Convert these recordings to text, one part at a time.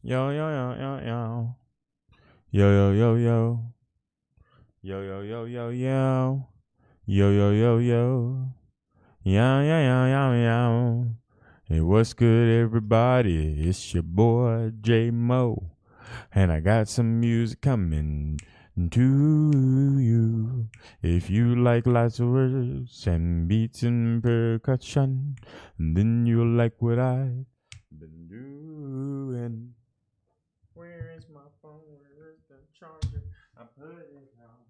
Yo, yo, yo, yo, yo. Yo, yo, yo, yo. Yo, yo, yo, yo, yo. Yo, yo, yo, yo. Yeah, yeah, yeah, yeah, yeah. Hey, what's good, everybody? It's your boy, J Mo. And I got some music coming to you. If you like lots of words and beats and percussion, then you'll like what I've been doing. Where is my phone? Where is the charger? I put it on.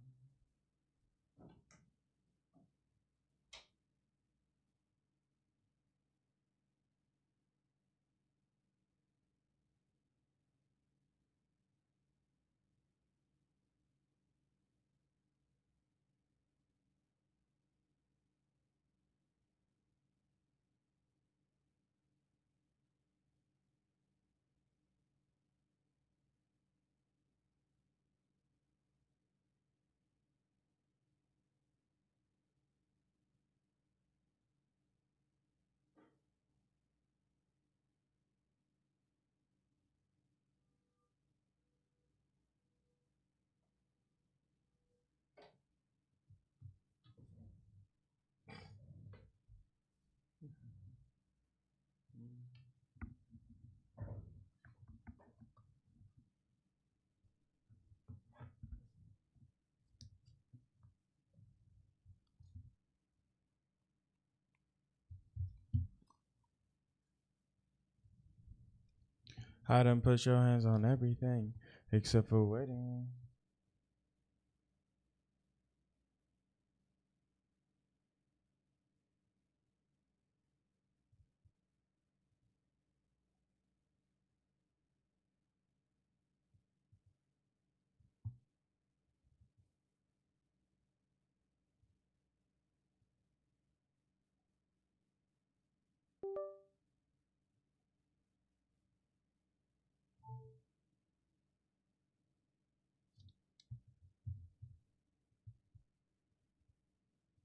I done put your hands on everything except for wedding.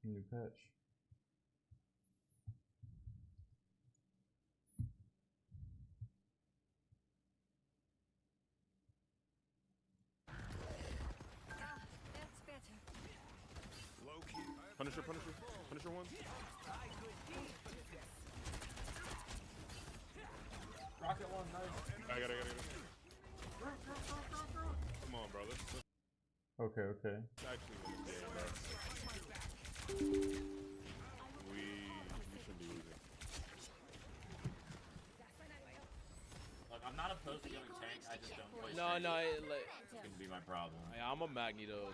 New patch. Punisher, Punisher, Punisher one. Rocket one, nice. I got it. Come on, bro. Let's Okay, okay. actually win this game, bro. We shouldn't be losing. Look, I'm not opposed to going tank. I just don't play. No, tank. like, It's gonna be my problem. I'm a Magneto.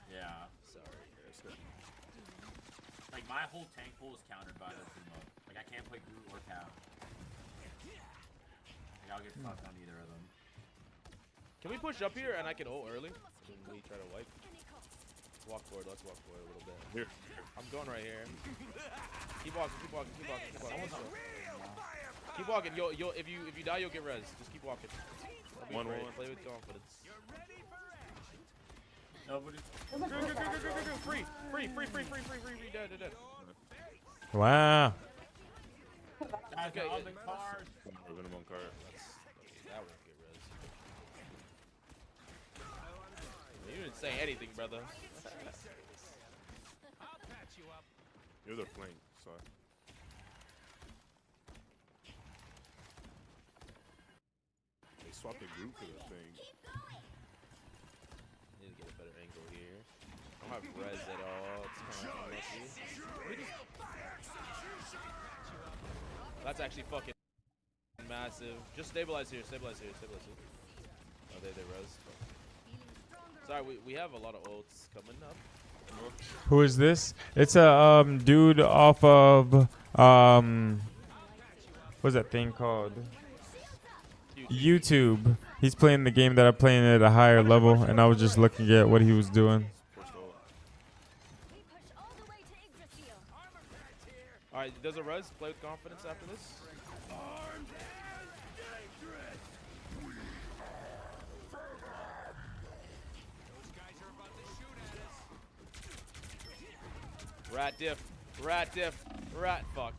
Yeah. Sorry. Like my whole tank pool is countered by the Kumo. Like I can't play Groot or Cow. Like I'll get fucked on either of them. Can we push up here and I can ult early? When we try to wipe. Walk forward. Let's walk forward a little bit. Here. I'm going right here. Keep walking. Keep walking. You'll if you die, you'll get res. Just keep walking. Don't be afraid. Play with confidence. Nobody. Go. Free. Dead. Wow. Guys, Okay, on the card. We're gonna on card. That won't get res. You didn't say anything, brother. You're the flank, sorry. They swapped the group for the thing. Need to get a better angle here. I don't have res at all. It's kind of unlucky. That's actually fucking massive. Just stabilize here. Oh, they res. Sorry, we have a lot of ults coming up. Who is this? It's a dude off of what's that thing called? YouTube. He's playing the game that I'm playing at a higher level, and I was just looking at what he was doing. Alright, does a res play with confidence after this? Rat diff. Fuck.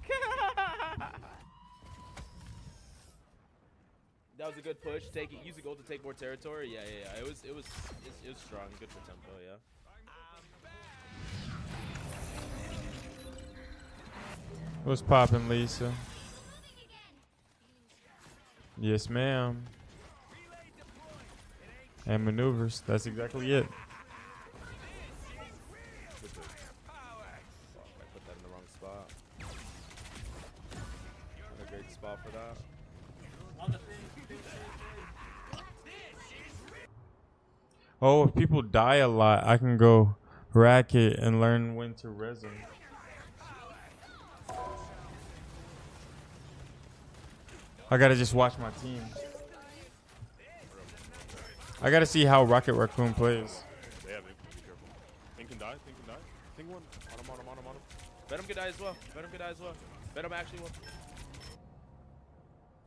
That was a good push. Use the gold to take more territory. Yeah. It was strong. Good for tempo. Yeah. What's poppin', Lisa? Yes, ma'am. And maneuvers. That's exactly it. Good push. Fuck, I put that in the wrong spot. Not a great spot for that. On the thing. Oh, if people die a lot, I can go racket and learn when to resin. I gotta just watch my team. I gotta see how Rocket Raccoon plays. Yeah, man. Be careful. Thing can die. Thing can die. Thing one. On him. Venom could die as well. Venom actually won.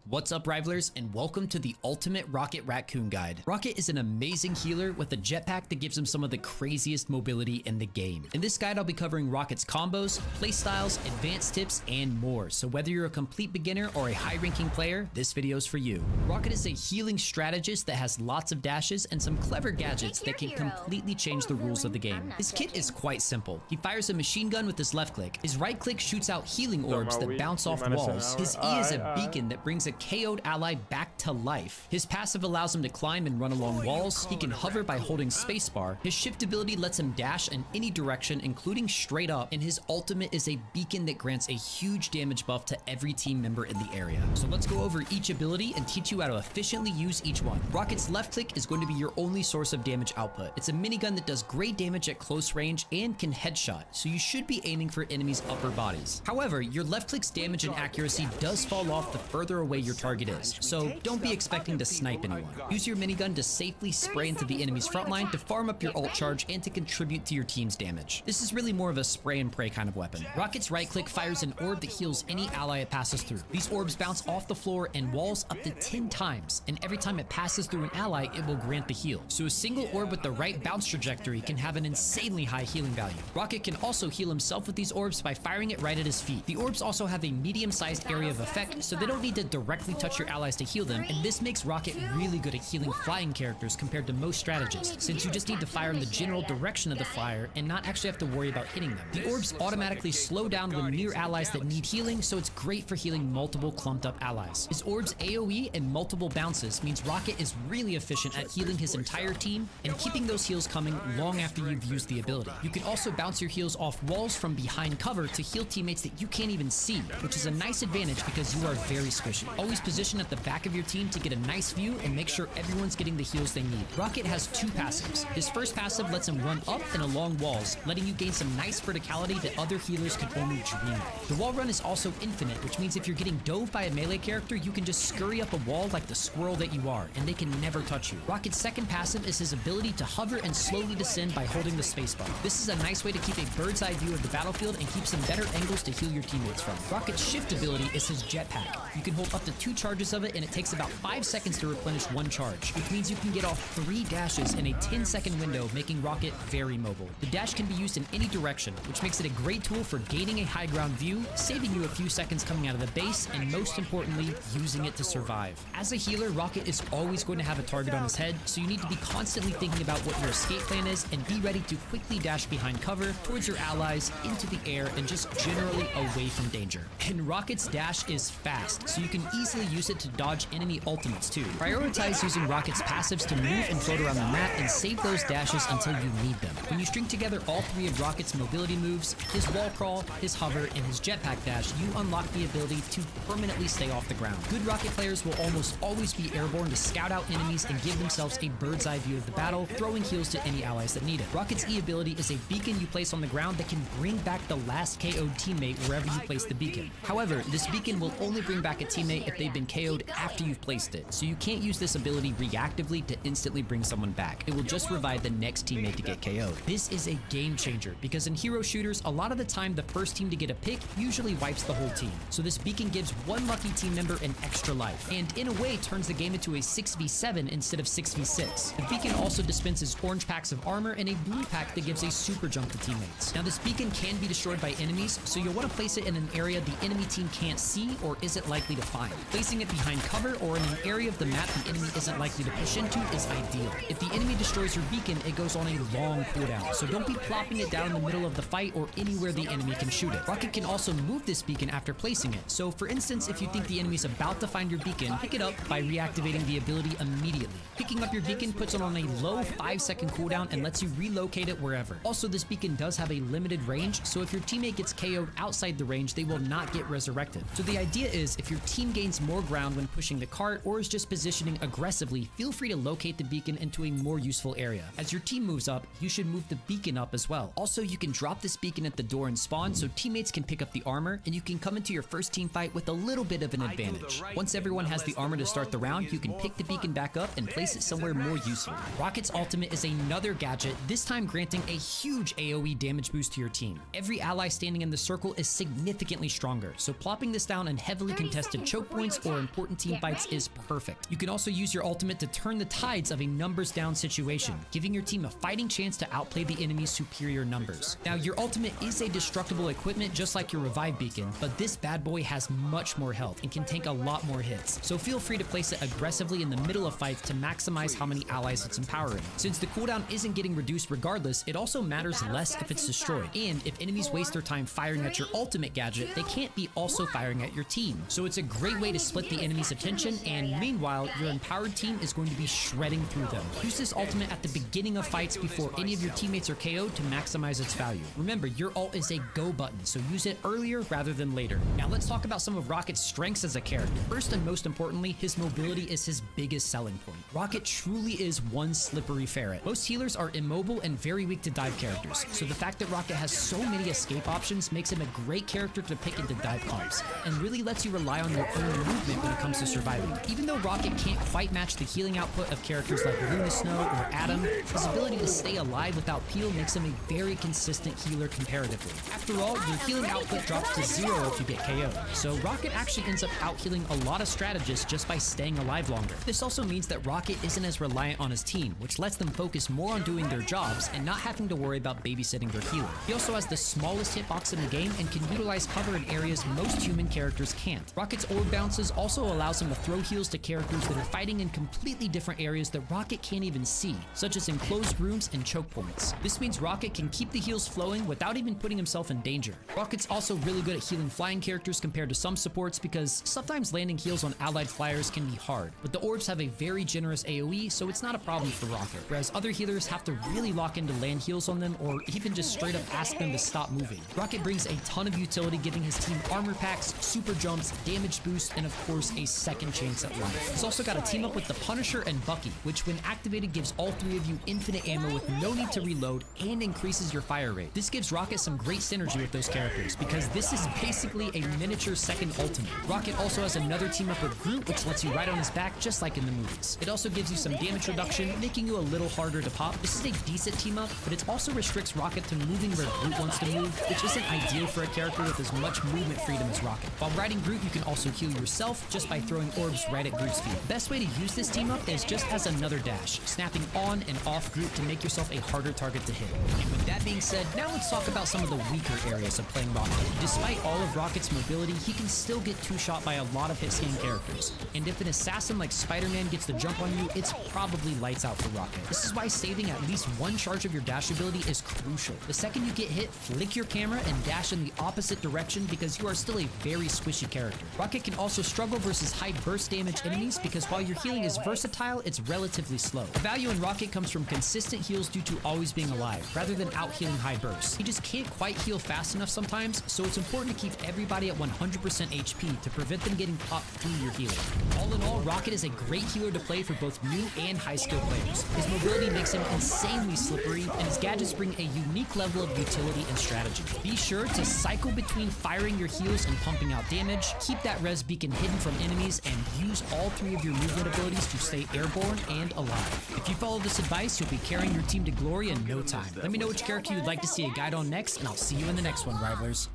What's up, Rivalers, and welcome to the Ultimate Rocket Raccoon Guide. Rocket is an amazing healer with a jetpack that gives him some of the craziest mobility in the game. In this guide, I'll be covering Rocket's combos, playstyles, advanced tips, and more. So whether you're a complete beginner or a high-ranking player, this video's for you. Rocket is a healing strategist that has lots of dashes and some clever gadgets that can completely change the rules of the game. His kit is quite simple. He fires a machine gun with his left click. His right click shoots out healing orbs that bounce off walls. His E is a beacon that brings a KO'd ally back to life. His passive allows him to climb and run along walls. He can hover by holding spacebar. His shift ability lets him dash in any direction, including straight up, and his ultimate is a beacon that grants a huge damage buff to every team member in the area. So let's go over each ability and teach you how to efficiently use each one. Rocket's left click is going to be your only source of damage output. It's a minigun that does great damage at close range and can headshot, so you should be aiming for enemies' upper bodies. However, your left click's damage and accuracy does fall off the further away your target is, so don't be expecting to snipe anyone. Use your minigun to safely spray into the enemy's front line to farm up your ult charge and to contribute to your team's damage. This is really more of a spray and pray kind of weapon. Rocket's right click fires an orb that heals any ally it passes through. These orbs bounce off the floor and walls up to 10 times, and every time it passes through an ally, it will grant the heal. So a single orb with the right bounce trajectory can have an insanely high healing value. Rocket can also heal himself with these orbs by firing it right at his feet. The orbs also have a medium-sized area of effect, so they don't need to directly touch your allies to heal them, and this makes Rocket really good at healing flying characters compared to most strategists, since you just need to fire in the general direction of the flyer and not actually have to worry about hitting them. The orbs automatically slow down when near allies that need healing, so it's great for healing multiple clumped up allies. His orbs AoE and multiple bounces means Rocket is really efficient at healing his entire team and keeping those heals coming long after you've used the ability. You can also bounce your heals off walls from behind cover to heal teammates that you can't even see, which is a nice advantage because you are very squishy. Always position at the back of your team to get a nice view and make sure everyone's getting the heals they need. Rocket has two passives. His first passive lets him run up and along walls, letting you gain some nice verticality that other healers could only dream of. The wall run is also infinite, which means if you're getting dove by a melee character, you can just scurry up a wall like the squirrel that you are, and they can never touch you. Rocket's second passive is his ability to hover and slowly descend by holding the spacebar. This is a nice way to keep a bird's eye view of the battlefield and keep some better angles to heal your teammates from. Rocket's shift ability is his jetpack. You can hold up to 2 charges of it, and it takes about 5 seconds to replenish 1 charge, which means you can get off 3 dashes in a 10-second window, making Rocket very mobile. The dash can be used in any direction, which makes it a great tool for gaining a high ground view, saving you a few seconds coming out of the base, and most importantly, using it to survive. As a healer, Rocket is always going to have a target on his head, so you need to be constantly thinking about what your escape plan is and be ready to quickly dash behind cover, towards your allies, into the air, and just generally away from danger. And Rocket's dash is fast, so you can easily use it to dodge enemy ultimates too. Prioritize using Rocket's passives to move and float around the map and save those dashes until you need them. When you string together all 3 of Rocket's mobility moves, his wall crawl, his hover, and his jetpack dash, you unlock the ability to permanently stay off the ground. Good Rocket players will almost always be airborne to scout out enemies and give themselves a bird's eye view of the battle, throwing heals to any allies that need it. Rocket's E ability is a beacon you place on the ground that can bring back the last KO'd teammate wherever you place the beacon. However, this beacon will only bring back a teammate if they've been KO'd after you've placed it, so you can't use this ability reactively to instantly bring someone back. It will just revive the next teammate to get KO'd. This is a game changer because in hero shooters, a lot of the time the first team to get a pick usually wipes the whole team. So this beacon gives one lucky team member an extra life, and in a way turns the game into a 6v7 instead of 6v6. The beacon also dispenses orange packs of armor and a blue pack that gives a super jump to teammates. Now this beacon can be destroyed by enemies, so you'll want to place it in an area the enemy team can't see or isn't likely to find. Placing it behind cover or in an area of the map the enemy isn't likely to push into is ideal. If the enemy destroys your beacon, it goes on a long cooldown, so don't be plopping it down in the middle of the fight or anywhere the enemy can shoot it. Rocket can also move this beacon after placing it, so for instance, if you think the enemy's about to find your beacon, pick it up by reactivating the ability immediately. Picking up your beacon puts it on a low 5-second cooldown and lets you relocate it wherever. Also, this beacon does have a limited range, so if your teammate gets KO'd outside the range, they will not get resurrected. So the idea is, if your team gains more ground when pushing the cart or is just positioning aggressively, feel free to locate the beacon into a more useful area. As your team moves up, you should move the beacon up as well. Also, you can drop this beacon at the door and spawn so teammates can pick up the armor, and you can come into your first team fight with a little bit of an advantage. Once everyone has the armor to start the round, you can pick the beacon back up and place it somewhere more useful. Rocket's ultimate is another gadget, this time granting a huge AoE damage boost to your team. Every ally standing in the circle is significantly stronger, so plopping this down in heavily contested choke points or important team fights is perfect. You can also use your ultimate to turn the tides of a numbers down situation, giving your team a fighting chance to outplay the enemy's superior numbers. Now, your ultimate is a destructible equipment just like your revive beacon, but this bad boy has much more health and can take a lot more hits, so feel free to place it aggressively in the middle of fights to maximize how many allies it's empowering. Since the cooldown isn't getting reduced regardless, it also matters less if it's destroyed, and if enemies waste their time firing at your ultimate gadget, they can't be also firing at your team. So it's a great way to split the enemy's attention, and meanwhile, your empowered team is going to be shredding through them. Use this ultimate at the beginning of fights before any of your teammates are KO'd to maximize its value. Remember, your ult is a go button, so use it earlier rather than later. Now let's talk about some of Rocket's strengths as a character. First and most importantly, his mobility is his biggest selling point. Rocket truly is one slippery ferret. Most healers are immobile and very weak to dive characters, so the fact that Rocket has so many escape options makes him a great character to pick into dive comps, and really lets you rely on your own movement when it comes to surviving. Even though Rocket can't quite match the healing output of characters like Luna Snow or Adam, his ability to stay alive without peel makes him a very consistent healer comparatively. After all, your healing output drops to 0 if you get KO'd, so Rocket actually ends up out-healing a lot of strategists just by staying alive longer. This also means that Rocket isn't as reliant on his team, which lets them focus more on doing their jobs and not having to worry about babysitting their healer. He also has the smallest hitbox in the game and can utilize cover in areas most human characters can't. Rocket's orb bounces also allows him to throw heals to characters that are fighting in completely different areas that Rocket can't even see, such as enclosed rooms and choke points. This means Rocket can keep the heals flowing without even putting himself in danger. Rocket's also really good at healing flying characters compared to some supports, because sometimes landing heals on allied flyers can be hard, but the orbs have a very generous AoE, so it's not a problem for Rocket, whereas other healers have to really lock into land heals on them or even just straight up ask them to stop moving. Rocket brings a ton of utility, giving his team armor packs, super jumps, damage boost, and of course a second chance at life. He's also got a team up with the Punisher and Bucky, which when activated gives all three of you infinite ammo with no need to reload and increases your fire rate. This gives Rocket some great synergy with those characters, because this is basically a miniature second ultimate. Rocket also has another team up with Groot, which lets you ride on his back just like in the movies. It also gives you some damage reduction, making you a little harder to pop. This is a decent team up, but it also restricts Rocket to moving where Groot wants to move, which isn't ideal for a character with as much movement freedom as Rocket. While riding Groot, you can also heal yourself just by throwing orbs right at Groot's feet. The best way to use this team up is just as another dash, snapping on and off Groot to make yourself a harder target to hit. And with that being said, now let's talk about some of the weaker areas of playing Rocket. Despite all of Rocket's mobility, he can still get two-shot by a lot of hit-scan characters, and if an assassin like Spider-Man gets the jump on you, it's probably lights out for Rocket. This is why saving at least one charge of your dash ability is crucial. The second you get hit, flick your camera and dash in the opposite direction, because you are still a very squishy character. Rocket can also struggle versus high burst damage enemies, because while your healing is versatile, it's relatively slow. The value in Rocket comes from consistent heals due to always being alive, rather than out-healing high bursts. He just can't quite heal fast enough sometimes, so it's important to keep everybody at 100% HP to prevent them getting popped through your healing. All in all, Rocket is a great healer to play for both new and high-skill players. His mobility makes him insanely slippery, and his gadgets bring a unique level of utility and strategy. Be sure to cycle between firing your heals and pumping out damage, keep that res beacon hidden from enemies, and use all three of your movement abilities to stay airborne and alive. If you follow this advice, you'll be carrying your team to glory in no time. Let me know which character you'd like to see a guide on next, and I'll see you in the next one, Rivalers.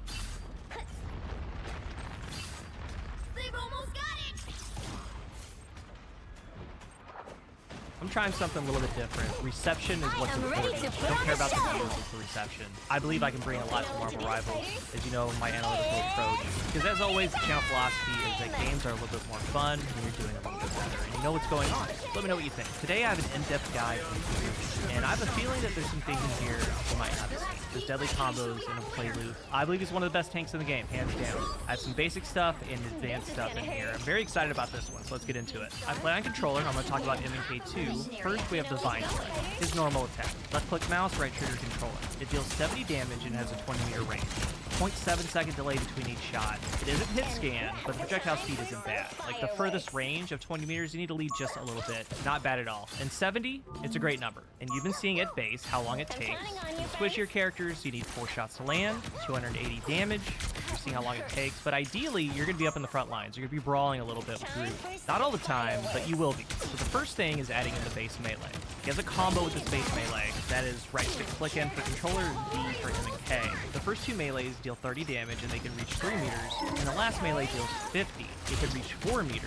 They've almost got it! I'm trying something a little bit different. Reception is what's important. I don't care about the views, it's the reception. I believe I can bring a lot to Marvel Rivals, as you know, my analytical approach. Because as always, the channel philosophy is that games are a little bit more fun when you're doing a little bit better. And you know what's going on. Let me know what you think. Today I have an in-depth guide on Fusion, and I have a feeling that there's some things in here you might not have seen. There's deadly combos and a play loop. I believe he's one of the best tanks in the game, hands down. I have some basic stuff and advanced stuff in here. I'm very excited about this one, so let's get into it. I play on controller. I'm going to talk about MNK2. First, we have the Vine Play. His normal attack. Left click mouse, right trigger controller. It deals 70 damage and has a 20-meter range. 0.7-second delay between each shot. It isn't hit scan, but the projectile speed isn't bad. Like the furthest range of 20 meters, you need to lead just a little bit. Not bad at all. And 70, it's a great number. And you've been seeing at base how long it takes. To switch your characters, you need 4 shots to land, 280 damage. You're seeing how long it takes. But ideally, you're going to be up in the front lines. You're going to be brawling a little bit with Groot. Not all the time, but you will be. So the first thing is adding in the base melee. He has a combo with this base melee. That is right stick click in for controller, D for MNK. The first 2 melees deal 30 damage and they can reach 3 meters. And the last melee deals 50. It can reach 4 meters.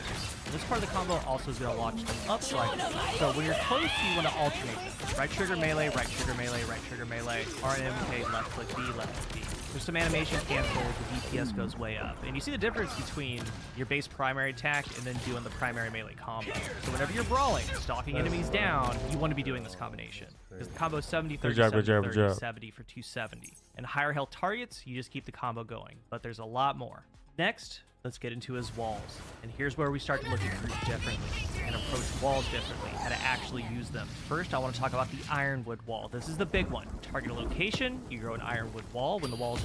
And this part of the combo also is going to launch them up slightly. So when you're close, you want to alternate them. Right trigger melee, right trigger melee, right trigger melee. R and MNK, left click B, left click B. There's some animation cancels, the DPS goes way up. And you see the difference between your base primary attack and then doing the primary melee combo. So whenever you're brawling, stalking enemies down, you want to be doing this combination. Because the combo is 70, 30, 70, 30, 70 for 270. And higher health targets, you just keep the combo going. But there's a lot more. Next, let's get into his walls. And here's where we start to look at Groot differently and approach walls differently, how to actually use them. First, I want to talk about the Ironwood wall. This is the big one. Target a location, you grow an Ironwood wall when the wall's...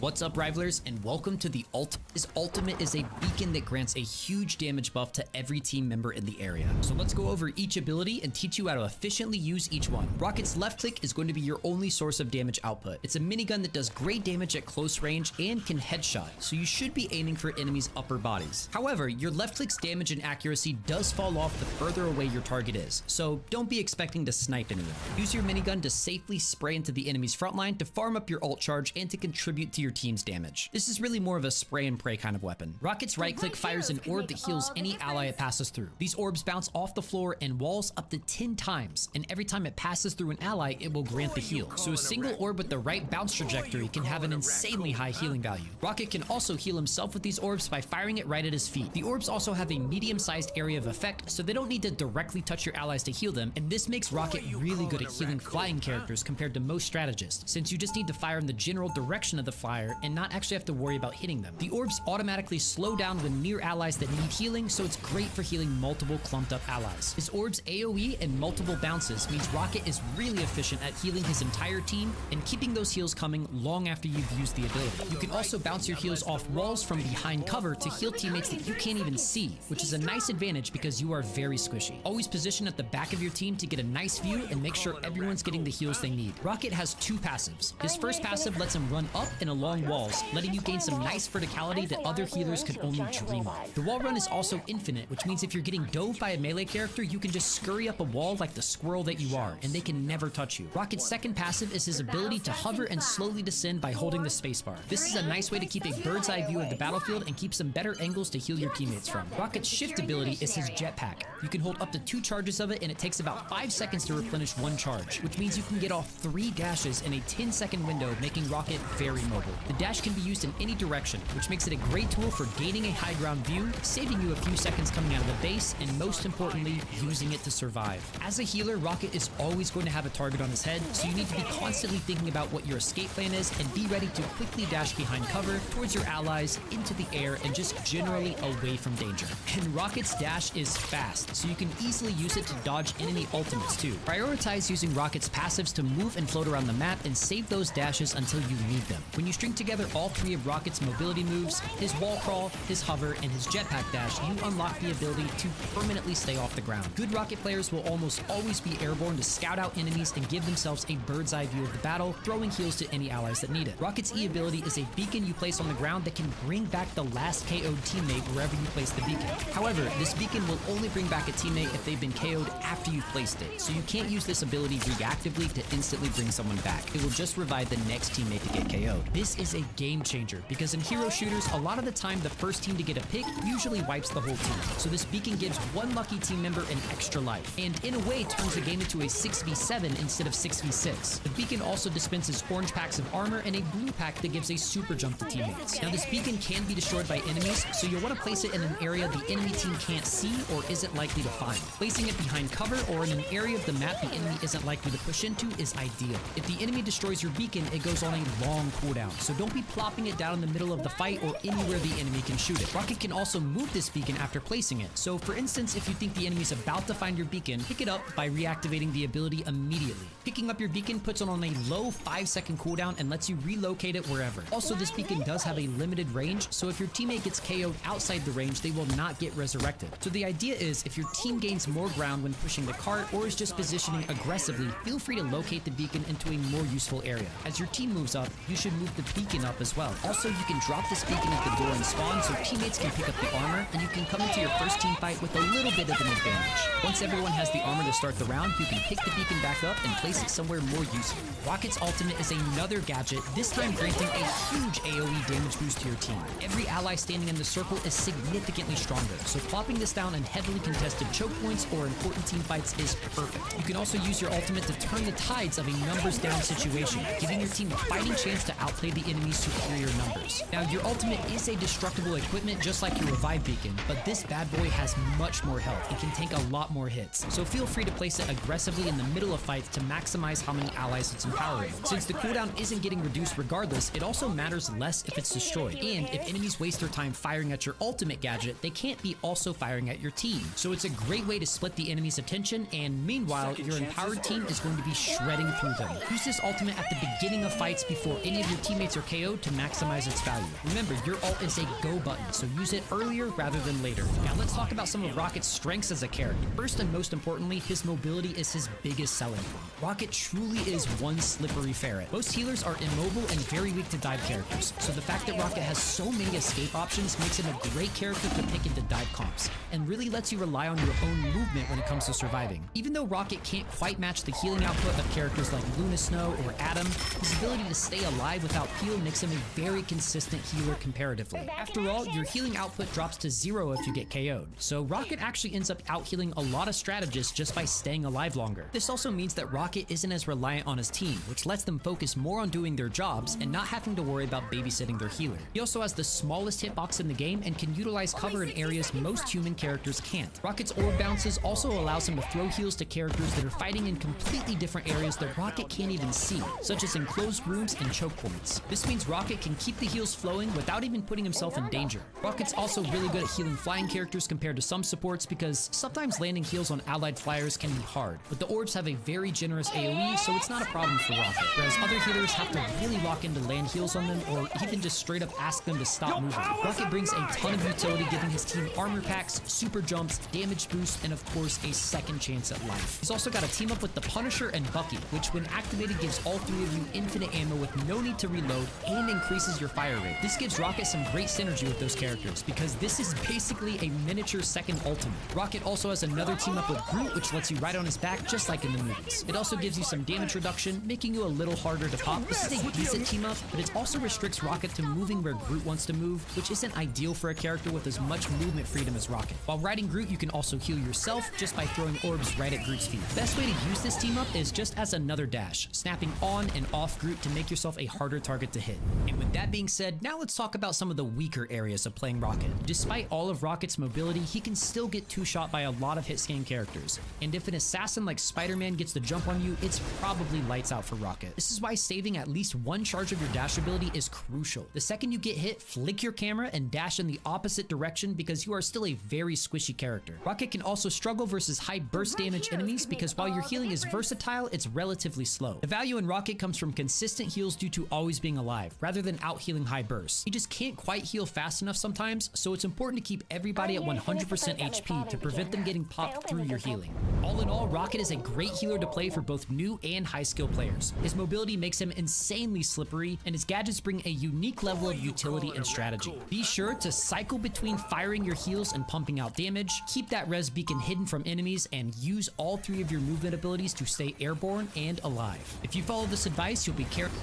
What's up, Rivalers, and welcome to the Ultimate. His ultimate is a beacon that grants a huge damage buff to every team member in the area. So let's go over each ability and teach you how to efficiently use each one. Rocket's left click is going to be your only source of damage output. It's a minigun that does great damage at close range and can headshot, so you should be aiming for enemies' upper bodies. However, your left click's damage and accuracy does fall off the further away your target is, so don't be expecting to snipe anyone. Use your minigun to safely spray into the enemy's front line to farm up your ult charge and to contribute to your team's damage. This is really more of a spray and pray kind of weapon. Rocket's right click fires an orb that heals any ally it passes through. These orbs bounce off the floor and walls up to 10 times, and every time it passes through an ally, it will grant the heal. So a single orb with the right bounce trajectory can have an insanely high healing value. Rocket can also heal himself with these orbs by firing it right at his feet. The orbs also have a medium-sized area of effect, so they don't need to directly touch your allies to heal them, and this makes Rocket really good at healing flying characters compared to most strategists, since you just need to fire in the general direction of the flyer and not actually have to worry about hitting them. The orbs automatically slow down when near allies that need healing, so it's great for healing multiple clumped up allies. His orbs AoE and multiple bounces means Rocket is really efficient at healing his entire team and keeping those heals coming long after you've used the ability. You can also bounce your heals off walls from behind cover to heal teammates that you can't even see, which is a nice advantage because you are very squishy. Always position at the back of your team to get a nice view and make sure everyone's getting the heals they need. Rocket has 2 passives. His first passive lets him run up and along walls, letting you gain some nice verticality that other healers could only dream of. The wall run is also infinite, which means if you're getting dove by a melee character, you can just scurry up a wall like the squirrel that you are, and they can never touch you. Rocket's second passive is his ability to hover and slowly descend by holding the spacebar. This is a nice way to keep a bird's eye view of the battlefield and keep some better angles to heal your teammates from. Rocket's shift ability is his jetpack. You can hold up to 2 charges of it, and it takes about 5 seconds to replenish 1 charge, which means you can get off 3 dashes in a 10-second window, making Rocket very mobile. The dash can be used in any direction, which makes it a great tool for gaining a high ground view, saving you a few seconds coming out of the base, and most importantly, using it to survive. As a healer, Rocket is always going to have a target on his head, so you need to be constantly thinking about what your escape plan is and be ready to quickly dash behind cover, towards your allies, into the air, and just generally away from danger. And Rocket's dash is fast, so you can easily use it to dodge enemy ultimates too. Prioritize using Rocket's passives to move and float around the map and save those dashes until you need them. When you string together all 3 of Rocket's mobility moves, his wall crawl, his hover, and his jetpack dash, you unlock the ability to permanently stay off the ground. Good Rocket players will almost always be airborne to scout out enemies and give themselves a bird's eye view of the battle, throwing heals to any allies that need it. Rocket's E ability is a beacon you place on the ground that can bring back the last KO'd teammate wherever you place the beacon. However, this beacon will only bring back a teammate if they've been KO'd after you've placed it, so you can't use this ability reactively to instantly bring someone back. It will just revive the next teammate to get KO'd. This This is a game changer because in hero shooters, a lot of the time the first team to get a pick usually wipes the whole team. So this beacon gives one lucky team member an extra life, and in a way turns the game into a 6v7 instead of 6v6. The beacon also dispenses orange packs of armor and a blue pack that gives a super jump to teammates. Now this beacon can be destroyed by enemies, so you'll want to place it in an area the enemy team can't see or isn't likely to find. Placing it behind cover or in an area of the map the enemy isn't likely to push into is ideal. If the enemy destroys your beacon, it goes on a long cooldown, so don't be plopping it down in the middle of the fight or anywhere the enemy can shoot it. Rocket can also move this beacon after placing it, so for instance, if you think the enemy's about to find your beacon, pick it up by reactivating the ability immediately. Picking up your beacon puts it on a low 5-second cooldown and lets you relocate it wherever. Also, this beacon does have a limited range, so if your teammate gets KO'd outside the range, they will not get resurrected. So the idea is, if your team gains more ground when pushing the cart or is just positioning aggressively, feel free to locate the beacon into a more useful area. As your team moves up, you should move the beacon up as well. Also, you can drop this beacon at the door and spawn so teammates can pick up the armor, and you can come into your first team fight with a little bit of an advantage. Once everyone has the armor to start the round, you can pick the beacon back up and place it somewhere more useful. Rocket's ultimate is another gadget, this time granting a huge AoE damage boost to your team. Every ally standing in the circle is significantly stronger, so plopping this down in heavily contested choke points or important team fights is perfect. You can also use your ultimate to turn the tides of a numbers down situation, giving your team a fighting chance to outplay the enemy's superior numbers. Now, your ultimate is a destructible equipment just like your revive beacon, but this bad boy has much more health and can take a lot more hits, so feel free to place it aggressively in the middle of fights to maximize how many allies it's empowering. Since the cooldown isn't getting reduced regardless, it also matters less if it's destroyed, and if enemies waste their time firing at your ultimate gadget, they can't be also firing at your team. So it's a great way to split the enemy's attention, and meanwhile, your empowered team is going to be shredding through them. Use this ultimate at the beginning of fights before any of your teammates are KO'd to maximize its value. Remember, your ult is a go button, so use it earlier rather than later. Now let's talk about some of Rocket's strengths as a character. First and most importantly, his mobility is his biggest selling point. Rocket truly is one slippery ferret. Most healers are immobile and very weak to dive characters, so the fact that Rocket has so many escape options makes him a great character to pick into dive comps, and really lets you rely on your own movement when it comes to surviving. Even though Rocket can't quite match the healing output of characters like Luna Snow or Adam, his ability to stay alive without heal makes him a very consistent healer comparatively. After all, your healing output drops to 0 if you get KO'd, so Rocket actually ends up out-healing a lot of strategists just by staying alive longer. This also means that Rocket isn't as reliant on his team, which lets them focus more on doing their jobs and not having to worry about babysitting their healer. He also has the smallest hitbox in the game and can utilize cover in areas most human characters can't. Rocket's orb bounces also allows him to throw heals to characters that are fighting in completely different areas that Rocket can't even see, such as enclosed rooms and choke points. This means Rocket can keep the heals flowing without even putting himself in danger. Rocket's also really good at healing flying characters compared to some supports because sometimes landing heals on allied flyers can be hard, but the orbs have a very generous AoE, so it's not a problem for Rocket, whereas other healers have to really lock into land heals on them or even just straight up ask them to stop moving. Rocket brings a ton of utility, giving his team armor packs, super jumps, damage boost, and of course a second chance at life. He's also got a team up with the Punisher and Bucky, which when activated gives all three of you infinite ammo with no need to reload and increases your fire rate. This gives Rocket some great synergy with those characters because this is basically a miniature second ultimate. Rocket also has another team up with Groot, which lets you ride on his back just like in the movies. It also gives you some damage reduction, making you a little harder to pop. This is a decent team up, but it also restricts Rocket to moving where Groot wants to move, which isn't ideal for a character with as much movement freedom as Rocket. While riding Groot, you can also heal yourself just by throwing orbs right at Groot's feet. Best way to use this team up is just as another dash, snapping on and off Groot to make yourself a harder target to hit. And with that being said, now let's talk about some of the weaker areas of playing Rocket. Despite all of Rocket's mobility, he can still get two-shot by a lot of hit scan characters, and if an assassin like Spider-Man gets the jump on you, it's probably lights out for Rocket. This is why saving at least one charge of your dash ability is crucial. The second you get hit, flick your camera and dash in the opposite direction because you are still a very squishy character. Rocket can also struggle versus high burst damage enemies because while your healing is versatile, it's relatively slow. The value in Rocket comes from consistent heals due to always being alive, rather than out-healing high bursts. He just can't quite heal fast enough sometimes, so it's important to keep everybody at 100% HP to prevent them getting popped through your healing. All in all, Rocket is a great healer to play for both new and high skill players. His mobility makes him insanely slippery, and his gadgets bring a unique level of utility and strategy. Be sure to cycle between firing your heals and pumping out damage, keep that res beacon hidden from enemies, and use all three of your movement abilities to stay airborne and alive. If you follow this advice, you'll be careful.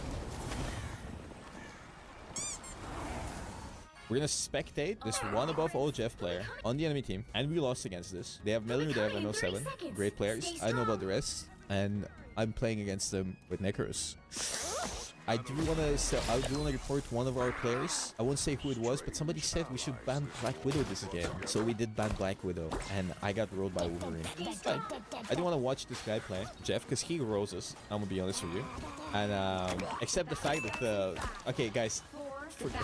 We're gonna spectate this one above all Jeff player on the enemy team, and we lost against this. They have Melody, they have ML7, great players. I know about the rest, and I'm playing against them with Necros. I do want to report one of our players. I won't say who it was, but somebody said we should ban Black Widow this game. So we did ban Black Widow, and I got rolled by Wolverine. It's fine. I do want to watch this guy play, Jeff, because he rolls us. I'm gonna be honest with you. And except the fact that okay, guys,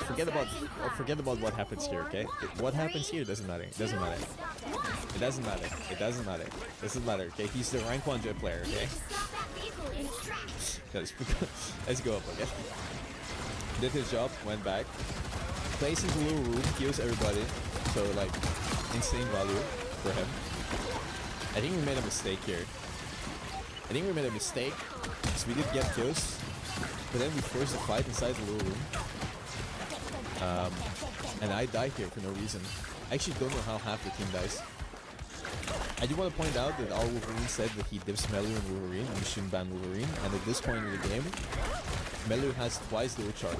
forget about what happens here. Okay, what happens here doesn't matter. It doesn't matter. It doesn't matter. It doesn't matter. It doesn't matter. Okay, he's the rank 1 Jeff player. Okay. Let's go up again. Did his job, went back. Plays into a little room, heals everybody. So like, insane value for him. I think we made a mistake here. So we did get kills, but then we forced a fight inside the little room. And I died here for no reason. I actually don't know how half the team dies. I do want to point out that our Wolverine said that he dips Melu and Wolverine, and we shouldn't ban Wolverine. And at this point in the game, Melu has twice the charge.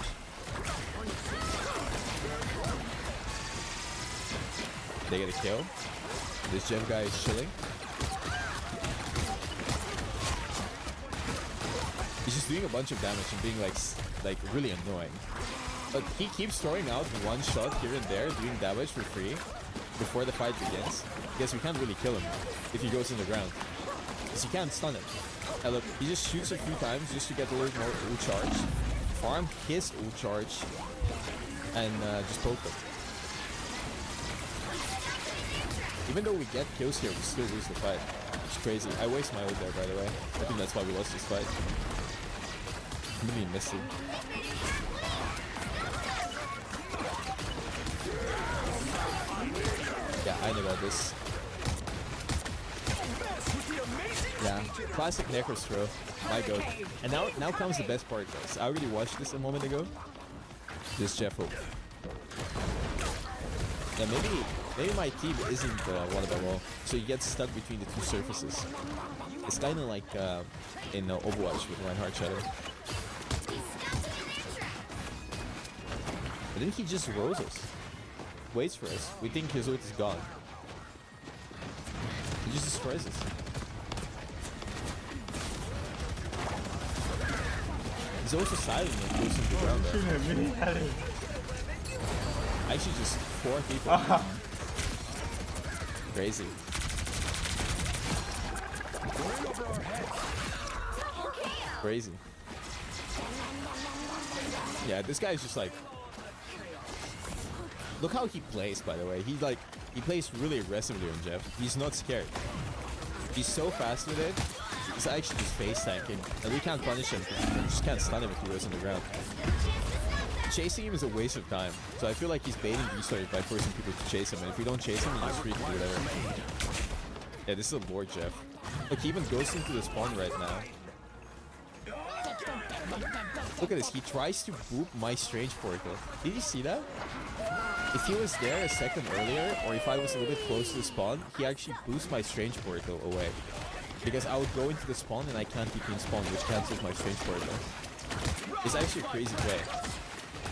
They get a kill. This Jeff guy is chilling. He's just doing a bunch of damage and being like really annoying. But he keeps throwing out one shot here and there, doing damage for free before the fight begins. Because we can't really kill him if he goes in the ground. Because you can't stun him. And look, he just shoots a few times just to get a little more ult charge. Farm his ult charge. And just poke him. Even though we get kills here, we still lose the fight. It's crazy. I waste my ult there, by the way. I think that's why we lost this fight. I'm really missing. Yeah, I know about this. Yeah, classic Necros throw. My god. And now comes the best part, guys. I already watched this a moment ago. This Jeff Hope. Yeah, maybe my team isn't one of them all. So you get stuck between the two surfaces. It's kind of like in Overwatch with Reinhardt Shadow. But then he just rolls us. Waits for us. We think his ult is gone. He just destroys us. He's also silent and goes into the ground there. Actually just 4 people. Crazy. Crazy. Yeah, this guy's just like... Look how he plays, by the way. He plays really aggressively on Jeff. He's not scared. He's so fast with it. He's actually just face tanking. And we can't punish him because we just can't stun him if he goes on the ground. Chasing him is a waste of time. So I feel like he's baiting restarts by forcing people to chase him. And if we don't chase him, he just free can do whatever. Yeah, this is a Lord Jeff. Look, he even goes into the spawn right now. Look at this. He tries to boop my strange portal. Did you see that? If he was there a second earlier, or if I was a little bit close to the spawn, he actually boosts my strange portal away. Because I would go into the spawn and I can't TP spawn, which cancels my strange portal. It's actually a crazy play.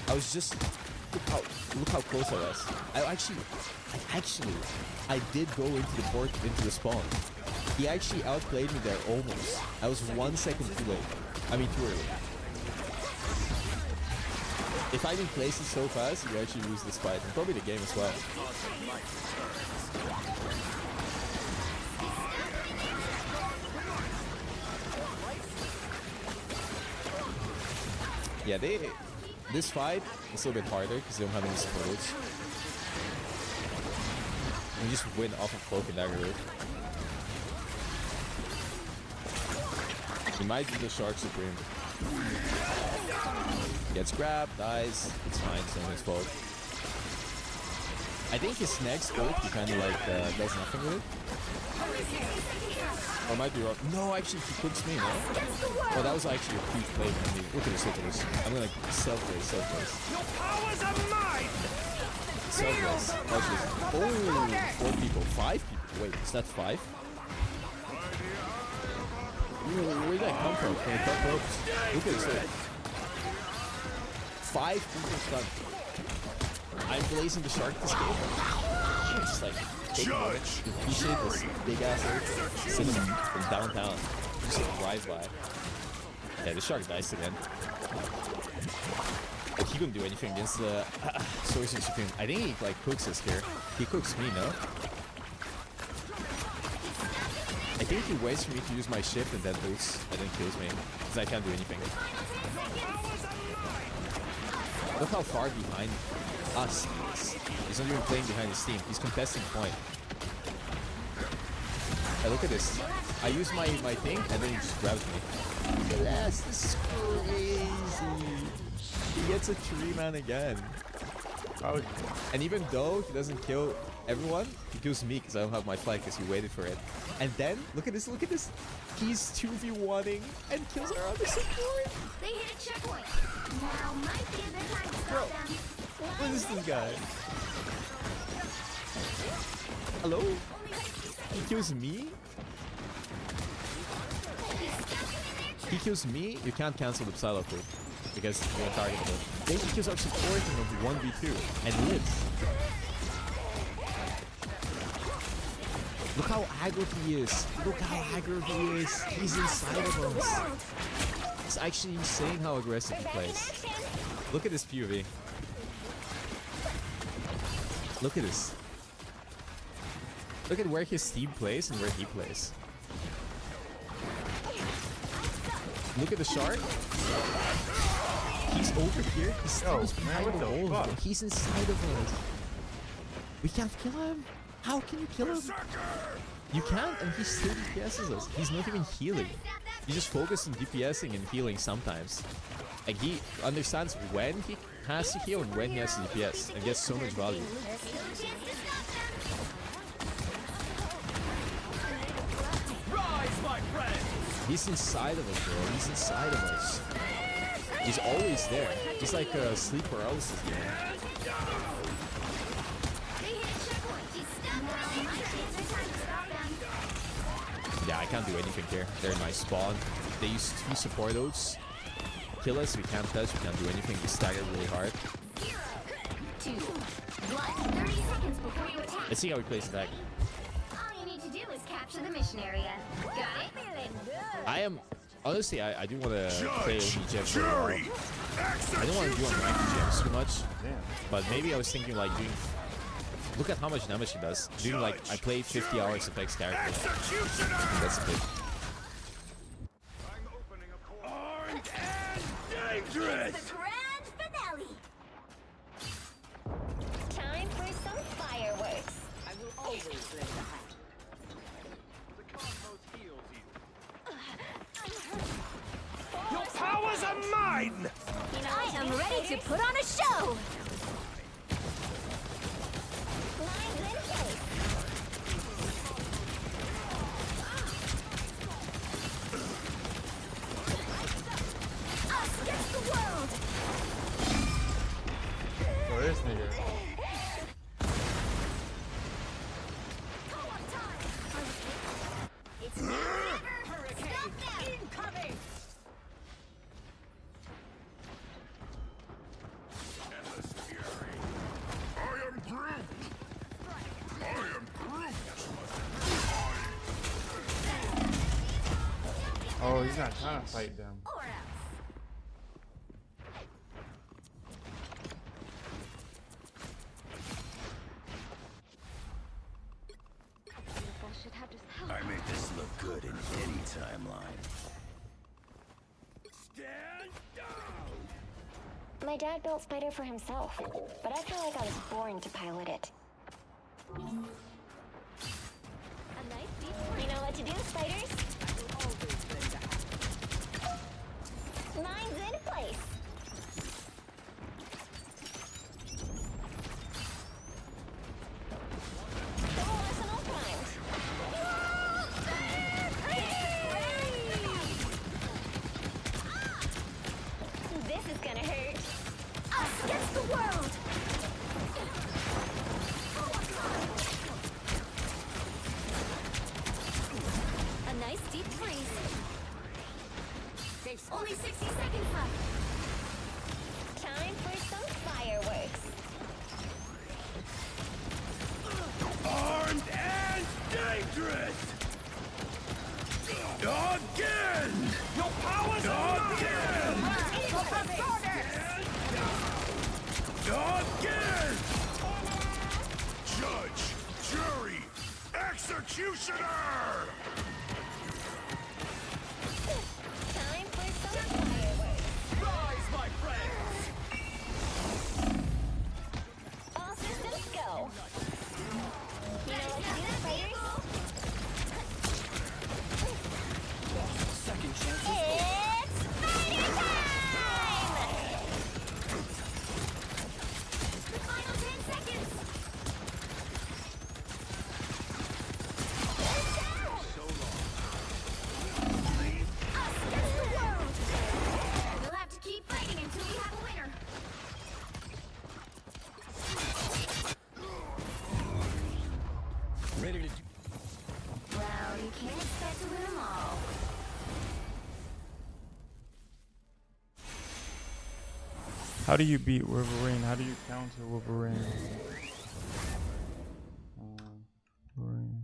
I was just... Look how close I was. I did go into the spawn. He actually outplayed me there almost. I was 1 second too late. I mean, too early. If I didn't place it so fast, you actually lose this fight. And probably the game as well. Yeah, this fight is a little bit harder because they don't have any supports. We just win off of Cloak and Dagger Root. He might do the Shark Supreme. Gets grabbed, dies. It's fine, it's not his fault. I think his next ult, he kind of like does nothing with it. Or I might be wrong. No, actually, he cooks me, no? Oh, that was actually a huge play for me. Look at this, look at this. I'm gonna self-raise. Your powers are mine! Self-raise. Watch this. Oh, 4 people. 5 people. Wait, is that 5? Where did that come from? Can I cut ropes? Look at this. 5 people stunned. I'm blazing the shark this game. Just like take a moment to appreciate this big ass earth cinema from downtown. Just like drive by. Yeah, the shark dies again. But he couldn't do anything against the Sorcerer Supreme. I think he like cooks us here. He cooks me, no? I think he waits for me to use my shift and then boots and then kills me. Because I can't do anything. Look how far behind us he is. He's not even playing behind his team. He's contesting point. Hey, look at this. I use my thing and then he just grabs me. Yes, this is crazy. He gets a 3-man again. Oh, And even though he doesn't kill everyone, he kills me because I don't have my flag because he waited for it. And then, look at this, look at this. He's 2v1ing and kills our other support. They hit a checkpoint. Now might be a good time to Bro, stop them. what is this guy? Hello? He kills me? He kills me, you can't cancel the Psylocke ult because you're targetable. Then he kills our support in a 1v2 and lives. Look how aggro he is. Look how aggro he is. He's inside of us. It's actually insane how aggressive he plays. Look at this POV. Look at this. Look at where his team plays and where he plays. Look at the shark. He's over here. He's still behind the wall. He's inside of us. We can't kill him. How can you kill him? You can't, and he still DPS's us. He's not even healing. He just focuses on DPSing and healing sometimes. Like he understands when he has to heal and when he has to DPS, and gets so much value. He's inside of us, bro. He's inside of us. He's always there. Just like sleep paralysis game. Yeah, I can't do anything here. They're in my spawn. They use 2 support ults. Kill us, we can't touch, we can't do anything. We stagger really hard. 2, 1, 30 seconds before you attack. Let's see how he plays attack. All you need to do is capture the mission area. Got it? Feeling good. I am... Honestly, I do want to play only Jeff for a while. I don't want to do on ranked gems too much. But maybe I was thinking like doing... Look at how much damage he does. Doing like... I played 50 hours of X character. That's a bit... The grand finale. Time for some fireworks. I will always lend a hand. Your powers are mine! I am ready to put on a show. Lines in place. Us against the world. oh, this nigga. It's now or never. Stop them. Incoming. I am Groot! I am Groot! Oh, he's not trying to fight them. Or else. Should have just help. I make this look good in any timeline. Stand down! My dad built Spider for himself, but I feel like I was born to pilot it. You know what to do, Spiders? Mine's in place. Double arsenal primed. This is gonna hurt. Us against the world! A nice deep freeze. Only 60 seconds left. Time for some fireworks. Again! Judge, jury, executioner! Time for some fireworks. Rise, my friends! All systems go. You know what to do, fighters? Second chance. It's fighter time! The final 10 seconds. Us against the world. We'll have to keep fighting until we have a winner. Ready to do. Well, you can't expect to win them all. How do you beat Wolverine? How do you counter Wolverine? Wolverine.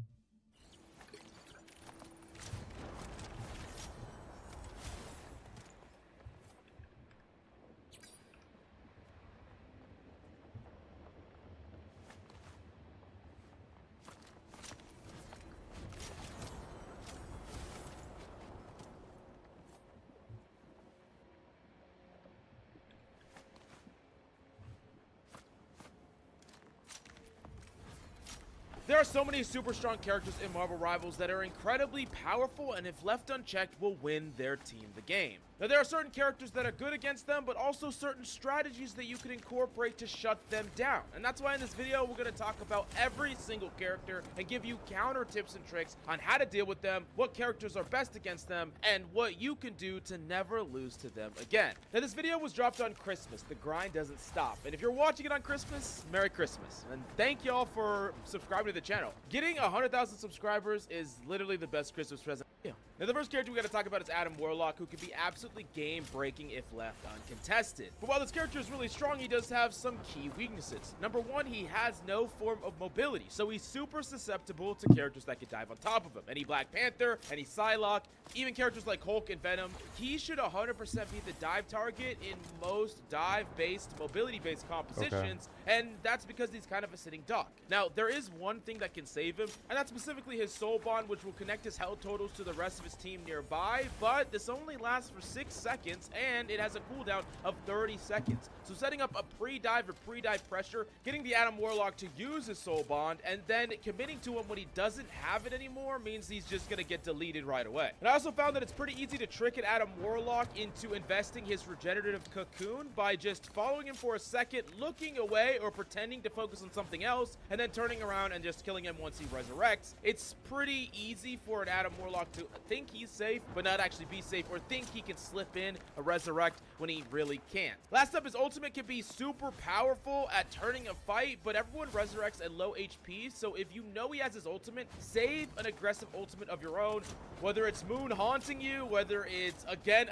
There are so many super strong characters in Marvel Rivals that are incredibly powerful and if left unchecked will win their team the game. Now there are certain characters that are good against them, but also certain strategies that you can incorporate to shut them down. And that's why in this video we're going to talk about every single character and give you counter tips and tricks on how to deal with them, what characters are best against them, and what you can do to never lose to them again. Now this video was dropped on Christmas. The grind doesn't stop. And if you're watching it on Christmas, Merry Christmas. And thank y'all for subscribing to the channel. Getting 100,000 subscribers is literally the best Christmas present. Yeah. Now the first character we got to talk about is Adam Warlock, who can be absolutely game-breaking if left uncontested. But while this character is really strong, he does have some key weaknesses. Number one, he has no form of mobility, so he's super susceptible to characters that can dive on top of him. Any Black Panther, any Psylocke, even characters like Hulk and Venom. He should 100% be the dive target in most dive-based, mobility-based compositions, and that's because he's kind of a sitting duck. Now, there is one thing that can save him, and that's specifically his Soul Bond, which will connect his health totals to the rest of his team nearby, but this only lasts for 6 seconds, and it has a cooldown of 30 seconds. So setting up a pre-dive or pre-dive pressure, getting the Adam Warlock to use his Soul Bond, and then committing to him when he doesn't have it anymore means he's just gonna get deleted right away. And I also found that it's pretty easy to trick an Adam Warlock into investing his regenerative cocoon by just following him for a second, looking away or pretending to focus on something else, and then turning around and just killing him once he resurrects. It's pretty easy for an Adam Warlock to think he's safe, but not actually be safe, or think he can slip in a resurrect when he really can't. Last up, his ultimate can be super powerful at turning a fight, but everyone resurrects at low HP, so if you know he has his ultimate, save an aggressive ultimate of your own, whether it's Moon haunting you, whether it's again,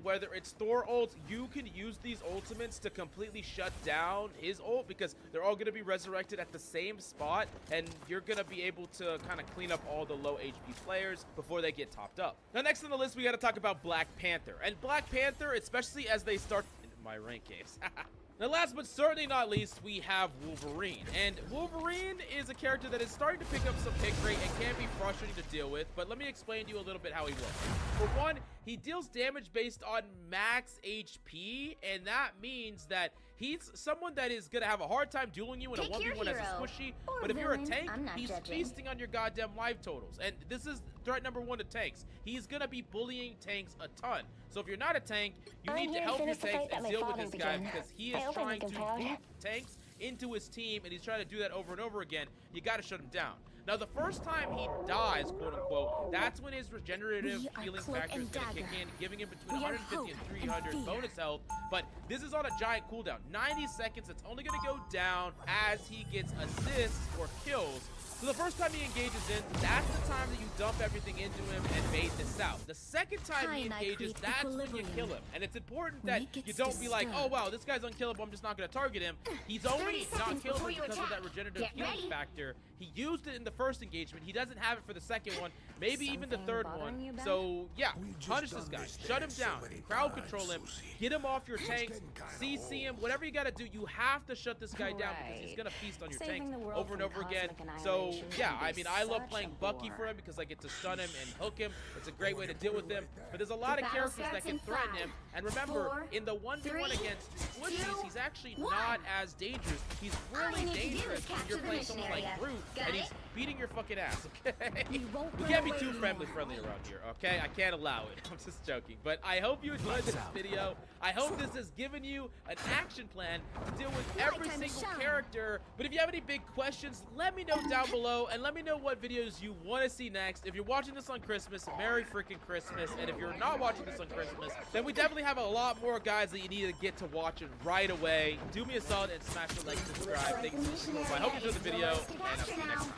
whether it's Thor ult. You can use these ultimates to completely shut down his ult because they're all going to be resurrected at the same spot, and you're going to be able to kind of clean up all the low HP players before they get topped up. Now next on the list, we got to talk about Black Panther. And Black Panther, especially as they start my rank games. Now last but certainly not least, we have Wolverine. And Wolverine is a character that is starting to pick up some pick rate and can be frustrating to deal with, but let me explain to you a little bit how he works. For one, he deals damage based on max HP, and that means that he's someone that is gonna have a hard time dueling you in a 1v1 as a squishy, but if you're a tank, he's feasting on your goddamn life totals. And this is threat number one to tanks. He's gonna be bullying tanks a ton. So if you're not a tank, you need to help your tanks and deal with this guy because he is trying to beat tanks into his team, and he's trying to do that over and over again. You gotta shut him down. Now, the first time he dies, quote unquote, that's when his regenerative healing factor is going to kick in, giving him between 150 and 300 bonus health. But this is on a giant cooldown. 90 seconds, it's only going to go down as he gets assists or kills. So the first time he engages in, that's the time that you dump everything into him and bait this out. The second time he engages, that's when you kill him. And it's important that you don't be like, oh wow, this guy's unkillable, I'm just not going to target him. He's only not killable because of that regenerative healing factor. He used it in the first engagement. He doesn't have it for the second one, maybe even the third one. So yeah, punish this guy, shut him down, crowd control him, get him off your tanks, CC him, whatever you gotta do. You have to shut this guy down because he's gonna feast on your tanks over and over again. So yeah, I mean, I love playing Bucky for him because I get to stun him and hook him. It's a great way to deal with him. But there's a lot of characters that can threaten him. And remember, in the 1v1 against Squishies, he's actually not as dangerous. He's really dangerous when you're playing someone like Groot and he's beating your fucking ass, okay? We can't be too friendly around here, okay? I can't allow it. I'm just joking. But I hope you enjoyed this video. I hope this has given you an action plan to deal with every single character. But if you have any big questions, let me know down below and let me know what videos you want to see next. If you're watching this on Christmas, Merry freaking Christmas. And if you're not watching this on Christmas, then we definitely have a lot more guys that you need to get to watching right away. Do me a solid and smash the like, subscribe. Thank you so much. I hope you enjoyed the video, and I'll see you next time.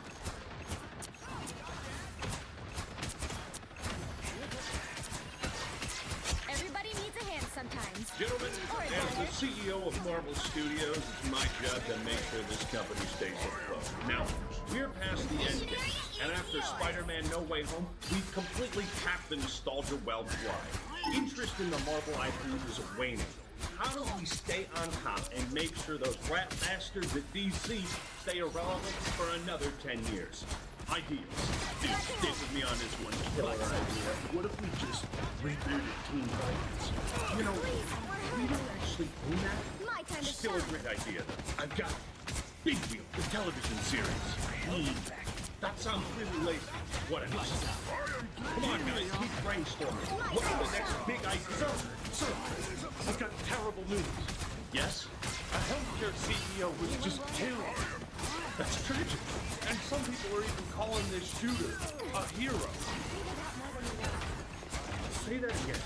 Everybody needs a hand sometimes. Gentlemen, as the CEO of Marvel Studios, it's my job to make sure this company stays afloat. Now, we're past the end game, and after Spider-Man No Way Home, we've completely tapped the nostalgia well dry. Interest in the Marvel IP is waning. How do we stay on top and make sure those rat bastards at DC stay irrelevant for another 10 years? Ideas. Dude, stick with me on this one. Killer idea. What if we just rebooted Teen Titans? You know, we don't actually own that. My time to Still a shine. great idea, though. I've got Big Wheel, the television series. That sounds really lazy. What else? Come on, guys, keep brainstorming. What's the next big idea? Sir, I've got terrible news. Yes? A healthcare CEO was just killed. That's tragic. And some people are even calling this shooter a hero. Say that again.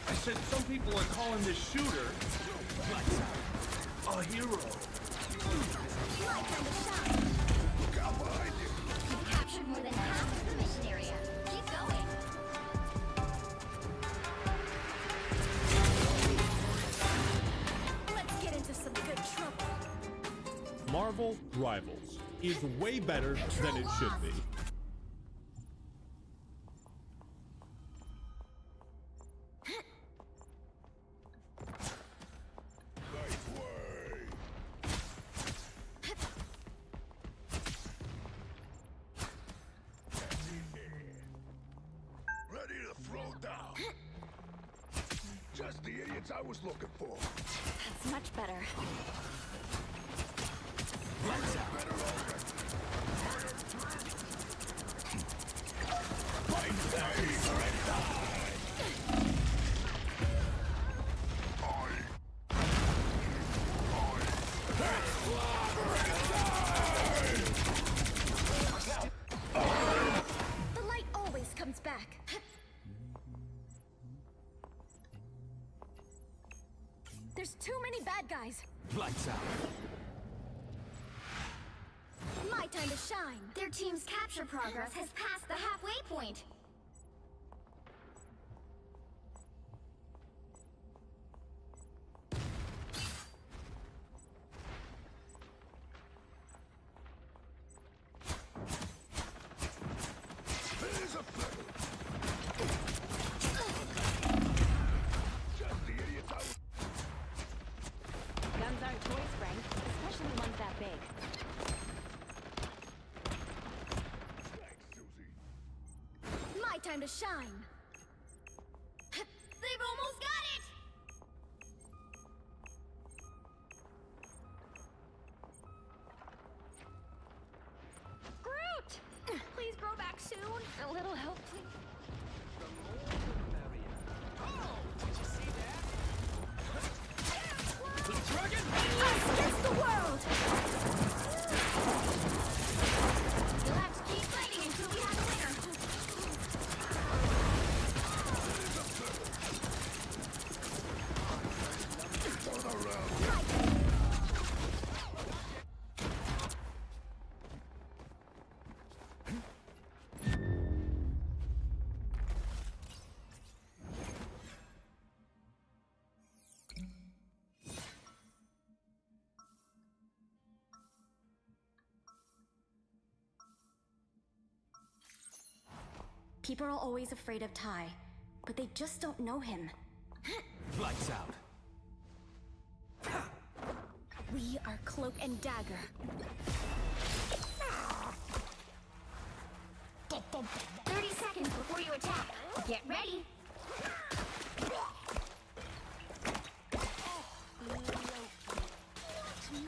I said some people are calling this shooter a hero. My time to shine. Look out behind you. You've captured more than half of the mission area. Keep going. Let's get into some good trouble. Marvel Rivals is way better than it should be. Ready to throw down. Just the idiots I was looking for. That's much better. The light always comes back. There's too many bad guys. Lights out. My time to shine. Their team's capture progress has passed the halfway point. Here's a feather. Just the idiots I was... Guns aren't toys, Frank, especially ones that big. Thanks, Susie. My time to shine. They've almost got it! Groot! Please grow back soon. A little help, please. Us against the world! You'll have to keep fighting until we have a winner. People are always afraid of Tai, but they just don't know him. Lights out. We are Cloak and Dagger. 30 seconds before you attack. Get ready.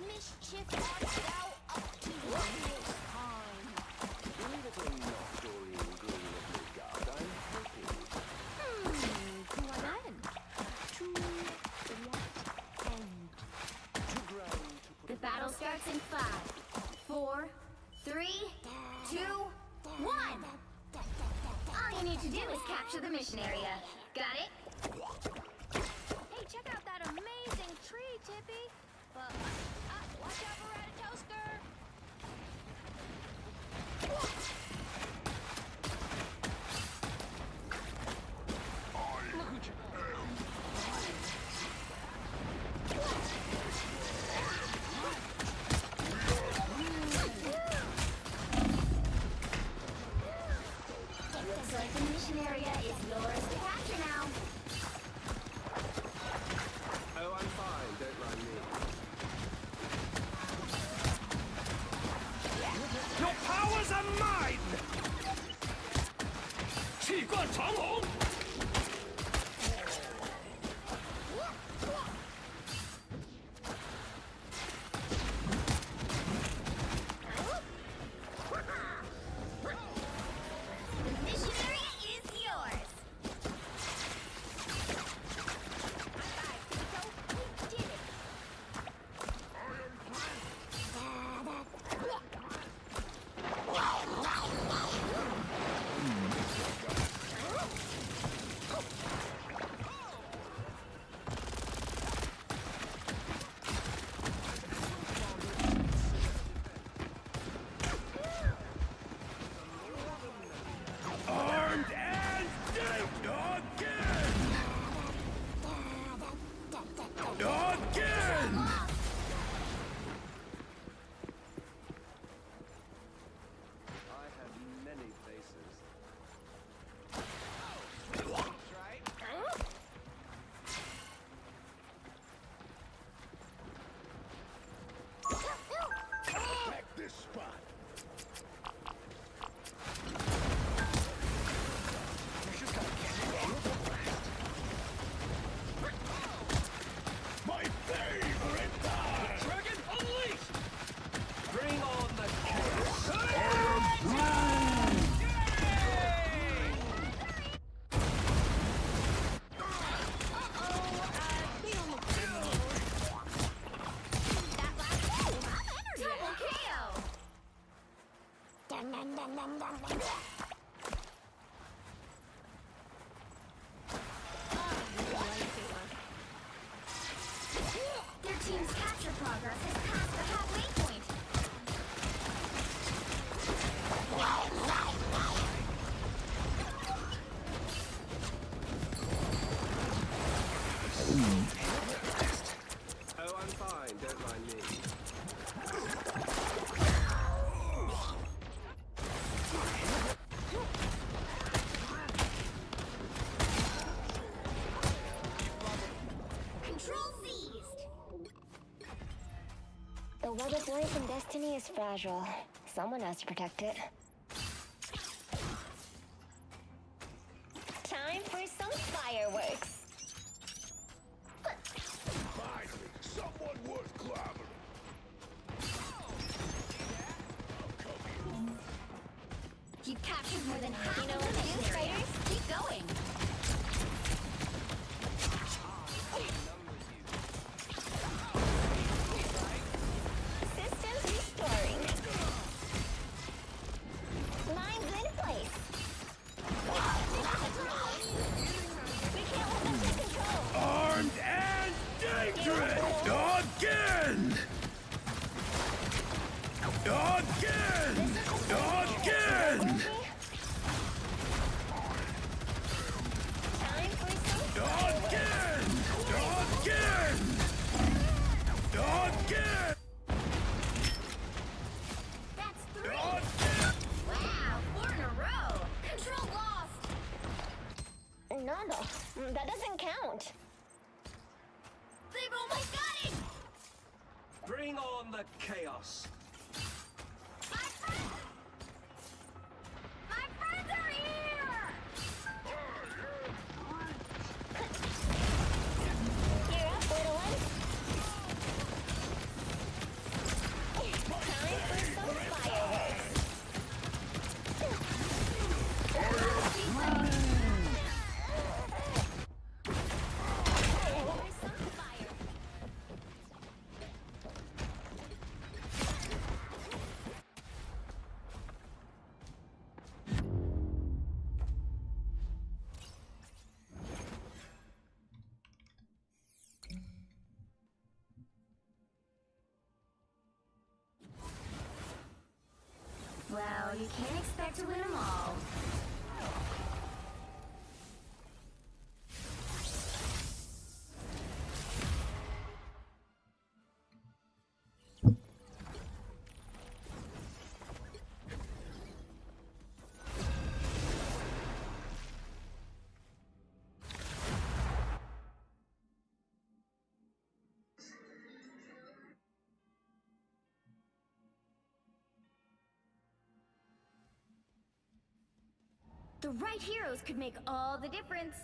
Mischief art thou up to this time? To what end? To what end? The battle starts in 5, 4, 3, 2, 1. All you need to do is capture the mission area. Got it? Hey, check out that amazing tree, Tippy. But watch out for Ratatoaster. Looks like the mission area is yours to capture now. Oh, I'm fine. Don't mind me. Your powers are mine! 气贯长虹! The mission area is yours. We did it. Armed and dead again! Again! I have many faces. Back this spot. My favorite time! Dragon unleashed! Bring on the chaos! Double KO. Their team's capture progress has passed the halfway point. Oh, I'm fine. Don't mind me. Control seized. The web of life and destiny is fragile. Someone has to protect it. Time for some fireworks. Finally, someone worth clobbering. You've captured more than half of the mission area. Keep going. Systems restoring. Mine's in place. We can't let them take control. Armed and dangerous! Again! Again! Again! on the chaos. My friends are here! You're up, little one. Time for some fireworks. Well, you can't expect to win them all. The right heroes could make all the difference.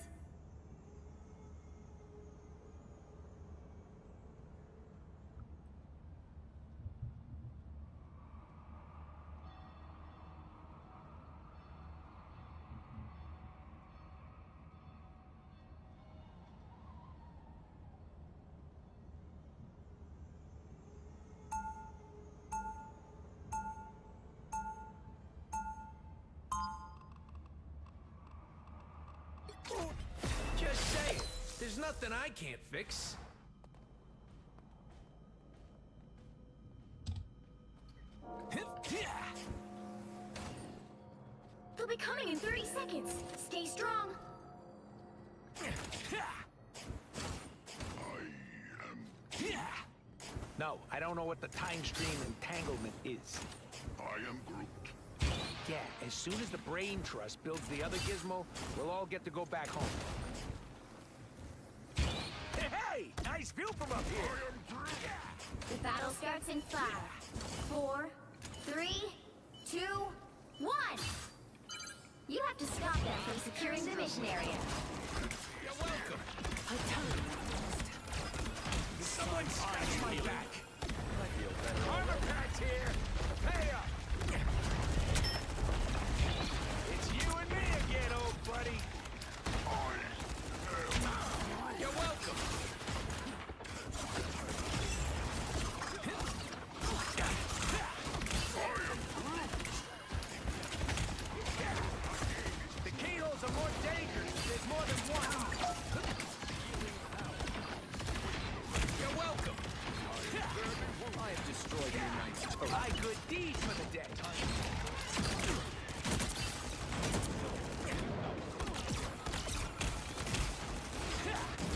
Just say it. There's nothing I can't fix. They'll be coming in 30 seconds. Stay strong. No, I don't know what the time stream entanglement is. I am Groot. Yeah, as soon as the Brain Trust builds the other gizmo, we'll all get to go back home. Hey! Nice view from up here! The battle starts in 5, 4, 3, 2, 1. You have to stop them from securing the mission area. You're welcome. Someone scratch my back. Armor pack's here. Pay up. It's you and me again, old buddy. You're welcome. The keyholes are more dangerous. There's more than one. You're welcome. I have destroyed your knight's totem. My good deed for the day.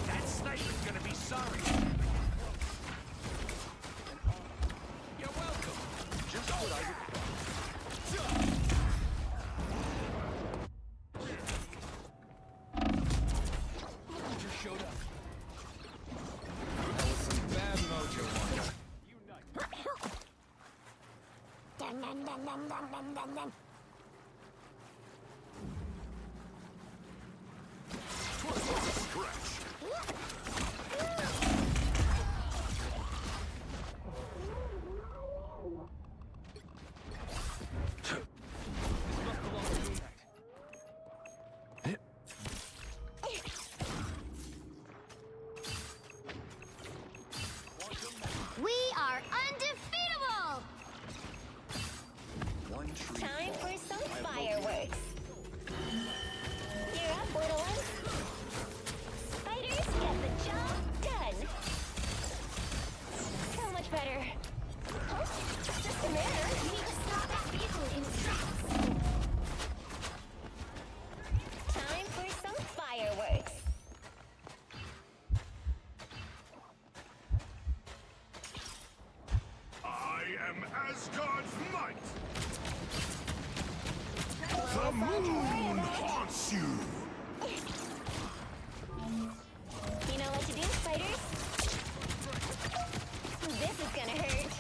That sniper's gonna be sorry. You're welcome. Just what I require. Just showed up. That was some bad mojo on you. Dum, dum, dum, dum, dum, dum, dum, dum. We are undefeatable! Time for some fireworks. You're up, little one. Spiders get the job done. So much better. Huh? Just a minute. You need to stop that vehicle in its tracks. Time for some fireworks. I am Asgard's might. The moon haunts you. You know what to do, spiders? This is gonna hurt.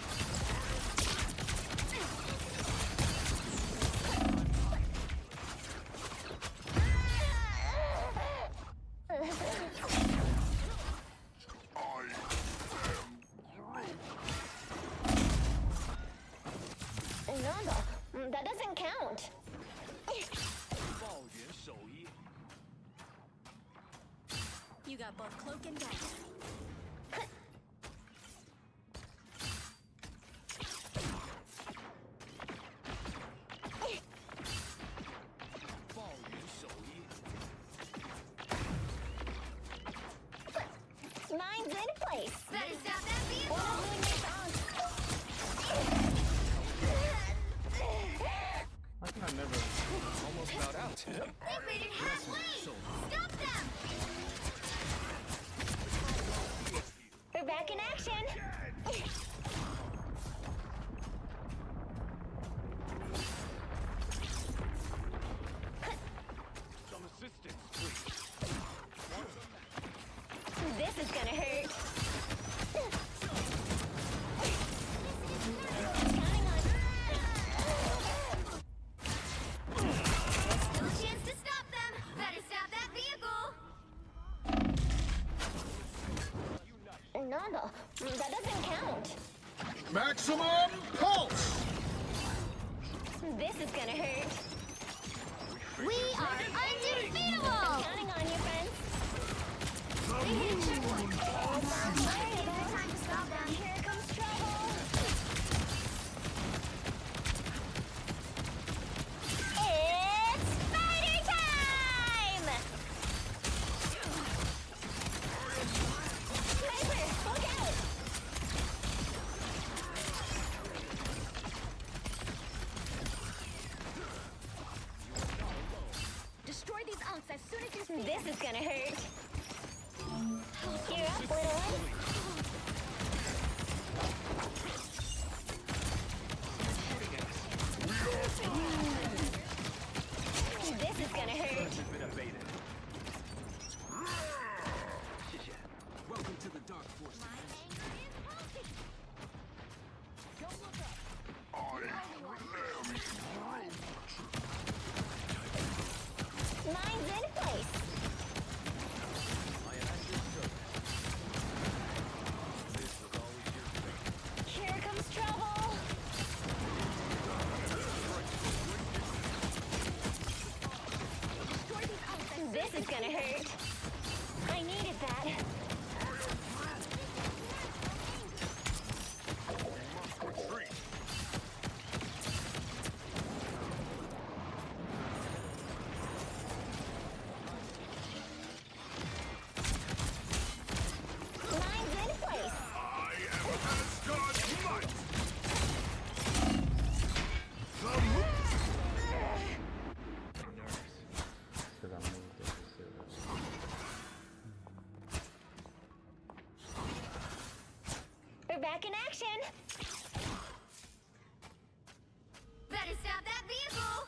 Nanda, that doesn't count. You got both cloak and dagger. Mine's in place. Better stop that vehicle. I think I never. Almost got out. They made it halfway. Stop them. We're back in action. Some assistance, please. This is gonna hurt. Counting on. Still a chance to stop them. Better stop that vehicle. Nanda, that doesn't count. Maximum pulse! This is gonna hurt. We are undefeatable! I'm counting on you, friends. They hit checkpoint. Alright, better time to stop them. Here comes trouble. It's spider time! Sniper, look out! Destroy these unks as soon as you see This is gonna hurt. Gear up, little one. This is gonna hurt. Welcome to the Dark Forces. Mine's in place. Here comes trouble. This is gonna hurt. I needed that. Mine's in place. I am Asgard's might! We're back in action. Better stop that vehicle.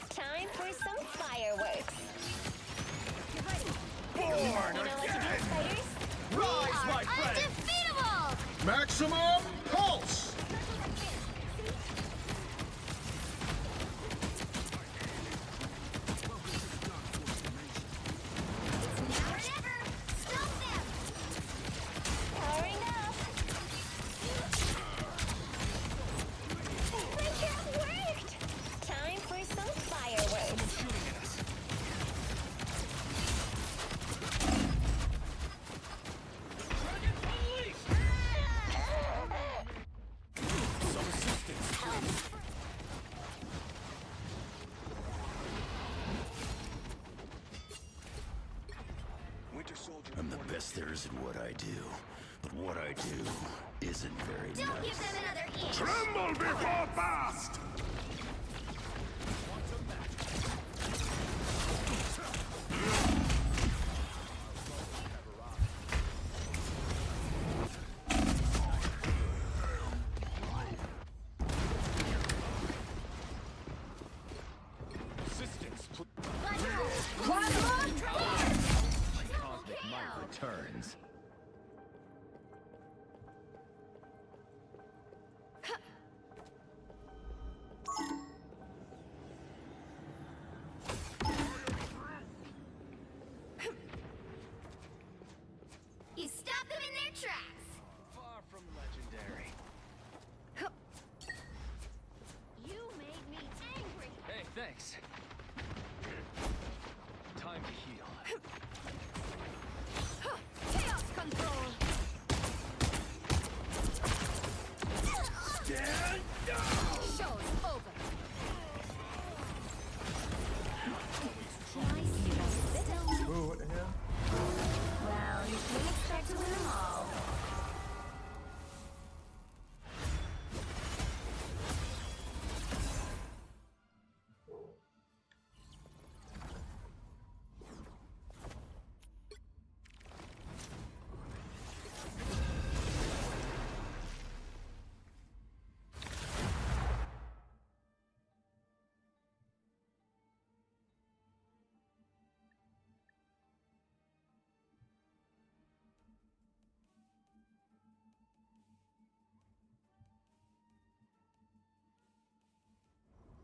Time for some fireworks. Get ready. You know what to do, spiders? Rise, my friend! Undefeatable! Maximum pulse! Now or never! Stop them! Powering up! My trap worked! Time for some fireworks. Winter Soldier. I'm the best there is at what I do, but what I do isn't very Don't nice. give them another inch! Tremble before fast! Assistance, please. Cosmic Might returns. You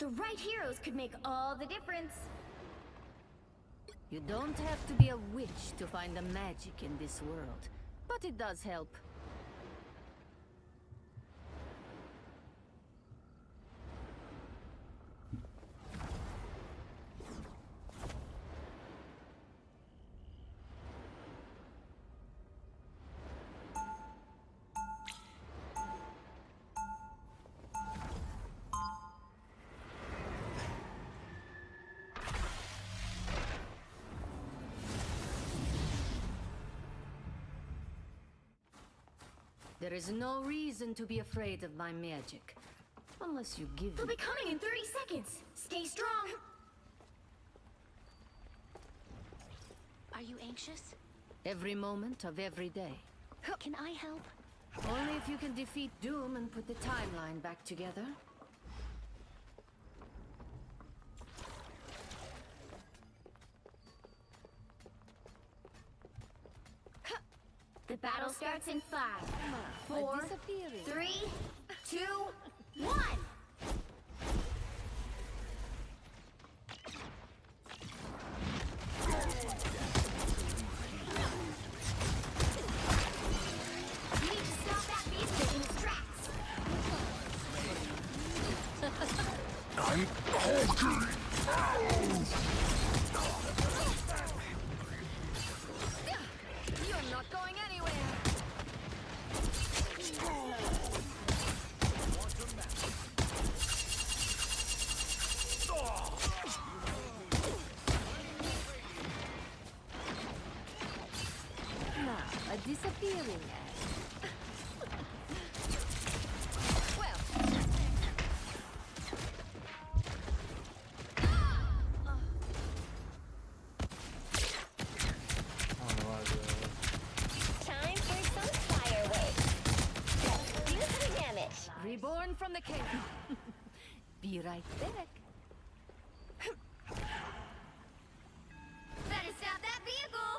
The right heroes could make all the difference. You don't have to be a witch to find the magic in this world, but it does help. There is no reason to be afraid of my magic. Unless you give They'll me... be coming in 30 seconds. Stay strong. Are you anxious? Every moment of every day. Can I help? Only if you can defeat Doom and put the timeline back together. The battle starts in 5, 4, 3, 2, 1. You need to stop that beast in its tracks. I'm Hulking! You're not going anywhere. Now, a disappearing act. Well. Time for some fireworks. Just do some damage. Reborn from the cave. Be right back. Better stop that vehicle.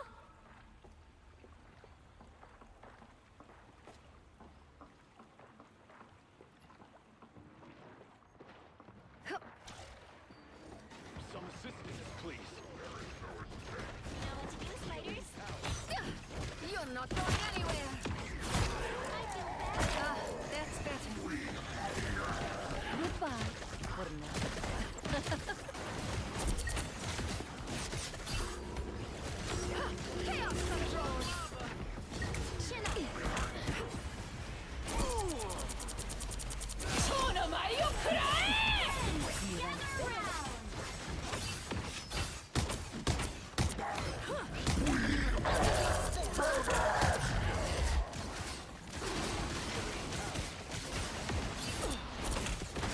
Some assistance, please. Know what to do, spiders? You're not going anywhere. I feel better. Ah, that's better. Goodbye for now. Chaos control. Chin up.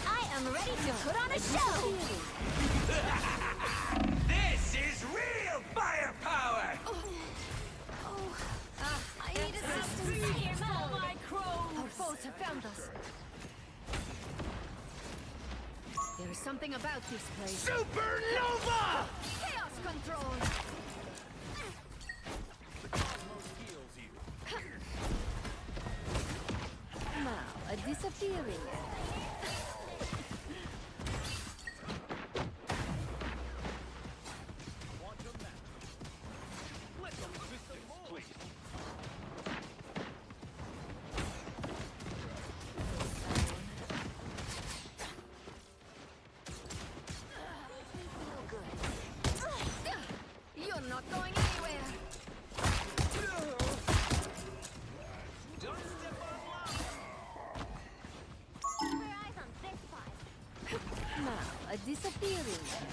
I am ready to put on a show. This is real firepower! I need assistance here, Mo. Our foes have found us. There is something about this place. Supernova! Chaos control. Now, a disappearing act. Please. You're not going anywhere. Keep your eyes on this spot. Now, a disappearing act.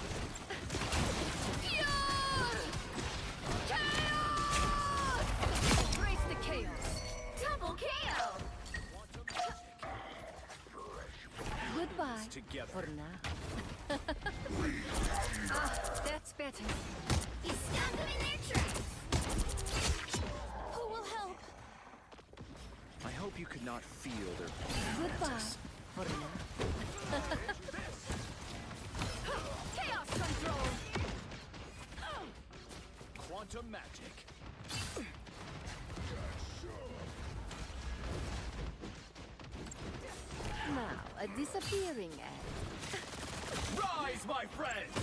Chaos! Embrace the chaos. Double KO. Goodbye Together. for now. Ah, that's better. You stopped them in their tracks. Who will help? I hope you could not feel their Goodbye for now. Chaos control. quantum magic. Now, a disappearing act. Rise, my friends!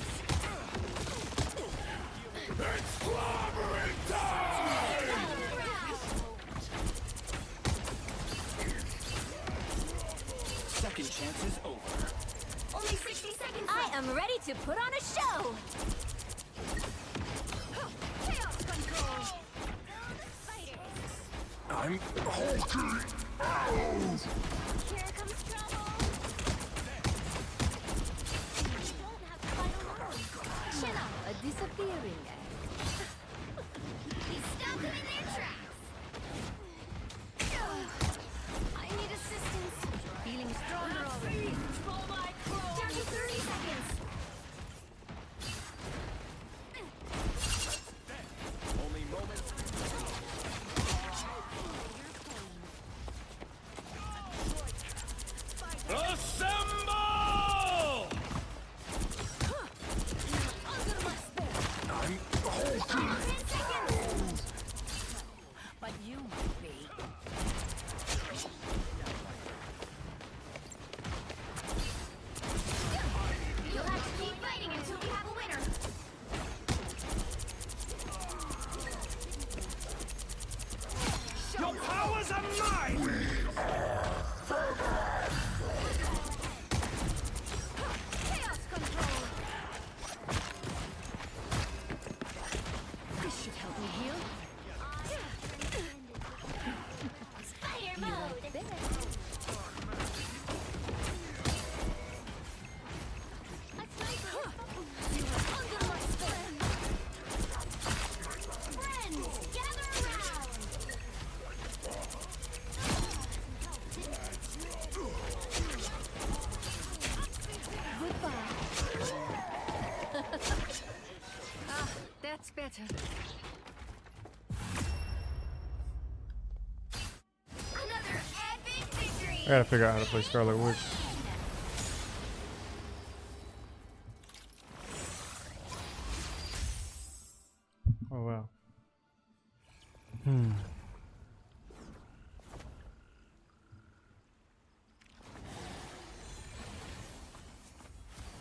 It's clobbering time! Second chance is over. Only 60 seconds. I am ready to put on a show. Chaos control. I'm halting! Here comes trouble. Don't have final round. Shut up, a disappearing act. He's stopped them in their tracks. I need assistance. Feeling stronger already. Down to 30 seconds. Only moments. Assemble! I'm halting! 10 seconds. But you might be. You'll have to keep fighting until we have a winner. Your powers are mine! Chaos control. This should help me heal. Spider mode. A sniper. You are under my spell. Friends, gather around. Goodbye. That's better. Another epic victory. I gotta figure out how to play Scarlet Witch. Oh wow.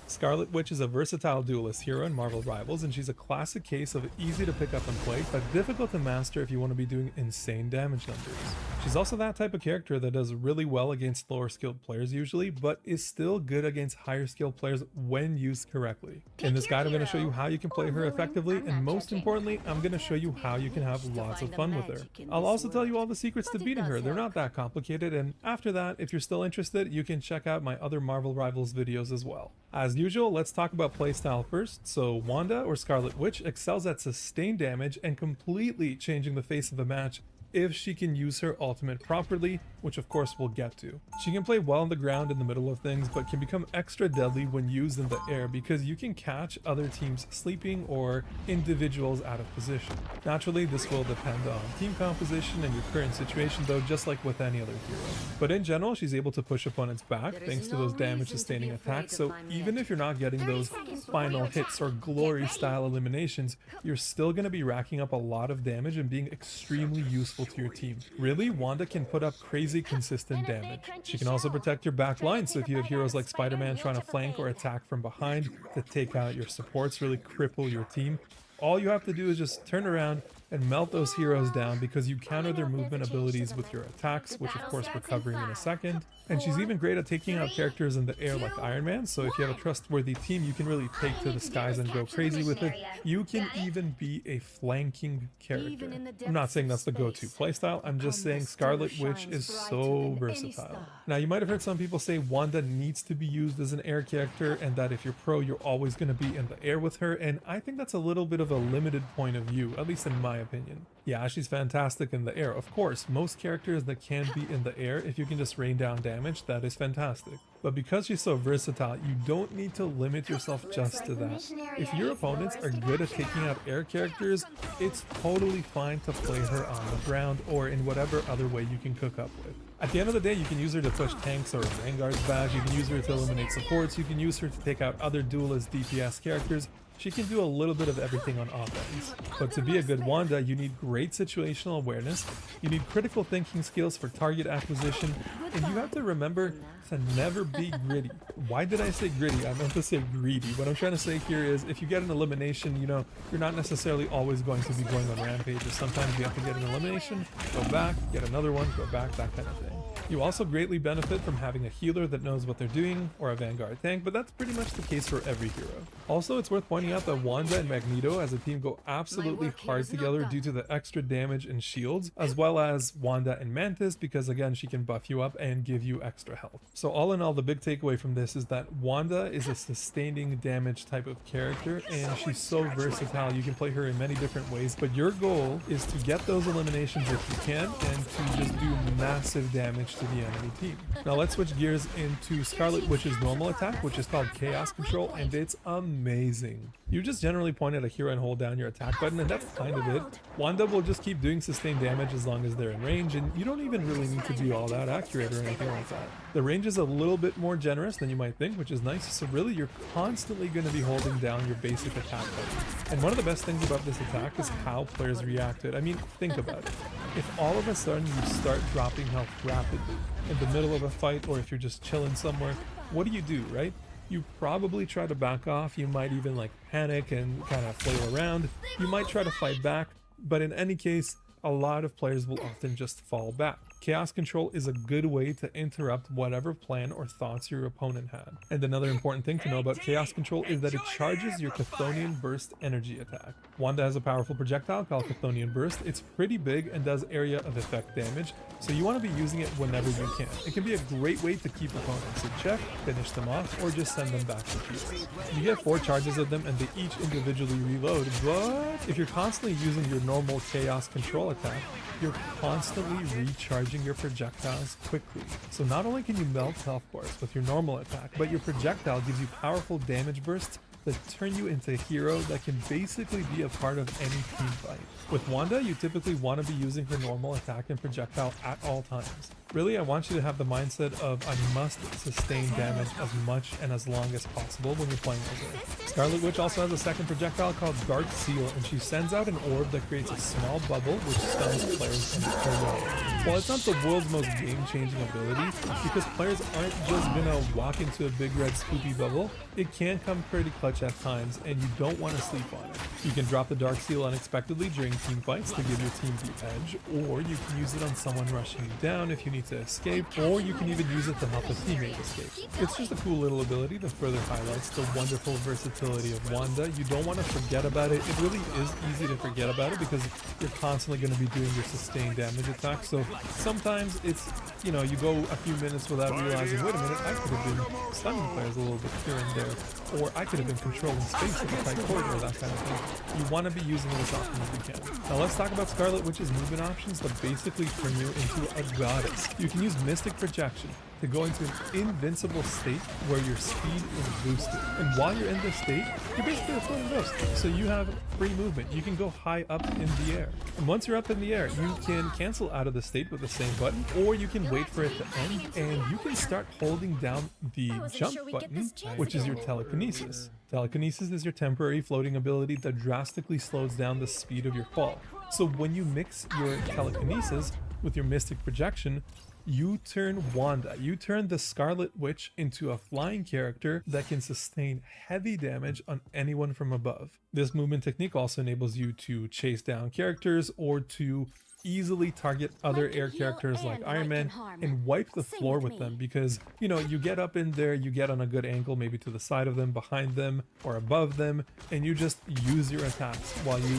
Scarlet Witch is a versatile duelist hero in Marvel Rivals, and she's a classic case of easy to pick up and play, but difficult to master if you want to be doing insane damage numbers. She's also that type of character that does really well against lower skilled players usually, but is still good against higher skilled players when used correctly. In this guide I'm going to show you how you can play her effectively, and most importantly, I'm going to show you how you can have lots of fun with her. I'll also tell you all the secrets to beating her. They're not that complicated, and after that, if you're still interested, you can check out my other Marvel Rivals videos as well. As usual, let's talk about playstyle first. So Wanda, or Scarlet Witch, excels at sustained damage and completely changing the face of a match if she can use her ultimate properly, which of course we'll get to. She can play well on the ground in the middle of things, but can become extra deadly when used in the air because you can catch other teams sleeping or individuals out of position. Naturally, this will depend on team composition and your current situation though, just like with any other hero. But in general, she's able to push opponents back thanks to those damage sustaining attacks, so even if you're not getting those final hits or glory style eliminations, you're still going to be racking up a lot of damage and being extremely useful to your team. Really, Wanda can put up crazy consistent damage. She can also protect your back line, so if you have heroes like Spider-Man trying to flank or attack from behind to take out your supports, really cripple your team, all you have to do is just turn around and melt those heroes down because you counter their movement abilities with your attacks, which of course we're covering in a second. And she's even great at taking out characters in the air like Iron Man, so if you have a trustworthy team you can really take to the skies and go crazy with it. You can even be a flanking character. I'm not saying that's the go-to playstyle, I'm just saying Scarlet Witch is so versatile. Now you might have heard some people say Wanda needs to be used as an air character and that if you're pro you're always going to be in the air with her, and I think that's a little bit of a limited point of view, at least in my opinion. Yeah, she's fantastic in the air. Of course, most characters that can be in the air, if you can just rain down damage, that is fantastic. But because she's so versatile, you don't need to limit yourself just to that. If your opponents are good at taking out air characters, it's totally fine to play her on the ground or in whatever other way you can cook up with. At the end of the day, you can use her to push tanks or Vanguard's back, you can use her to eliminate supports, you can use her to take out other duelist DPS characters. She can do a little bit of everything on offense. But to be a good Wanda, you need great situational awareness, you need critical thinking skills for target acquisition, and you have to remember to never be gritty. Why did I say gritty? I meant to say greedy. What I'm trying to say here is if you get an elimination, you know, you're not necessarily always going to be going on rampages. Sometimes you have to get an elimination, go back, get another one, go back, that kind of thing. You also greatly benefit from having a healer that knows what they're doing, or a Vanguard tank, but that's pretty much the case for every hero. Also, it's worth pointing out that Wanda and Magneto as a team go absolutely hard together due to the extra damage and shields, as well as Wanda and Mantis, because again, she can buff you up and give you extra health. So all in all, the big takeaway from this is that Wanda is a sustaining damage type of character, and she's so versatile. You can play her in many different ways, but your goal is to get those eliminations if you can, and to just do massive damage to the enemy team. Now let's switch gears into Scarlet Witch's normal attack, which is called Chaos Control, and it's amazing. You just generally point at a hero and hold down your attack button, and that's kind of it. Wanda will just keep doing sustained damage as long as they're in range, and you don't even really need to be all that accurate or anything like that. The range is a little bit more generous than you might think, which is nice, so really you're constantly going to be holding down your basic attack button. And one of the best things about this attack is how players react to it. I mean, think about it. If all of a sudden you start dropping health rapidly in the middle of a fight, or if you're just chilling somewhere, what do, right? You probably try to back off. You might even like panic and kind of flail around. You might try to fight back, but in any case, a lot of players will often just fall back. Chaos Control is a good way to interrupt whatever plan or thoughts your opponent had. And another important thing to know about Chaos Control is that it charges your Chthonian Burst energy attack. Wanda has a powerful projectile called Chthonian Burst. It's pretty big and does area of effect damage, so you want to be using it whenever you can. It can be a great way to keep opponents in check, finish them off, or just send them back to heals. You get 4 charges of them and they each individually reload, but if you're constantly using your normal Chaos Control attack, you're constantly recharging your projectiles quickly. So not only can you melt health bars with your normal attack, but your projectile gives you powerful damage bursts that turn you into a hero that can basically be a part of any team fight. With Wanda, you typically want to be using her normal attack and projectile at all times. Really, I want you to have the mindset of I must sustain damage as much and as long as possible when you're playing as her. Scarlet Witch also has a second projectile called Dark Seal, and she sends out an orb that creates a small bubble which stuns players in her way. While it's not the world's most game-changing ability, because players aren't just gonna walk into a big red spoopy bubble, it can come pretty clutch at times, and you don't want to sleep on it. You can drop the Dark Seal unexpectedly during team fights to give your team the edge, or you can use it on someone rushing you down if you need to escape, or you can even use it to help a teammate escape. It's just a cool little ability that further highlights the wonderful versatility of Wanda. You don't want to forget about it. It really is easy to forget about it because you're constantly going to be doing your sustained damage attack. So sometimes it's, you know, you go a few minutes without realizing, wait a minute, I could have been stunning players a little bit here and there, or I could have been controlling space in a tight corridor, that kind of thing. You want to be using it as often as you can. Now let's talk about Scarlet Witch's movement options that basically turn you into a goddess. You can use Mystic Projection to go into an invincible state where your speed is boosted. And while you're in this state, you're basically a floating ghost. So you have free movement. You can go high up in the air. And once you're up in the air, you can cancel out of the state with the same button, or you can wait for it to end, and you can start holding down the jump button, which is your telekinesis. Telekinesis is your temporary floating ability that drastically slows down the speed of your fall. So when you mix your telekinesis with your Mystic Projection, you turn Wanda, you turn the Scarlet Witch into a flying character that can sustain heavy damage on anyone from above. This movement technique also enables you to chase down characters or to easily target other air characters like Iron Man and wipe the floor with them, because, you know, you get up in there, you get on a good angle, maybe to the side of them, behind them, or above them, and you just use your attacks while you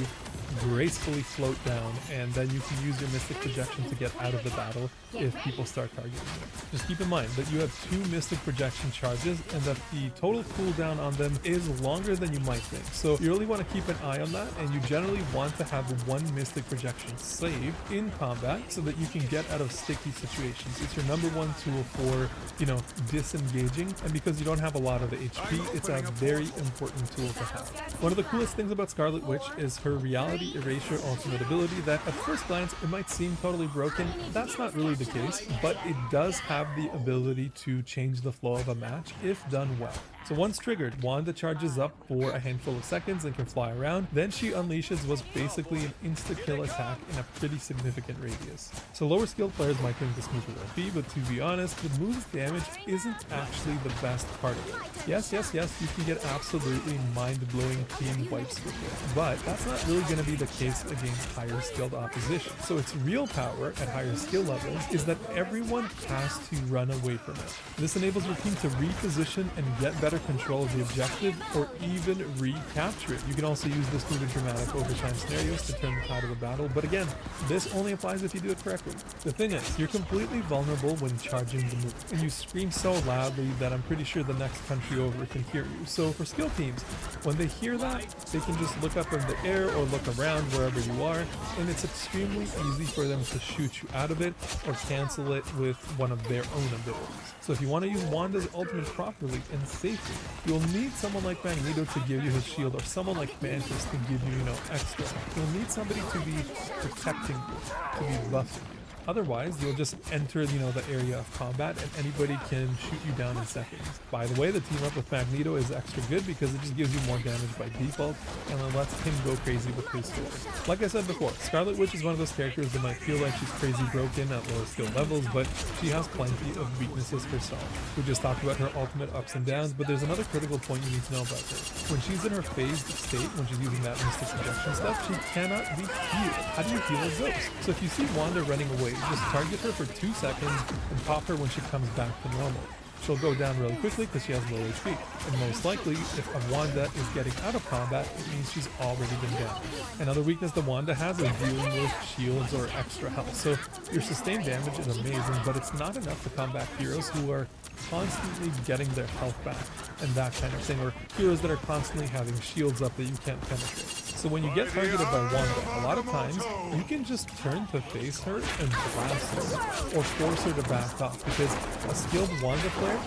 gracefully float down, and then you can use your Mystic Projection to get out of the battle if people start targeting you. Just keep in mind that you have 2 Mystic Projection charges and that the total cooldown on them is longer than you might think. So you really want to keep an eye on that, and you generally want to have 1 Mystic Projection saved in combat so that you can get out of sticky situations. It's your #1 tool for, you know, disengaging, and because you don't have a lot of the HP, it's a very important tool to have. One of the coolest things about Scarlet Witch is her reality Reality Erasure ultimate ability that at first glance it might seem totally broken. That's not really the case, but it does have the ability to change the flow of a match if done well. So once triggered, Wanda charges up for a handful of seconds and can fly around. Then she unleashes what's basically an insta-kill attack in a pretty significant radius. So lower skilled players might think this move is OP, but to be honest, the move's damage isn't actually the best part of it. Yes, you can get absolutely mind-blowing team wipes with it, but that's not really going to be the case against higher skilled opposition. So its real power at higher skill levels is that everyone has to run away from it. This enables your team to reposition and get better control of the objective or even recapture it. You can also use this move in dramatic overtime scenarios to turn the tide of the battle, but again, this only applies if you do it correctly. The thing is, you're completely vulnerable when charging the move, and you scream so loudly that I'm pretty sure the next country over can hear you. So for skill teams, when they hear that, they can just look up in the air or look around wherever you are, and it's extremely easy for them to shoot you out of it or cancel it with one of their own abilities. So if you want to use Wanda's ultimate properly and safely, you'll need someone like Magneto to give you his shield, or someone like Mantis to give you, extra. You'll need somebody to be protecting you, to be buffing you. Otherwise, you'll just enter, the area of combat and anybody can shoot you down in seconds. By the way, the team up with Magneto is extra good because it just gives you more damage by default and it lets him go crazy with his sword. Like I said before, Scarlet Witch is one of those characters that might feel like she's crazy broken at lower skill levels, but she has plenty of weaknesses herself. We just talked about her ultimate ups and downs, but there's another critical point you need to know about her. When she's in her phased state, when she's using that mystic projection stuff, she cannot be healed. How do you heal a ghost? So if you see Wanda running away, just target her for 2 seconds and pop her when she comes back to normal. She'll go down really quickly because she has low HP. And most likely, if a Wanda is getting out of combat, it means she's already been down. Another weakness that Wanda has is dealing with shields or extra health. So your sustained damage is amazing, but it's not enough to combat heroes who are constantly getting their health back and that kind of thing, or heroes that are constantly having shields up that you can't penetrate. So when you get targeted by Wanda, a lot of times you can just turn to face her and blast her or force her to back off, because a skilled Wanda player,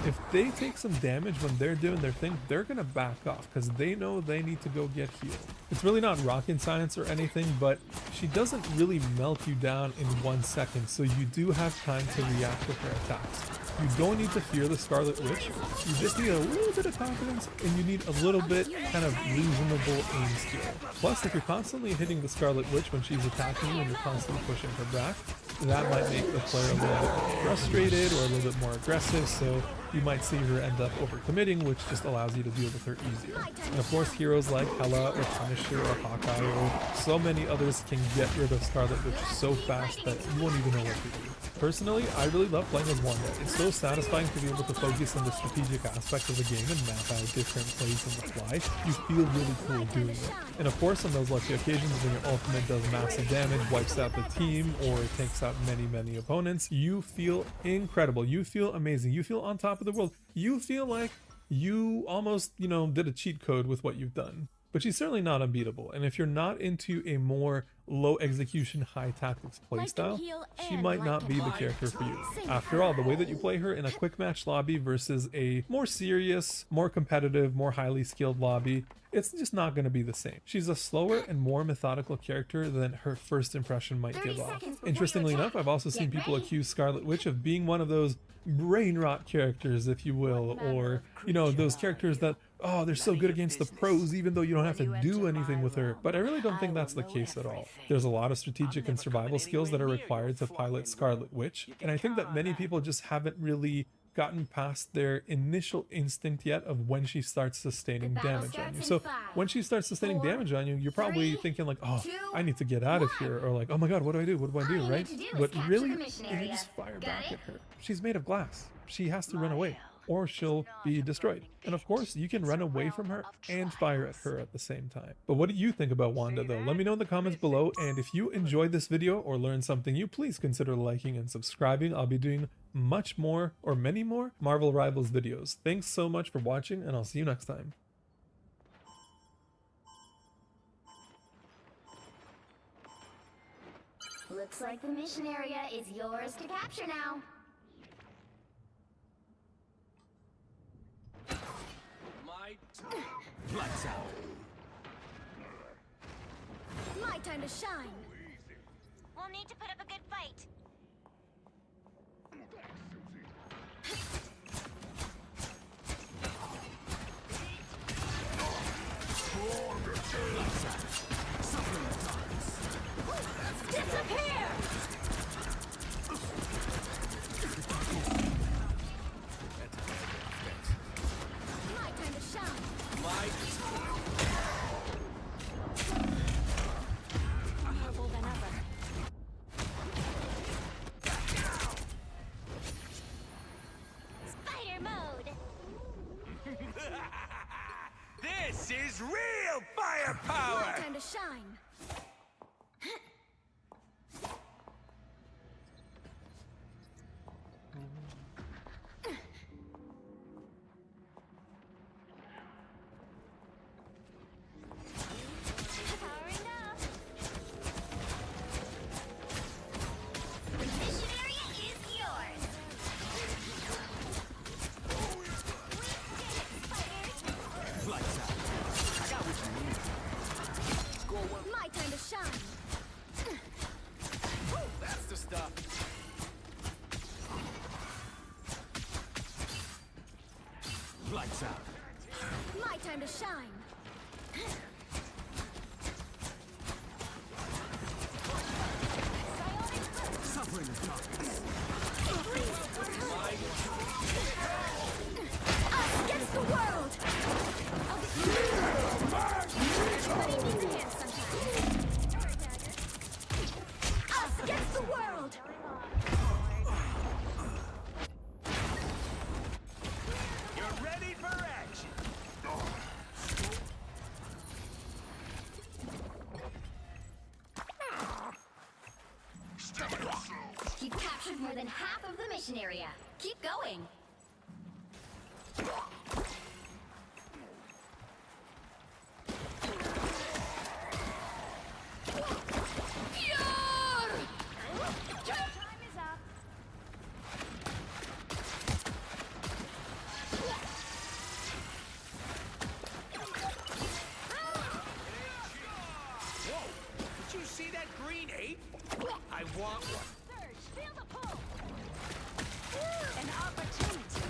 if they take some damage when they're doing their thing, they're gonna back off because they know they need to go get healed. It's really not rocket science or anything, but she doesn't really melt you down in 1 second, so you do have time to react with her attacks. You don't need to fear the Scarlet Witch, you just need a little bit of confidence and you need a little bit kind of reasonable aim skill. Plus, if you're constantly hitting the Scarlet Witch when she's attacking you and you're constantly pushing her back, that might make the player a little bit more frustrated or a little bit more aggressive, so you might see her end up overcommitting, which just allows you to deal with her easier. And of course, heroes like Hela or Punisher or Hawkeye or so many others can get rid of Scarlet Witch so fast that you won't even know what to do. Personally, I really love playing as Wanda. It's so satisfying to be able to focus on the strategic aspect of the game and map out different plays on the fly. You feel really cool doing it. And of course, on those lucky occasions when your ultimate does massive damage, wipes out the team, or it takes out many opponents, you feel incredible. You feel amazing. You feel on top of the world. You feel like you almost, did a cheat code with what you've done. But she's certainly not unbeatable, and if you're not into a more low execution, high tactics playstyle, she might not be the character for you. After all, the way that you play her in a quick match lobby versus a more serious, more competitive, more highly skilled lobby, it's just not going to be the same. She's a slower and more methodical character than her first impression might give off. Interestingly enough, I've also seen people accuse Scarlet Witch of being one of those brain rot characters, if you will, or, those characters that, oh, they're so good against the pros even though you don't have to do anything with her. But I really don't think that's the case at all. There's a lot of strategic and survival skills that are required to pilot Scarlet Witch, and I think that many people just haven't really gotten past their initial instinct yet of when she starts sustaining damage on you. So when she starts sustaining damage on you, you're probably thinking like, oh, I need to get out of here, or like, oh my god, what do I do, right? But really, you just fire back at her. She's made of glass. She has to run away, or she'll be destroyed. And of course, you can run away from her and fire at her at the same time. But what do you think about Wanda though? Let me know in the comments below, and if you enjoyed this video or learned something new, please consider liking and subscribing. I'll be doing much more, or many more, Marvel Rivals videos. Thanks so much for watching, and I'll see you next time. Looks like the mission area is yours to capture now. Lights out. time to shine. We'll need to put up a good fight. Disappear! My time to shine. Powerful than ever. Spider mode. This is real firepower! My time to shine. Powering up. The mission area is yours. Lights out. I got what you need. My time to shine. That's the stuff. Lights out. My time to shine. Suffering the darkness. Us against the world! Everybody needs a hand sometimes. Us against the world! You're ready for action. You've captured more than half of the mission area. Keep going. Time is up. Whoa! Did you see that green ape? I want one. Surge, feel the pull. An opportunity.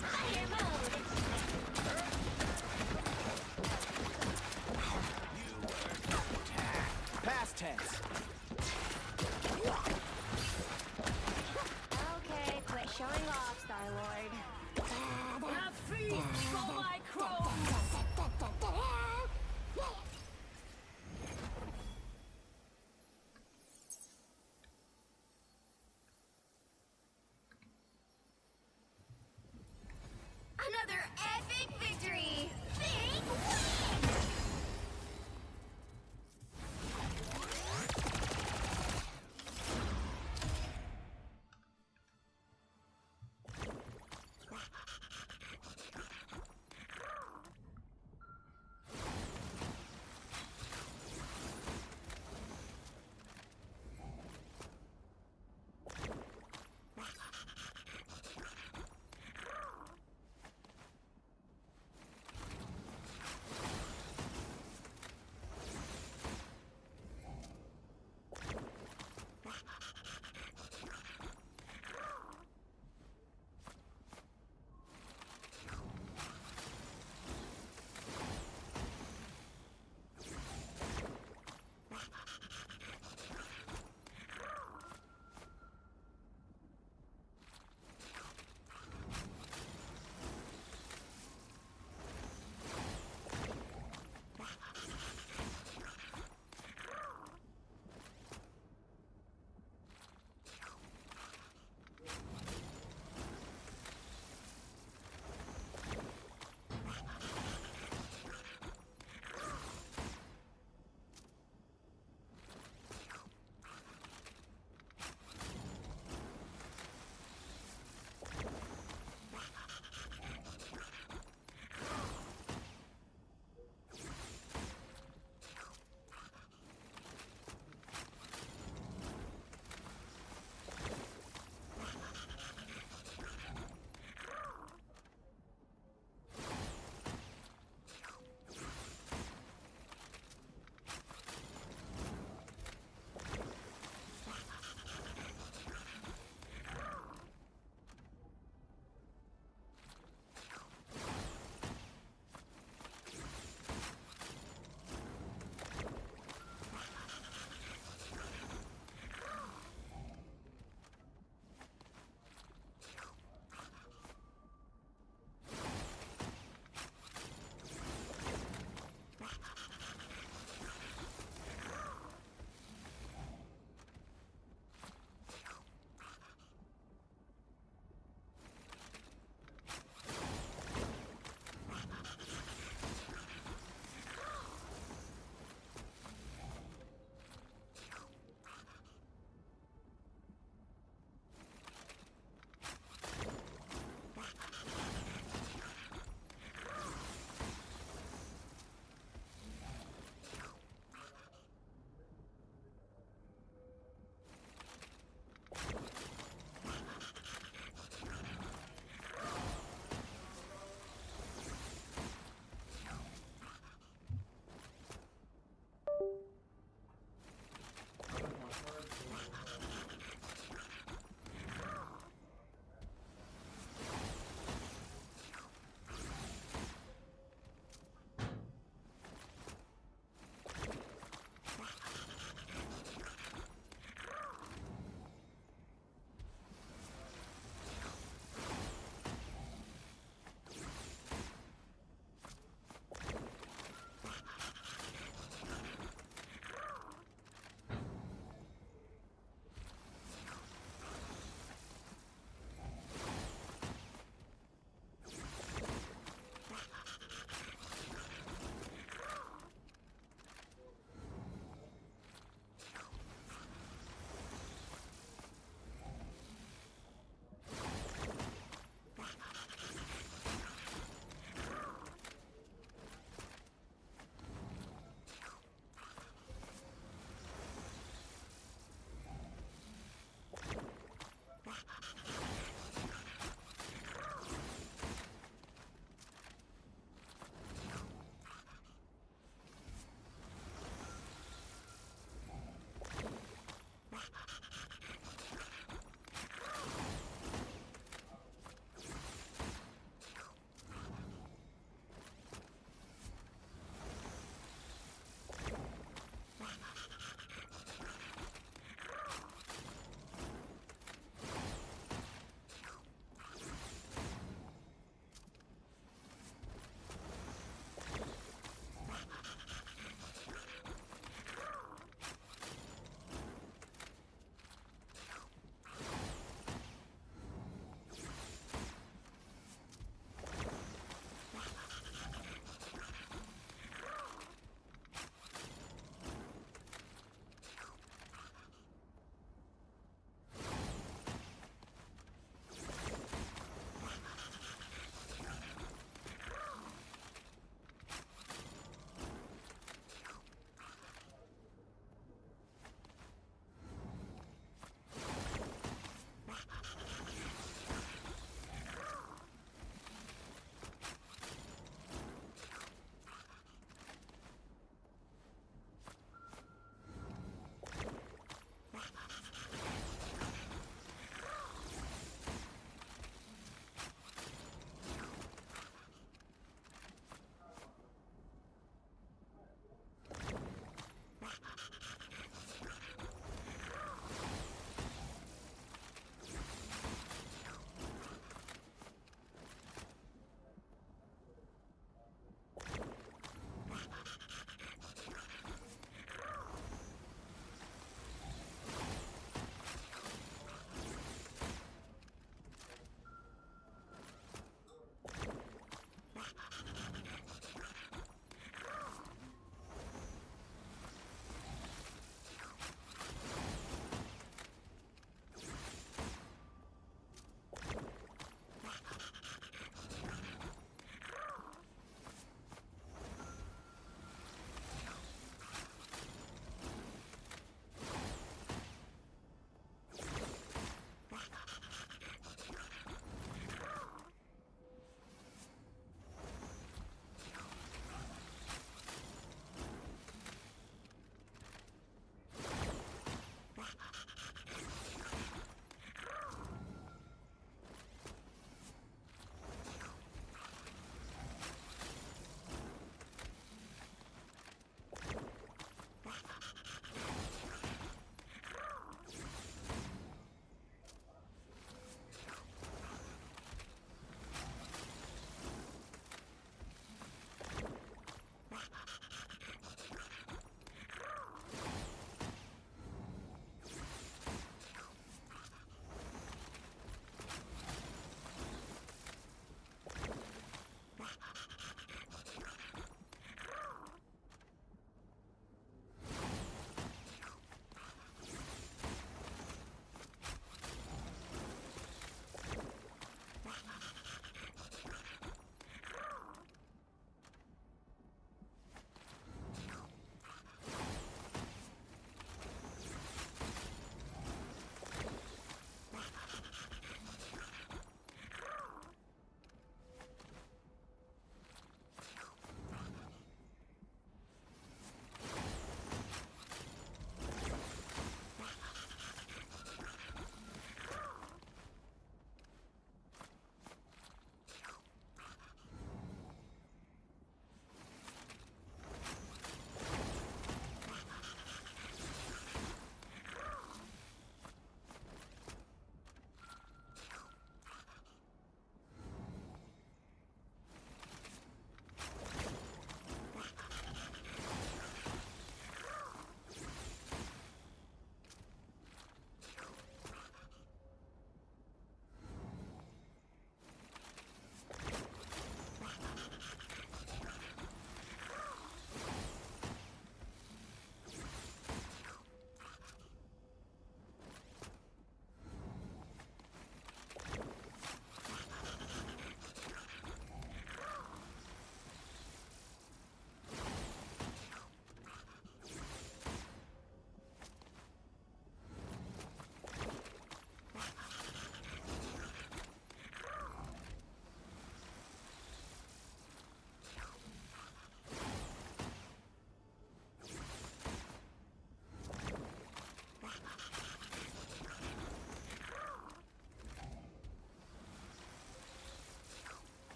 Fire mode. Past tense. Okay, quit showing off, Star-Lord. Have feast for my crow.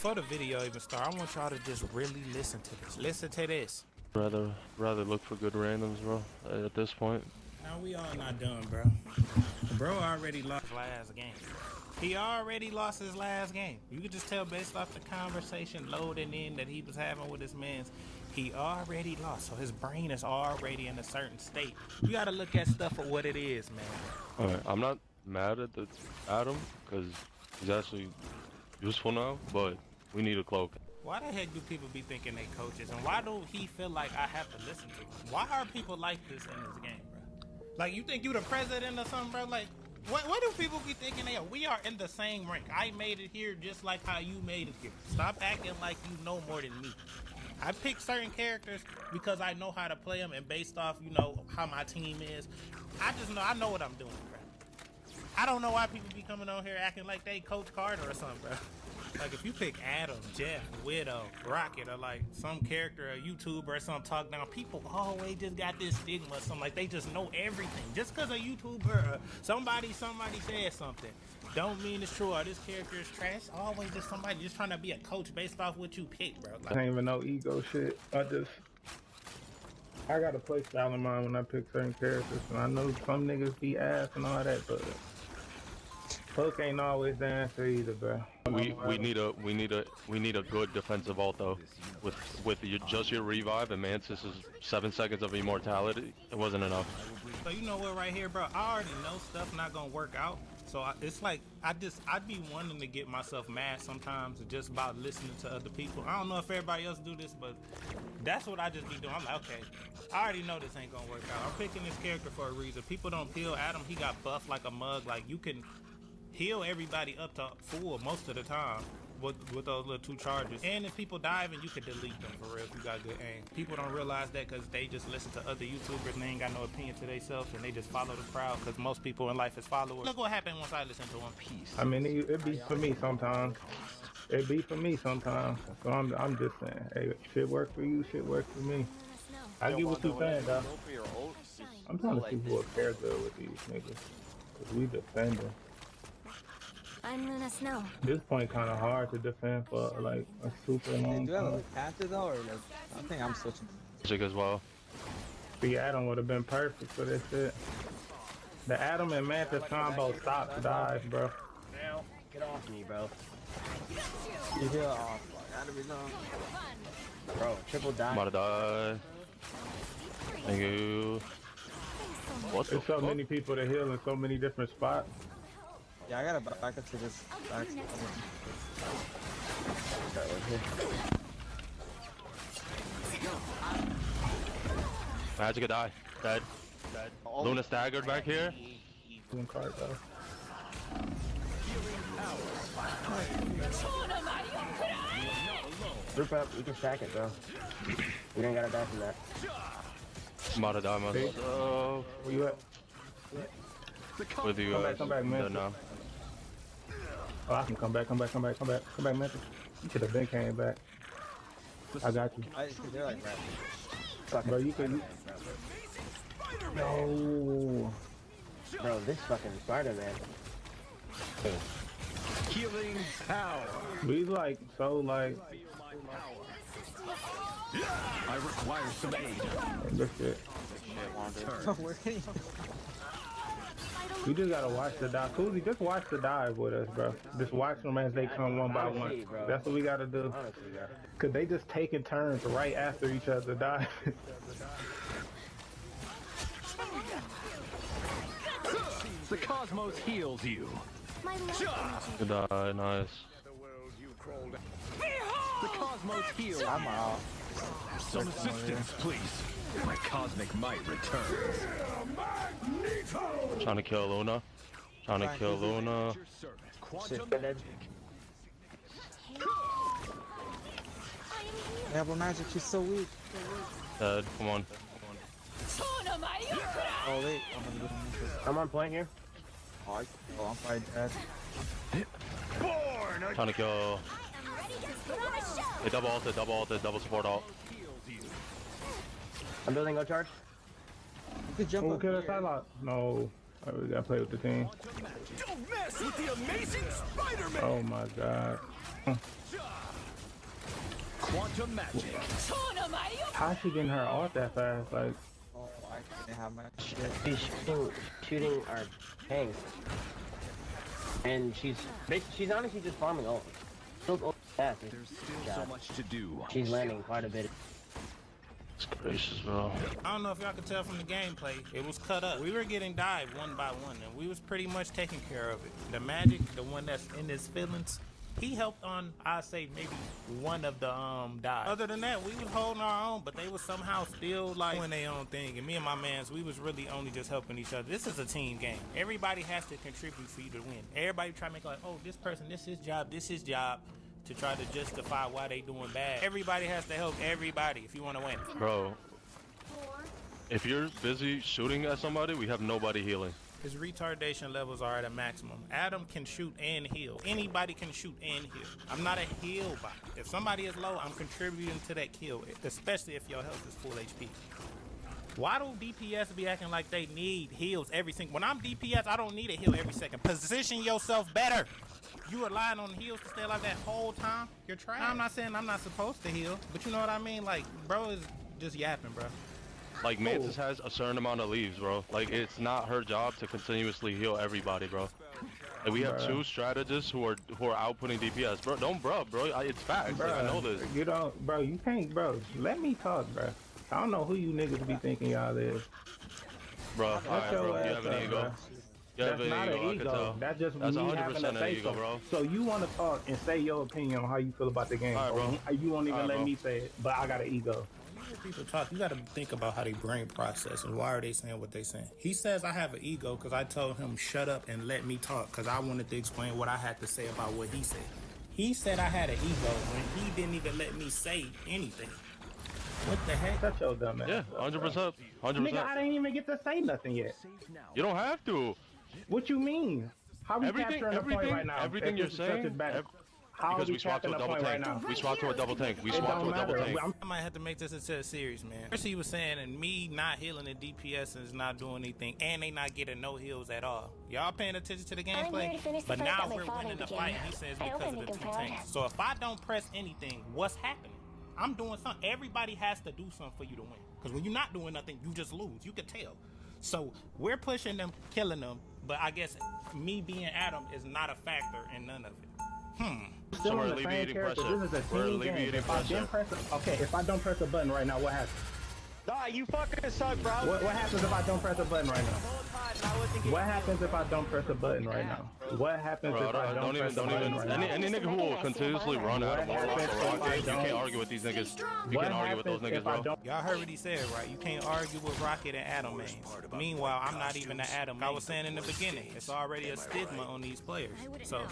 before the video even starts, I want y'all to just really listen to this. Listen to this. Rather look for good randoms, bro. At this point. Now we all not done, bro. Bro already lost his last game. He already lost his last game. You could just tell based off the conversation loading in that he was having with his mans. He already lost, so his brain is already in a certain state. You gotta look at stuff for what it is, man. Alright, I'm not mad at Adam because he's actually useful now, but we need a cloak. Why the heck do people be thinking they coaches, and why do he feel like I have to listen to him? Why are people like this in this game, bro? Like, you think you the president or something, bro? Like, what do people be thinking they are? We are in the same rank. I made it here just like how you made it here. Stop acting like you know more than me. I pick certain characters because I know how to play them, and based off, you know, how my team is, I know what I'm doing, bro. I don't know why people be coming on here acting like they Coach Carter or something, bro. Like, if you pick Adam, Jeff, Widow, Rocket, or like some character, a YouTuber or something, talk down, people always just got this stigma or something, like they just know everything. Just because a YouTuber or somebody said something, don't mean it's true, or this character is trash. Always just somebody just trying to be a coach based off what you pick, bro. Like, I ain't even know ego shit. I got a play style in mind when I pick certain characters, and I know some niggas be ass and all that, but Hook ain't always the answer either, bro. We need a good defensive ult though. With just your revive and Mantis' 7 seconds of immortality, it wasn't enough. So you know what, right here, bro? I already know stuff not gonna work out. So it's like I'd be wanting to get myself mad sometimes just about listening to other people. I don't know if everybody else do this, but that's what I just be doing. I'm like, okay, I already know this ain't gonna work out. I'm picking this character for a reason. People don't heal Adam. He got buffed like a mug. Like, you can heal everybody up to full most of the time with those little 2 charges. And if people dive, and you can delete them for real if you got good aim. People don't realize that because they just listen to other YouTubers and they ain't got no opinion to themselves, and they just follow the crowd because most people in life is followers. Look what happened once I listened to One Piece. I mean, it be for me sometimes. It be for me sometimes. So I'm just saying, hey, shit work for you, shit work for me. I get what you saying, though. I'm trying to see who will pair good with these niggas. Cause we defending. I'm Luna Snow. This point kind of hard to defend for like a super long Do you have time. a Panther though, or like, I think I'm switching. Magic as well. The Adam would have been perfect for this shit. The Adam and Mantis combo stops dives, bro. Now, get off me, bro. You feel off. Gotta be done. Bro, triple die. I'm about to die. Thank you. What the There's so fuck? many people to heal in so many different spots. Yeah, I gotta back up to this. Back. Magic could die. Dead. Luna staggered back here. Card, though. Group up, you can stack it, bro. We don't gotta die from that. I'm about to die myself. Where you at? With you guys. Come back, man. Dead now. Oh, I can come back, Mantis. You should have been came back. I got you. They're like that. Bro, you can. No. Bro, this fucking Spider-Man. Healing power. We like so like. I require some aid. This shit. You just gotta watch the dive. Kuzi, just watch the dive with us, bro. Just watch them as they come one by one. That's what we gotta do. Cause they just taking turns right after each other dive. The cosmos heals you. Good die, nice. The cosmos heals. I'm out. Some assistance, please. My cosmic might returns. Trying to kill Luna. Trying to kill Luna. Yeah, but Magic, she's so weak. Dead. Come on. Oh, wait. I'm on point here. Oh, I'm probably dead. Trying to kill. They double ulted, double support ult. I'm building go charge. You could jump up Kill here. the sidelock. No. Alright, we gotta play with the team. Don't mess with the amazing Spider-Man. Oh my god. Quantum magic. How's she getting her off that fast? Like, Oh, I didn't have my shit. She's shooting our tanks. And she's honestly just farming ult. There's still so much to do. She's landing quite a bit. It's gracious, bro. I don't know if y'all could tell from the gameplay, it was cut up. We were getting dived one by one, and we was pretty much taking care of it. The Magic, the one that's in his feelings, he helped on, I'd say, maybe one of the dives. Other than that, we was holding our own, but they was somehow still like doing their own thing. And me and my mans, we was really only just helping each other. This is a team game. Everybody has to contribute for you to win. Everybody try to make like, oh, this person, this is his job. To try to justify why they doing bad. Everybody has to help everybody if you want to win. Bro, if you're busy shooting at somebody, we have nobody healing. His retardation levels are at a maximum. Adam can shoot and heal. Anybody can shoot and heal. I'm not a heal bot. If somebody is low, I'm contributing to that kill, especially if your health is full HP. Why do DPS be acting like they need heals every single? When I'm DPS, I don't need a heal every second. Position yourself better. You relying on heals to stay alive that whole time? You're trash. I'm not saying I'm not supposed to heal, but you know what I mean? Like, bro is just yapping, bro. Like, Mantis has a certain amount of leaves, bro. Like, it's not her job to continuously heal everybody, bro. And we have two strategists who are outputting DPS, bro. It's facts. Like, I know this. You don't, bro. You can't, bro. Let me talk, bro. I don't know who you niggas be thinking y'all is. Bro, alright, bro. You have an ego. That's not an ego. That's just me having a say so. Bro. So you want to talk and say your opinion on how you feel about the game. Right, bro. You won't even let me say it, but I got an ego. When you hear people talk, you got to think about how they brain process and why are they saying what they saying. He says I have an ego because I told him shut up and let me talk because I wanted to explain what I had to say about what he said. He said I had an ego when he didn't even let me say anything. What the heck? Shut your dumb ass. Yeah, 100%. 100%. Nigga, I didn't even get to say nothing yet. You don't have to. What you mean? How we capturing the point right now? Everything you're saying. Because we swapped to a double tank. We swapped to a double tank. We swapped to a double tank. I might have to make this into a series, man. First he was saying, and me not healing the DPS is not doing anything, and they not getting no heals at all. Y'all paying attention to the gameplay? But now we're winning the fight, and he says because of the two tanks. So if I don't press anything, what's happening? I'm doing something. Everybody has to do something for you to win. Because when you're not doing nothing, you just lose. You can tell. So we're pushing them, killing them, but I guess me being Adam is not a factor in none of it. So we're alleviating pressure. This is a team game. If I don't press a button right now, what happens? Nah, you fucking suck, bro. What happens if I don't press a button right now? What happens if I don't press a button right now? What happens if I don't press a button right now? Any nigga who will continuously run out of Rocket, you can't argue with these niggas. You can't argue with those niggas, bro. Y'all heard what he said, right? You can't argue with Rocket and Adam mains. Meanwhile, I'm not even an Adam. I was saying in the beginning, it's already a stigma on these players. So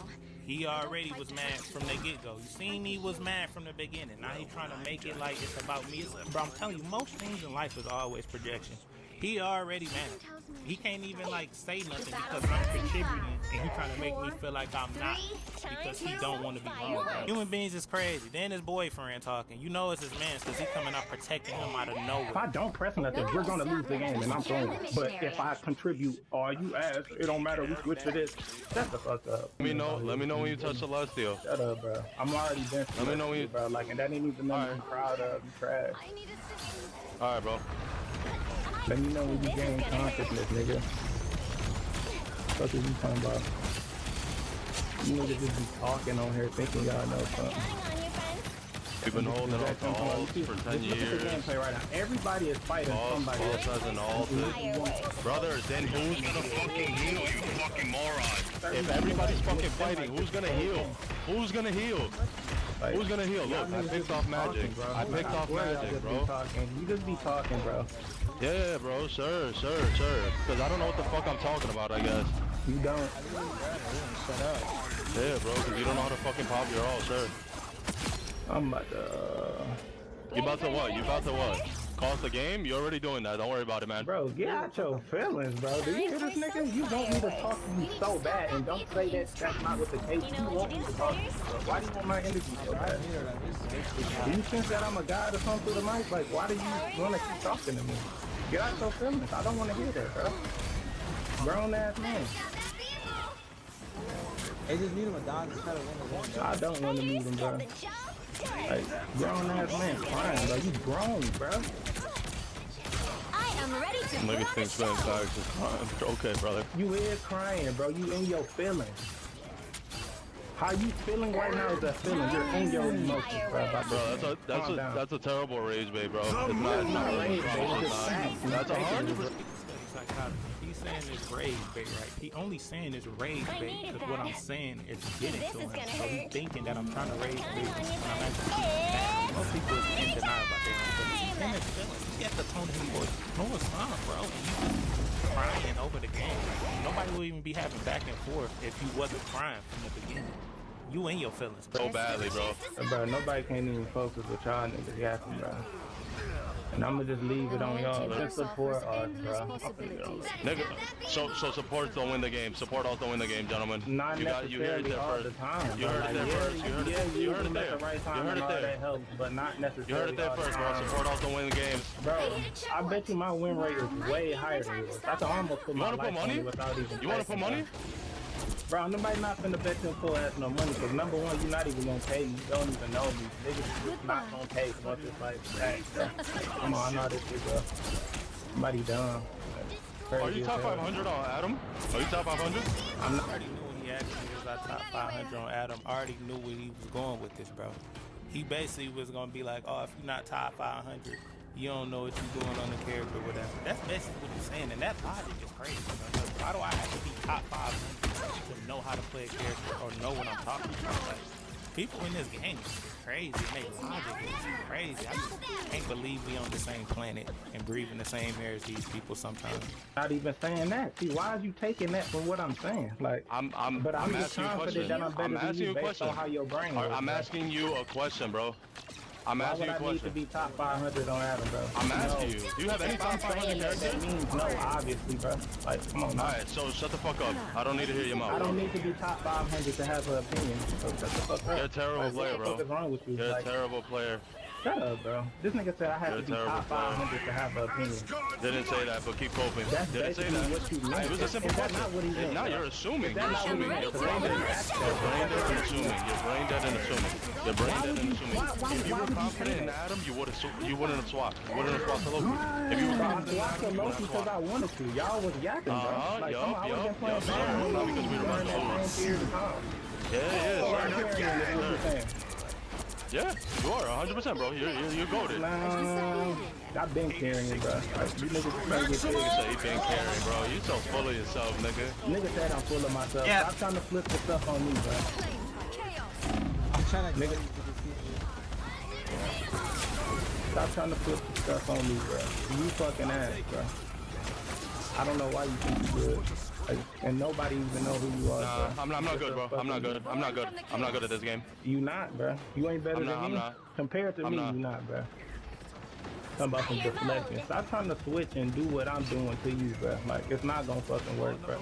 he already was mad from the get-go. You seen he was mad from the beginning. Now he trying to make it like it's about me. Bro, I'm telling you, most things in life is always projection. He already mad. He can't even like say nothing because I'm contributing and he trying to make me feel like I'm not because he don't want to be wrong. Human beings is crazy. Then his boyfriend talking. You know it's his man because he coming out protecting him out of nowhere. If I don't press nothing, we're gonna lose the game and I'm throwing it. But if I contribute all you ask, it don't matter which it is. Shut the fuck up. Let me know when you touch Celestial. Shut up, bro. I'm already dancing. Let me know when you, bro. Like, and that ain't even nothing to be proud of. You trash. Alright, bro. Let me know when you gain consciousness, nigga. What are you talking about? You niggas just be talking on here thinking y'all know something. We've been holding on to alts for 10 years. Look at the gameplay right now. Everybody is fighting somebody. Boss has an ult. Brother, then who's gonna fucking heal, you fucking moron? If everybody's fucking fighting, who's gonna heal? Who's gonna heal? Who's gonna heal? Look, I picked off Magic. I picked off Magic, bro. You just be talking, bro. Yeah, bro, sure. Because I don't know what the fuck I'm talking about, I guess. You don't. Shut up. Yeah, bro, because you don't know how to fucking pop your all, sure. I'm about to... You about to what? You about to what? Cost the game? You're already doing that. Don't worry about it, man. Bro, get out your feelings, bro. Do you hear this nigga? You want me to talk to you so bad, and don't say that that's not what the case. You want me to talk to you, bro. Why do you want my energy so bad? Do you think that I'm a guy to come through the mic? Like, why do you want to keep talking to me? Get out your feelings. I don't want to hear that, bro. Grown ass man. They just need him a dog to try to win the game. I don't want to meet him, bro. Like, grown ass man crying, bro. You grown, bro. I am ready to Niggas think spending tags is fine. Okay, brother. You is crying, bro. You in your feelings. How you feeling right now is a feeling. You're in your emotions, bro. Bro, that's a terrible rage bait, bro. It's not rage bait. That's 100%. He's saying it's rage bait, right? He only saying it's rage bait because what I'm saying is getting to him. So he's thinking that I'm trying to rage bait when I'm actually mad. Most people is in denial about their own feelings. And his feelings. He got the tone of his voice. No, it's not, bro. You just crying over the game. Nobody would even be having back and forth if you wasn't crying from the beginning. You in your feelings, bro. So badly, bro. Bro, nobody can't even focus with y'all niggas yapping, bro. And I'ma just leave it on y'all. Just support us, bro. Nigga, so support don't win the game. Support us don't win the game, gentlemen. Not necessarily all the time. You heard it there first. You heard it there. The right time and all that helps, but not necessarily. You heard it there first, bro. Support us don't win the games. Bro, I bet you my win rate is way higher than yours. I can almost put my life on it without even. You wanna put money? Bro, nobody not finna bet them full ass no money, because number one, you're not even gonna pay me. You don't even know me. Niggas just not gonna pay once it's like that. Come on, I know this shit, bro. Somebody dumb. Are you top 500 on Adam? Are you top 500? I'm not. I already knew when he asked me was I top 500 on Adam. I already knew where he was going with this, bro. He basically was gonna be like, oh, if you're not top 500, you don't know what you're doing on the character or whatever. That's basically what he's saying, and that logic is crazy. Bro. Why do I have to be top 500 to know how to play a character or know what I'm talking about? Like, people in this game is crazy. They logic is crazy. I just can't believe we on the same planet and breathing the same air as these people sometimes. Not even saying that. See, why are you taking that from what I'm saying? Like, I'm just asking you a question. I'm asking you a question. How your brain works, I'm asking you a question, bro. I'm asking you a question. Why would I need to be top 500 on Adam, bro? I'm asking you. Do you have any top 500 characters? That means no, obviously, bro. Like, come on. Alright, so shut the fuck up. I don't need to hear your mouth. I don't need to be top 500 to have an opinion. So shut the fuck up. You're a terrible player, bro. What is wrong with you? You're a terrible player. Shut up, bro. This nigga said I have to be top 500 to have an opinion. Didn't say that, but keep coping. That's Didn't say basically that. what you meant. It was a simple question. Not what he meant. Now you're assuming. You're That's assuming. not You're what brain he dead. meant. You're brain dead and assuming. You're brain dead and assuming. You're brain dead and assuming. If you were confident in Adam, you wouldn't have swapped. You wouldn't have swapped to Loki. If you were confident in Adam, you wouldn't have because I wanted to. Y'all was yapping, bro. Like, come on, I wasn't playing Not because we were about to lose. Yeah, you are 100%, bro. You're goated. Nah, I've been carrying, bro. Like, you niggas trying to get You say you been carrying, bro. You so full of yourself, nigga. Nigga said I'm full of myself. Yeah. Stop trying to flip the stuff on me, bro. I'm trying to nigga. Stop trying to flip the stuff on me, bro. You fucking ass, bro. I don't know why you think you good. Like, and nobody even know who you are. Nah, I'm not good, bro. I'm not good. I'm not good. I'm not good at this game. You not, bro. You ain't better than me. I'm not. Compared to me, you not, bro. Talking about some deflection. Stop trying to switch and do what I'm doing to you, bro. Like, it's not gonna fucking work, bro.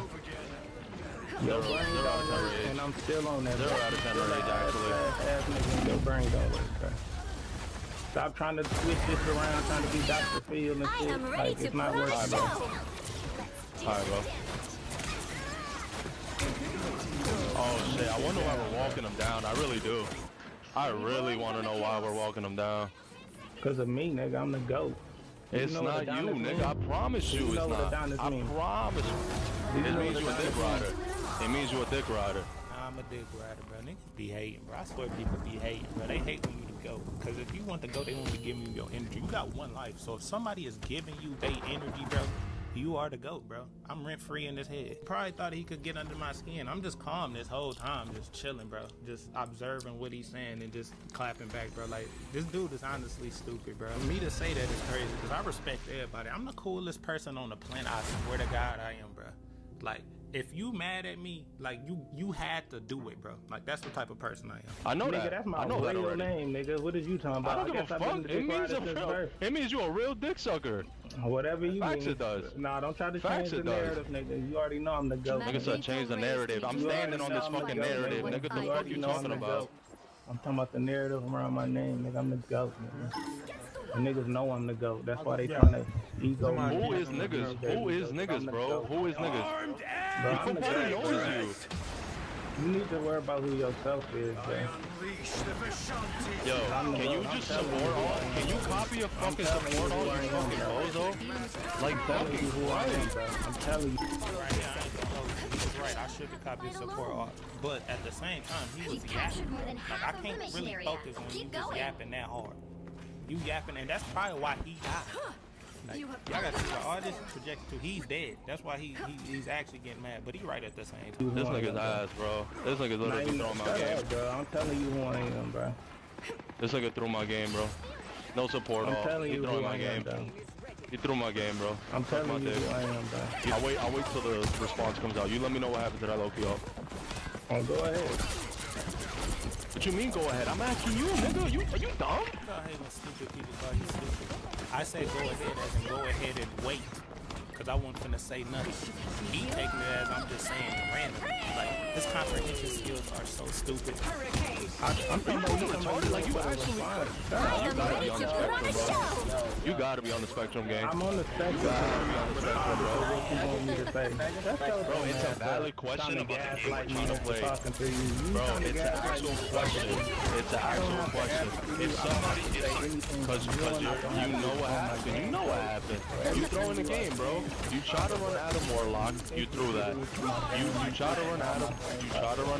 Your brain don't work, and I'm still on that. 0 out of 10 rage, actually. Your brain don't work, bro. Stop trying to switch this around, trying to be Dr. Phil and shit. Like, it's not working, bro. Alright, bro. Oh shit, I wonder why we're walking them down. I really do. I really want to know why we're walking them down. Because of me, nigga. I'm the GOAT. It's not you, nigga. I promise you it's not. I promise you. It means you a dick rider. It means you a dick rider. I'm a dick rider, bro. Niggas be hating, bro. I swear people be hating, bro. They hate when you to go. Because if you want to go, they want to give you your energy. You got one life. So if somebody is giving you their energy, bro, you are the GOAT, bro. I'm rent-free in his head. Probably thought he could get under my skin. I'm just calm this whole time, just chilling, bro. Just observing what he's saying and just clapping back, bro. Like, this dude is honestly stupid, bro. For me to say that is crazy, because I respect everybody. I'm the coolest person on the planet. I swear to God I am, bro. Like, if you mad at me, like, you had to do it, bro. Like, that's the type of person I am. I know nigga, that. That's my I know real that already. name, nigga. What is you talking about? I don't give a fuck. It means you're a real dick sucker. Whatever you Facts mean. it does. Nah, don't try to Facts change the narrative, nigga. You already know I'm the GOAT. Nigga said change the narrative. I'm standing on this fucking narrative. Nigga, what the fuck you talking about? I'm talking about the narrative around my name, nigga. I'm the GOAT, nigga. And niggas know I'm the GOAT. That's why they trying to ego. Who is niggas? Who is niggas, bro? Who is niggas? Bro, I'm the Nobody GOAT, knows you. You need to worry about who yourself is, bro. Yo, can you just support all? Can you copy a fucking support all, you fucking bozo? Like, fucking who I am, bro. I'm telling you. Right, yeah, I ain't gonna hold you. He was right. I should have copied support art. But at the same time, he was yapping. Like, I can't really focus when you just yapping that hard. You yapping, and that's probably why he died. Like, y'all gotta see the artist projected to. He's dead. That's why he's actually getting mad. But he right at the same time. This nigga's ass, bro. This nigga's literally throwing my game. Bro. I'm telling you who I am, bro. This nigga threw my game, bro. No support I'm all. telling He you throwing who my I am, game. bro. He threw my game, bro. I'm telling you who I am, bro. I'll wait till the response comes out. You let me know what happens to that low-key up. Oh, go ahead. What you mean go ahead? I'm asking you, nigga. Are you dumb? I hate when stupid people call you stupid. I say go ahead as in go ahead and wait. Cause I wasn't finna say nothing. He taking it as I'm just saying it random. Like, his comprehension skills are so stupid. I'm talking about you retarded. Like, you actually... You gotta be on the spectrum, bro. You gotta be on the spectrum, gang. I'm on the spectrum. You gotta be on the spectrum, bro. What you want me to say? Bro, it's a valid question about the game we're trying to play. Bro, it's an actual question. It's an actual question. If somebody... Because you know what happened. You know what happened. You throw in the game, bro. You try to run Adam Warlock, you threw that. You try to run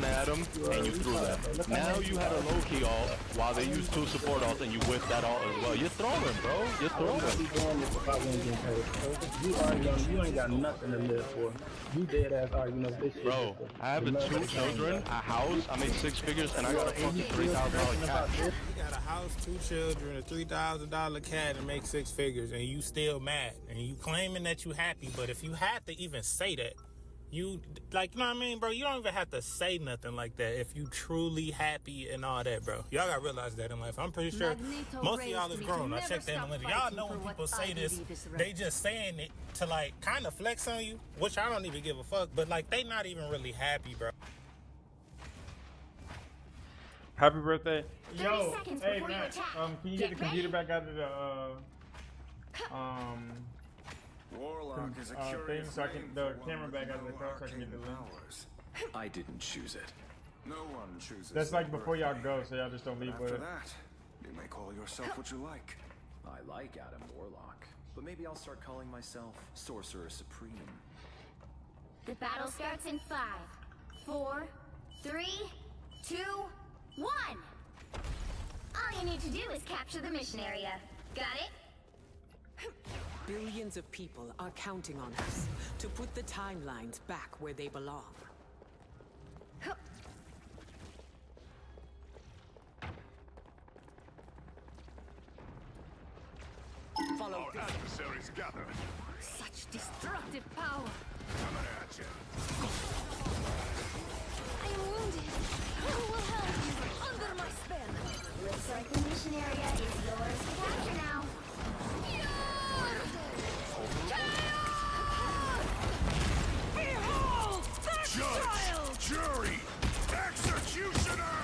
Adam, and you threw that. Now you had a low-key ult while they used 2 support ults and you whipped that ult as well. You're throwing, bro. You're throwing. You ain't got nothing to live for. You dead ass arguing of this shit. Bro, I have 2 children, a house, I made 6 figures, and I got a fucking $3,000 cat. You got a house, 2 children, a $3,000 cat, and make 6 figures, and you still mad, and you claiming that you happy. But if you had to even say that, you like, you know what I mean, bro? You don't even have to say nothing like that if you truly happy and all that, bro. Y'all gotta realize that in life. I'm pretty sure most of y'all is grown. I checked the analytics. Y'all know when people say this, they just saying it to like kind of flex on you, which I don't even give a fuck. But like, they not even really happy, bro. Happy birthday. Yo, hey Matt, can you get the computer back out of the Warlock is a thing so I can the camera back out of the car so I can get the link. I didn't choose it. No one chooses. That's like before y'all go, so y'all just don't leave with After it. that, you may call yourself what you like. I like Adam Warlock, but maybe I'll start calling myself Sorcerer Supreme. The battle starts in 5, 4, 3, 2, 1. All you need to do is capture the mission area. Got it? Billions of people are counting on us to put the timelines back where they belong. Follow our adversaries gather. Such destructive power. Coming at you. I am wounded. Who will help you under my spell? Looks like the mission area is yours to capture now. Behold! Judge! Jury! Executioner!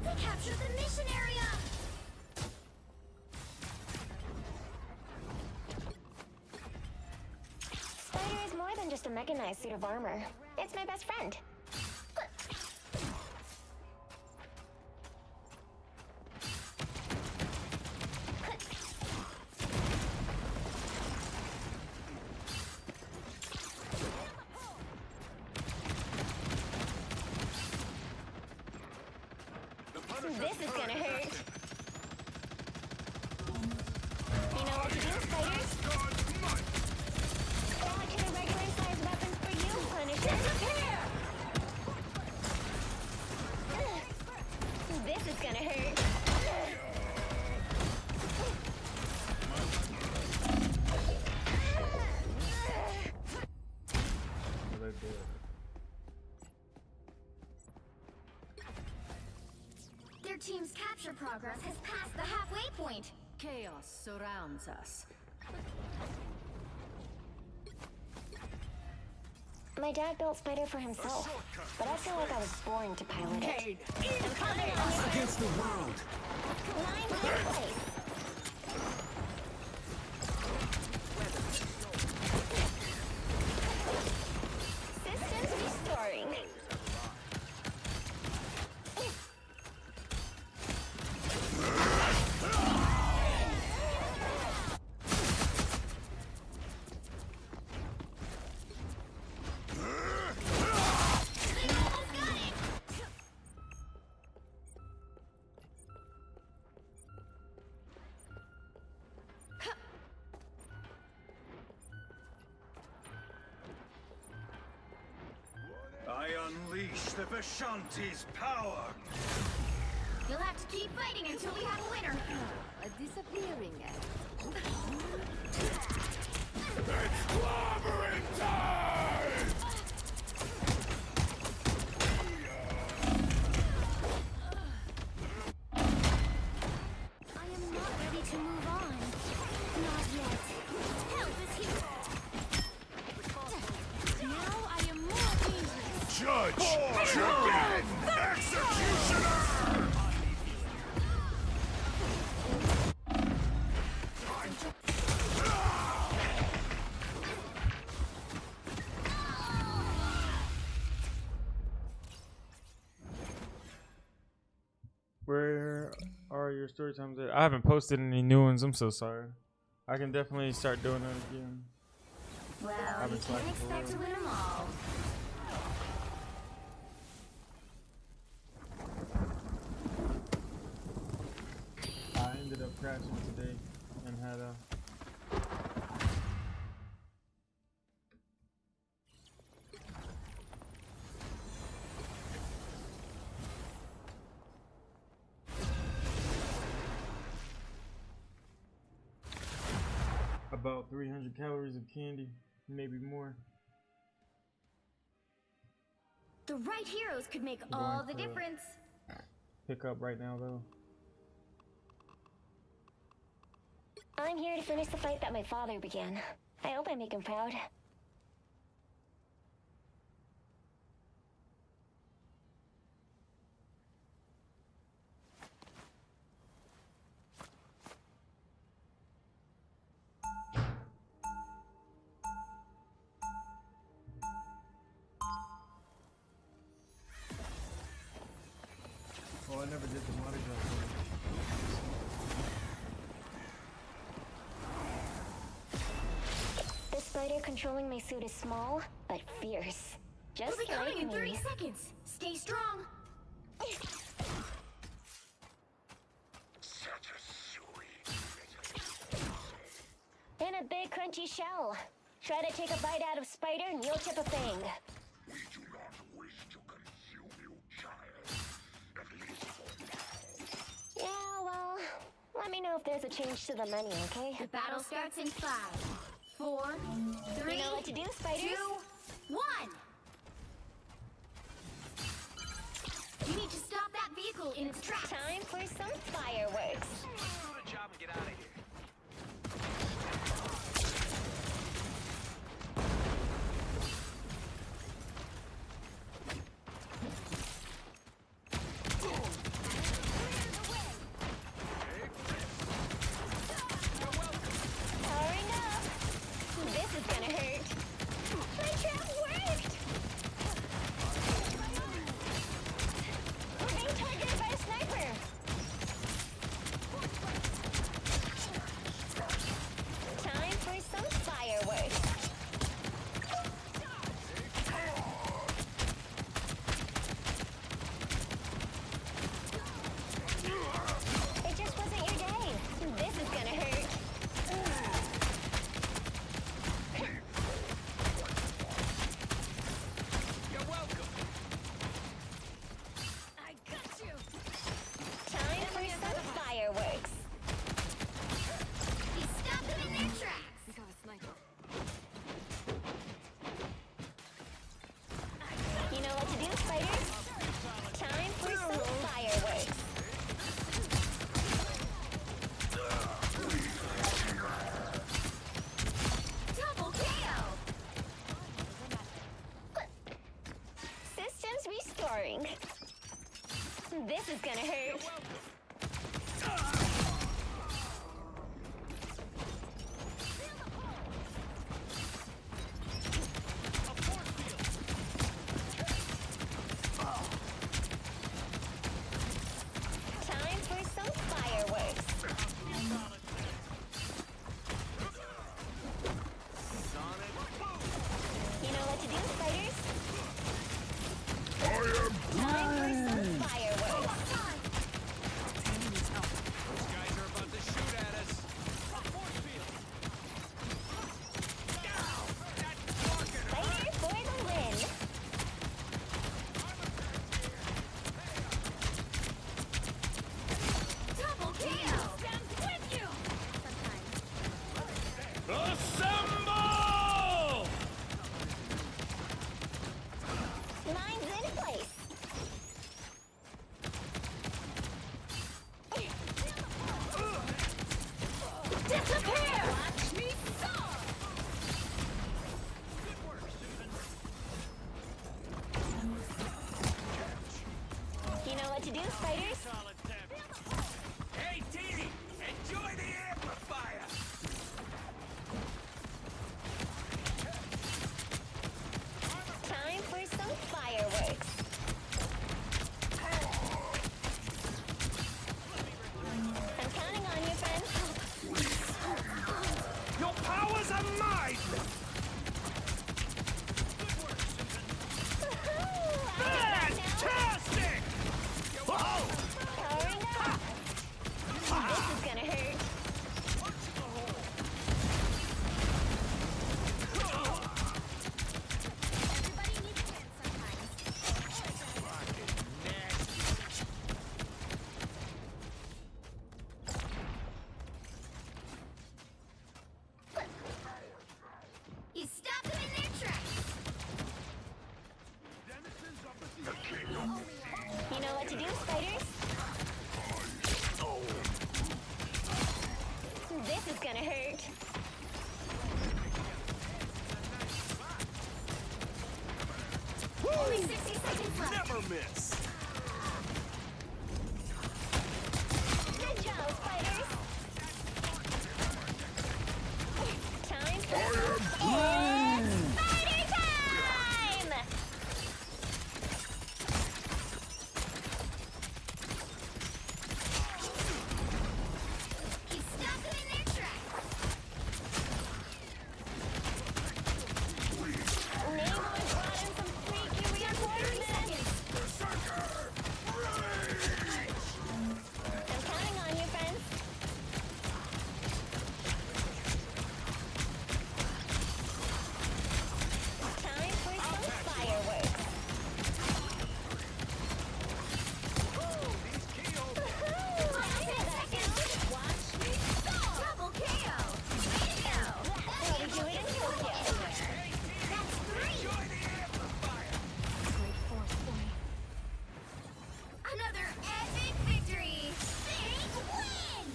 We captured the mission area! Spider is more than just a mechanized suit of armor. It's my best friend. This is gonna hurt. You know what to do, spiders? Throw it to the regular size weapons for you, Punisher. This is gonna hurt. Their team's capture progress has passed the halfway point. Chaos surrounds us. My dad built Spider for himself, but I feel like I was born to pilot it. Against the world. Line in place. Systems restoring. I unleash the Vishanti's power. You'll have to keep fighting until we have a winner. A disappearing act. It's clobbering time! I am not ready to move on. Not yet. Help is here. Now I am more dangerous. Judge! Champion! Executioner! Where are your story times at? I haven't posted any new ones. I'm so sorry. I can definitely start doing that again. Well, I've you been can't slacking for a expect to while. win them all. I ended up crashing today and had a. About 300 calories of candy, maybe more. The right heroes could make I'm all going the to difference. Pick up right now though. I'm here to finish the fight that my father began. I hope I make him proud. Oh, I never did the Mardi Gras one. The spider controlling my suit is small, but fierce. Just We'll be coming like in me. 30 seconds. Stay strong. In a big crunchy shell. Try to take a bite out of spider and you'll chip a fang. We do not wish to consume you, child. At least for now. Yeah, well, let me know if there's a change to the menu, okay? The battle starts in 5, 4, 3, You know what to do, spiders? 2, 1. You need to stop that vehicle in its tracks. Time for some fireworks. Do the job and get out of here. Powering up. This is gonna hurt. My trap worked! We're being targeted by a sniper. This is gonna hurt. Time for some fireworks. You know what to do, spiders? Time for some fireworks. Those guys are about to shoot at us. Spider for the win. Double kill! Stands with you! Assemble! Mine's in place. Disappear! Watch me soar! You know what to do, spiders? Hey, Teeny! Enjoy the amplifier! Time for some fireworks. I'm counting on you, friend. Your powers are mine! Fantastic! Whoa! Powering up. This is gonna hurt. Everybody needs a hand sometimes. You stop them in their tracks. You know what to do, spiders? This is gonna hurt. Only 60 seconds left. Never miss! Good job, spiders. Time for spider time! You stop them in their tracks. Namor brought in some freaky reinforcements. I'm counting on you, friends. Time for some fireworks. Watch me soar! Double KO! Way to go! How we do it in Tokyo. That's 3! Great force, boy. Another epic victory! Big win!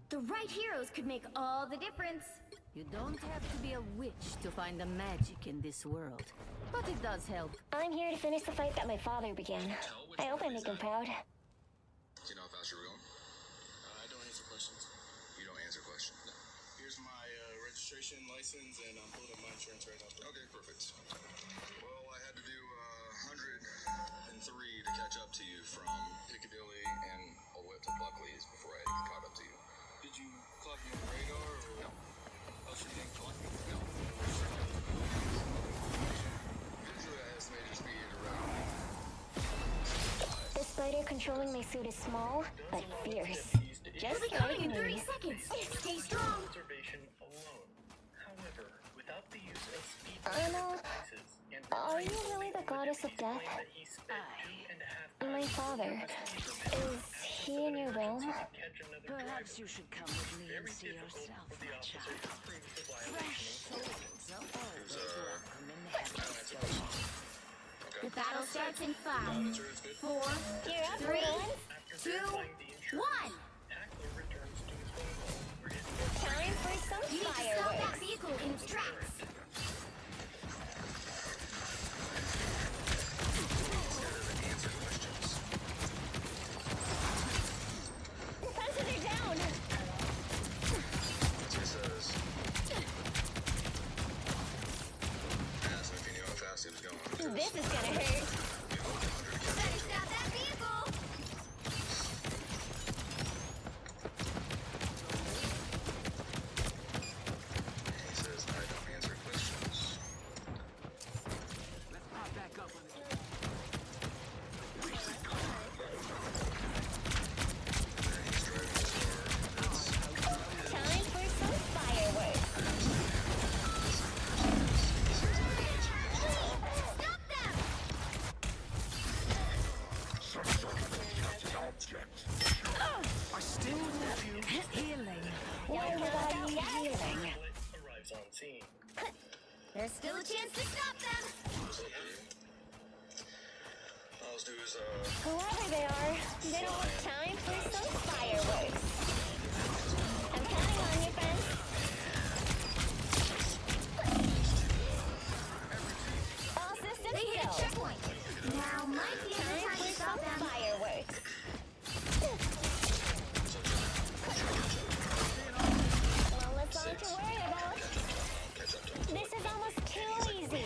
The right heroes could make all the difference. You don't have to be a witch to find the magic in this world, but it does help. I'm here to finish the fight that my father began. I hope I make him proud. Do you know how fast you're going? I don't answer questions. You don't answer questions? No. Here's my registration license, and I'm pulling up my insurance right now. Okay, perfect. Well, I had to do 103 to catch up to you from Piccadilly and all the way up to Buckley's before I even caught up to you. Did you clock me on the radar or? No. Oh, so you didn't clock me? No. player controlling my suit is small, but fierce. Just like me. 30 seconds. Stay strong. Anna, are you really the goddess of death? My father, is he in your realm? Perhaps you should come with me and see yourself, my child. Fresh souls are always welcome in the heavens. The battle starts in 5, 4, 3, 2, 1. Time for some You need to stop that fireworks. vehicle in its tracks. Defenses are down. That's what it says. Asked him if he knew how fast he was going. This is gonna hurt. Better stop that vehicle. He says, I don't answer questions. Let's pop back up on it. Time for some fireworks. Stop them. I still love you. Healing. Why would I need healing? There's still a chance to stop them. All let's do is, Whoever they are, they don't have time for some fireworks. I'm counting on you, friend. All systems They hit go. a checkpoint. Now might be a good Time time for to stop some them. fireworks. Well, that's all to worry about. This is almost too easy.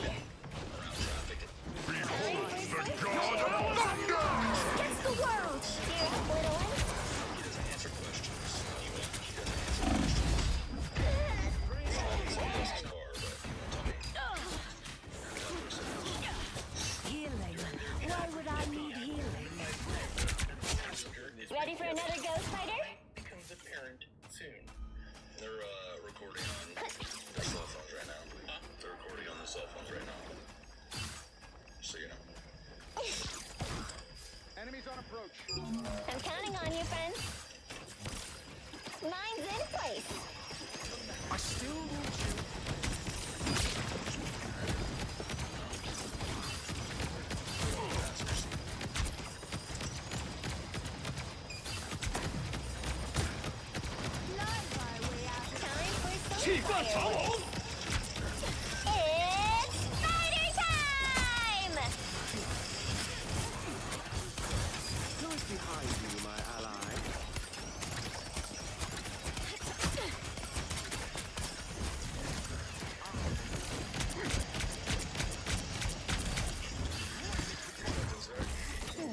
Time for some fireworks. Against the world. Cheer up, little one. he doesn't answer questions. He doesn't answer questions. He knows his car, but tell me. Healing. Why would I need healing? Ready for another ghost fighter? Becomes apparent soon. They're recording on their cell phones right now. They're recording on their cell phones right now. So you know. Enemies on approach. I'm counting on you, friend. Mine's in place. I still want you. Time for some fireworks. It's spider time! Who's behind you, my ally?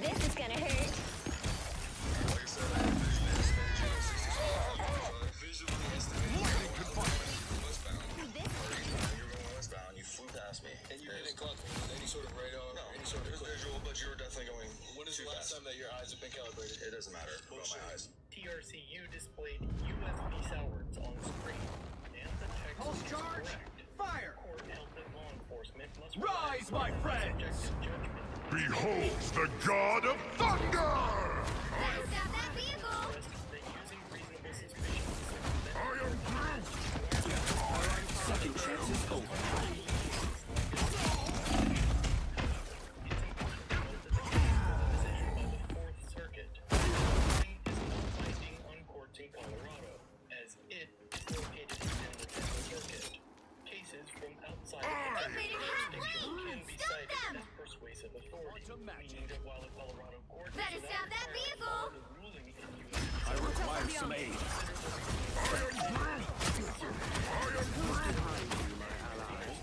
This is gonna hurt. Like I said, I visually estimated westbound. You're going westbound, you flew past me. And you didn't clock me with any sort of radar? No, any sort of visual, but you were definitely going. When is the last time that your eyes have been calibrated? It doesn't matter about my eyes. TRCU displayed USB sourwords on screen, and the text Pulse is charge! correct. Fire! Court held that law enforcement must Rise, my friends! subjective judgment. Behold the god of thunder! Better stop that vehicle. That using reasonable suspicion I am Groot! Second chance is over. Fourth Circuit. Ruling is not binding on courts in Colorado, as it is located within the 10th Circuit. Cases from outside of the jurisdiction can be Stop cited them! as persuasive authority, meaning that while a Colorado court Better is stop that vehicle. the ruling in U.S. I require some aid. I am Groot! I am Groot! Behind you, my ally.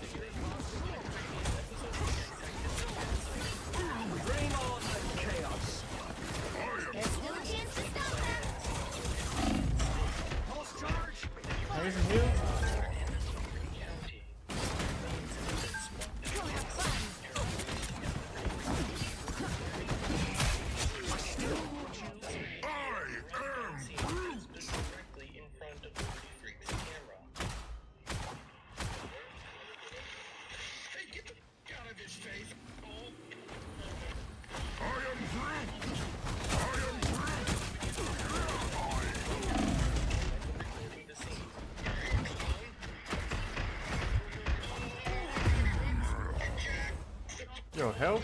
Yo, help.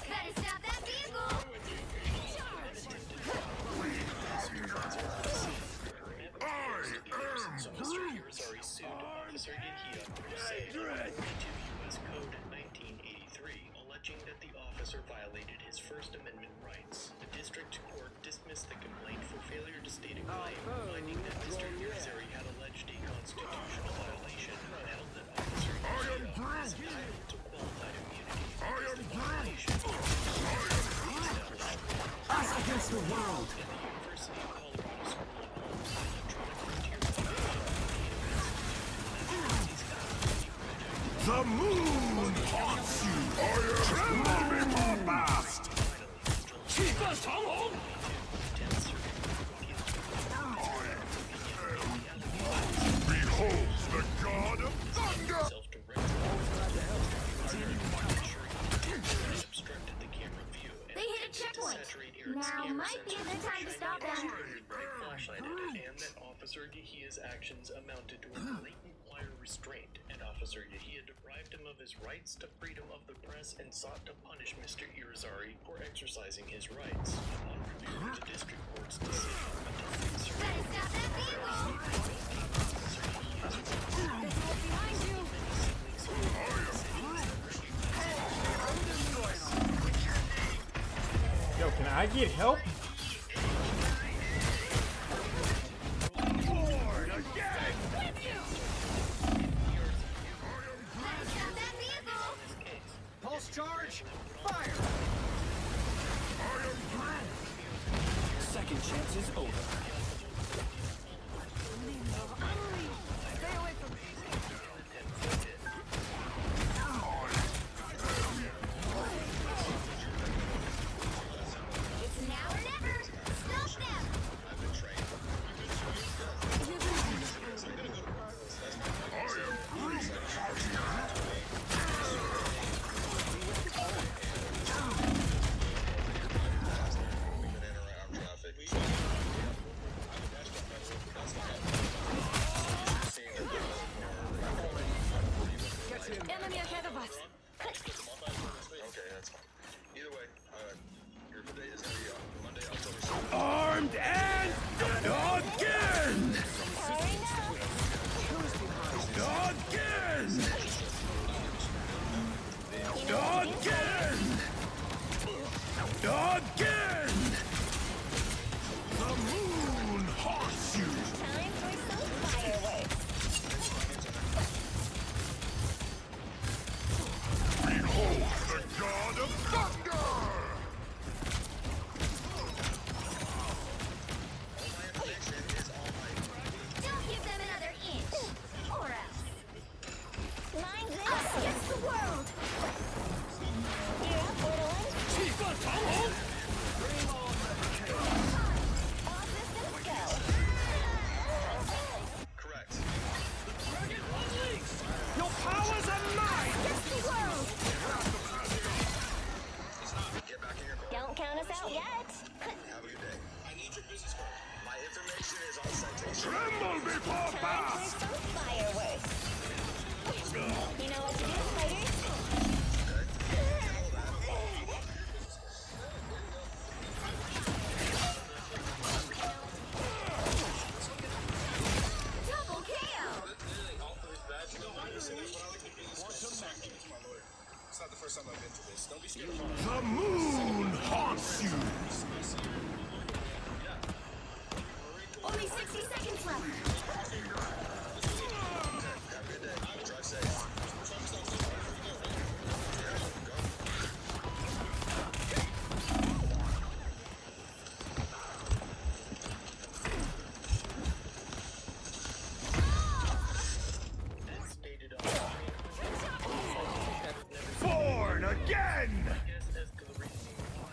Better stop that vehicle! So Mr. Irizarry sued Officer Yahia Crusade under 42 U.S. Code 1983, alleging that the officer violated his First Amendment rights. The district court dismissed the complaint for failure to state a claim, finding that Mr. Irizarry had alleged a constitutional violation and held that Officer Yahia was entitled to qualified immunity against the violation. Us against the world! The University of Colorado School of Law, The moon haunts you! Tremble before blast! Chica Changhong! Behold the god of thunder! They hit a checkpoint. Now might be a good time to stop them. And that Officer Yahia's actions amounted to a blatant choir restraint, and Officer Yahia deprived him of his rights to freedom of the press and sought to punish Mr. Irizarry for exercising his rights. Upon review of the district court's decision, Better stop that vehicle! Behind you! Yo, can I get help? Pulse charge! Fire! Second chance is over. Stay away from me. It's now or never. Stop them. Enemy ahead of us. Okay, that's fine. Either way, your date is gonna be Monday, October 7th. Armed and again! Again! The moon haunts you! Time for some fireworks. Behold the god of thunder! Don't give them another inch. Or else. Mind this. Us against the world. You're up, Borderland. Chica Changhong! All systems go. Correct. Your powers are mine! Against the world. Get back in your car. Don't count us out yet. Have a good day. I need your business card. My information is on citation. Tremble before Time blast! for some fireworks. You know what to do, fighters? Double KO! It's not the first time I've been through this. Don't be scared. The moon haunts you! Only 60 seconds left. Have a good day. Drive safe. Born again!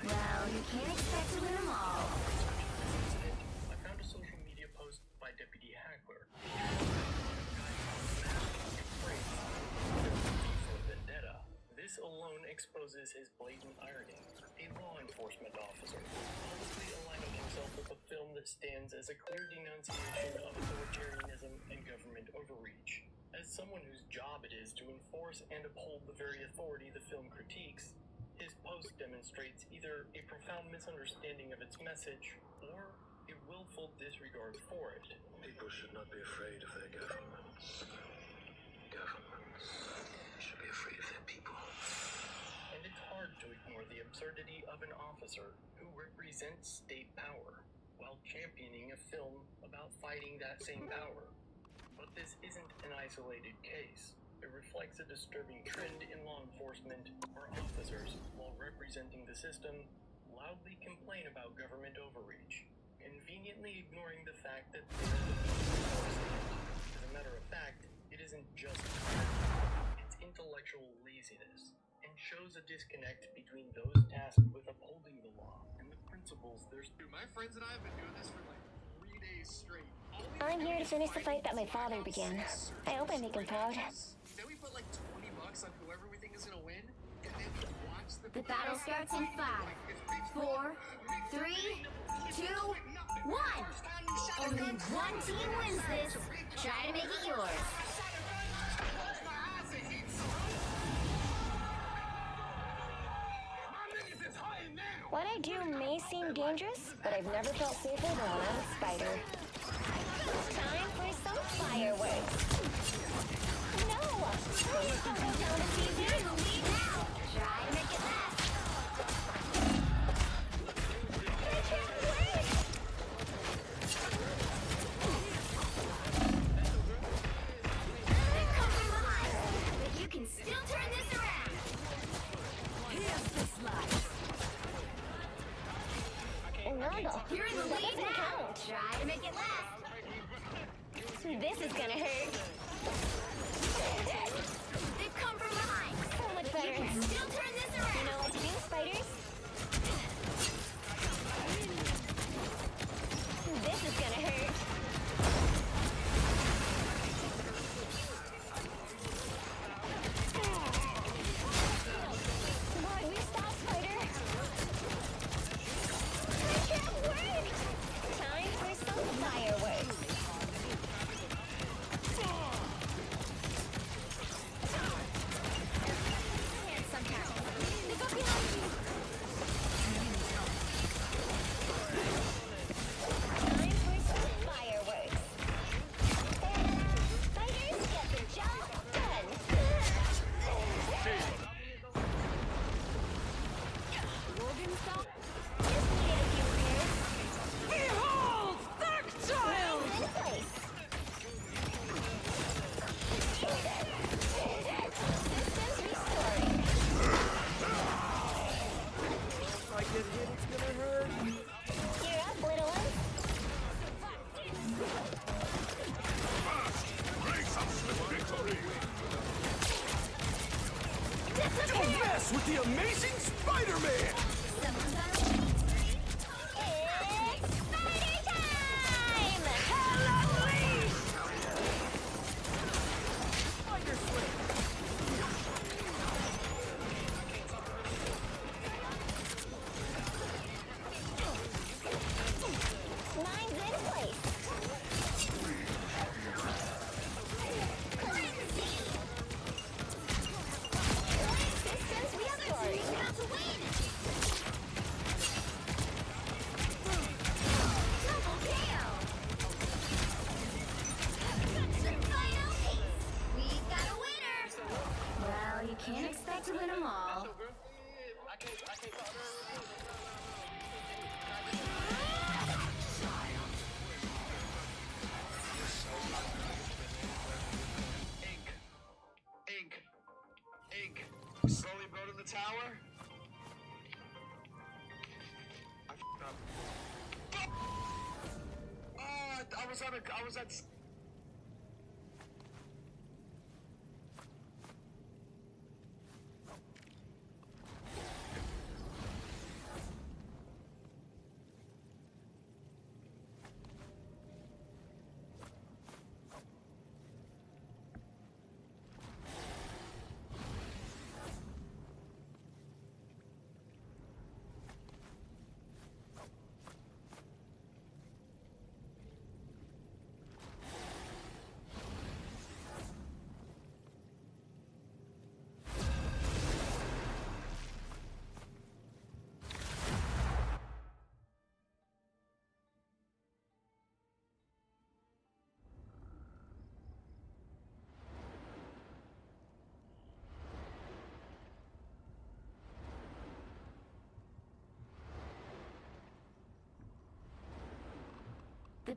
Well, you can't expect to win them all. I found a social media post by Deputy Hackler. Vendetta. This alone exposes his blatant irony. A law enforcement officer publicly aligning himself with a film that stands as a clear denunciation of authoritarianism and government overreach. As someone whose job it is to enforce and uphold the very authority the film critiques, his post demonstrates either a profound misunderstanding of its message or a willful disregard for it. People should not be afraid of their governments. Governments should be afraid of their people. And it's hard to ignore the absurdity of an officer who represents state power while championing a film about fighting that same power. But this isn't an isolated case. It reflects a disturbing trend in law enforcement where officers, while representing the system, loudly complain about government overreach, conveniently ignoring the fact that they are as a matter of fact, it isn't just it's intellectual laziness, and shows a disconnect between those tasked with upholding the law and the principles there's. My friends and I have been doing this for like 3 days straight. I'm here to finish the fight that my father began. I hope I make him proud. Then we put like $20 on whoever we think is gonna win, and then we watch The battle starts in 5, 4, 3, 2, 1. Only one team wins this. Try to make it yours. What I do may seem dangerous, but I've never felt safer than when I'm a spider. Time for some fireworks. No! Please don't go down the season. You're the lead now. Try to make it last. I can't wait! They've come from behind, but you can still turn this around. Here's the slice. No, You're in the lead now. count. Try to make it last. This is gonna hurt. They've come from behind. So much better. You can still turn this around. You know what to do, spiders? This is gonna hurt. Come on, we stop, spider. I can't wait! Time for some fireworks. Somehow. They got behind you. Time for some fireworks. Spiders get the job done. Organ stop. Just needed a few repairs. Behold, Tactile! In place. Systems restoring. If I get hit, it's gonna hurt. You're up, little one. Don't mess with the amazing Spider-Man! Someone's on a lead. It's spider time! Halloween! Spider Slam! Mine's in place. Systems restoring. About to win. Double KO. The final piece. We've got a winner. Well, you can't expect to win them all. Ink. Slowly building the tower. I f***ed up. I was at.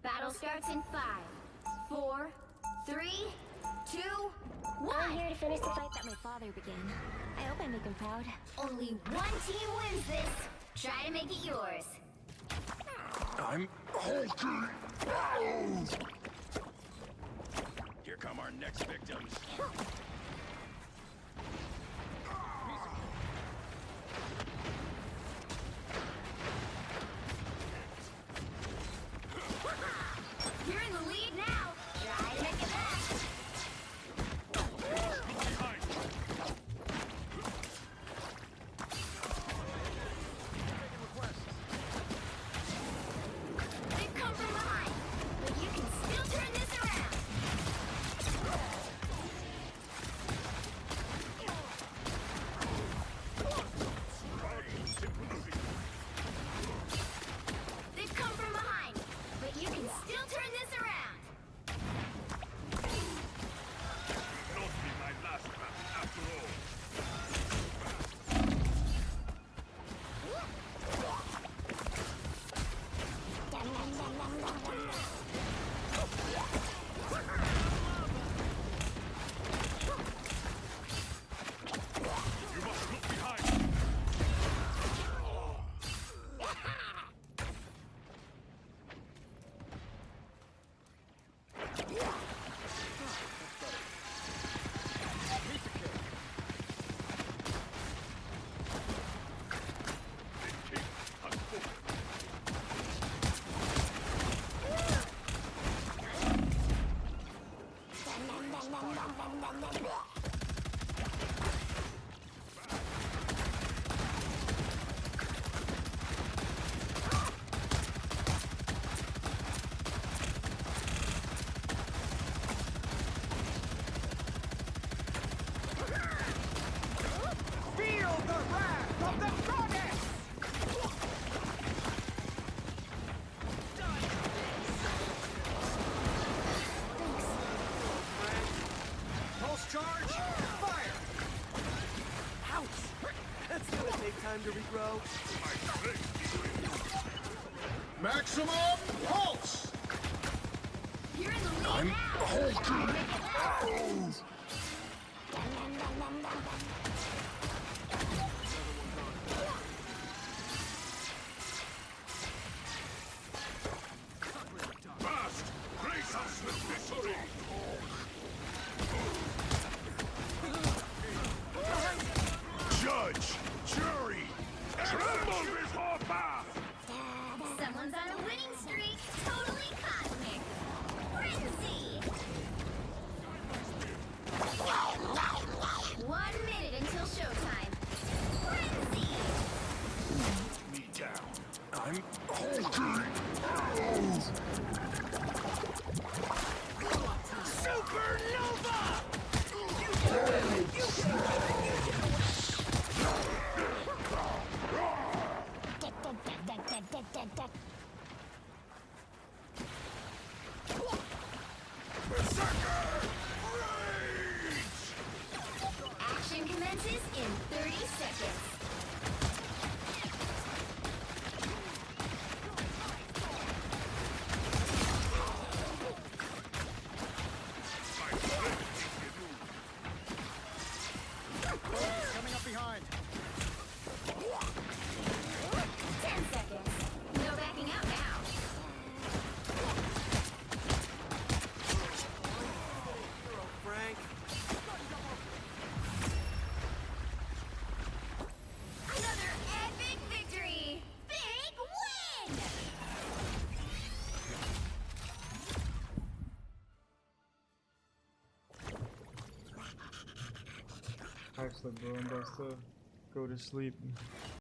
battle starts in 5, 4, 3, 2, 1. I'm here to finish the fight that my father began. I hope I make him proud. Only one team wins this. Try to make it yours. I'm Hulky. Here come our next victims. You're in the lead now. Try to make it back. They've come from behind, but you can still turn this around. They've come from behind, but you can still turn this around. Not be my last match after all. You must look behind. Feel the wrath of the goddess! Pulse charge, fire! Ouch! That's gonna take time to regrow. Maximum pulse! You're in the lead I'm now. Hulky. Try to make it back. Fast! Grace us with victory! Judge! Jury! Tremble before path! Someone's on a winning streak. Totally cosmic. Frenzy. 1 minute until showtime. Frenzy. Me down. I'm Hulky. Supernova! Action commences in 30 seconds. Coming up behind. 10 seconds. No backing out now. Frank. Another epic victory. Big win. Actually, bro, I'm about to go to sleep.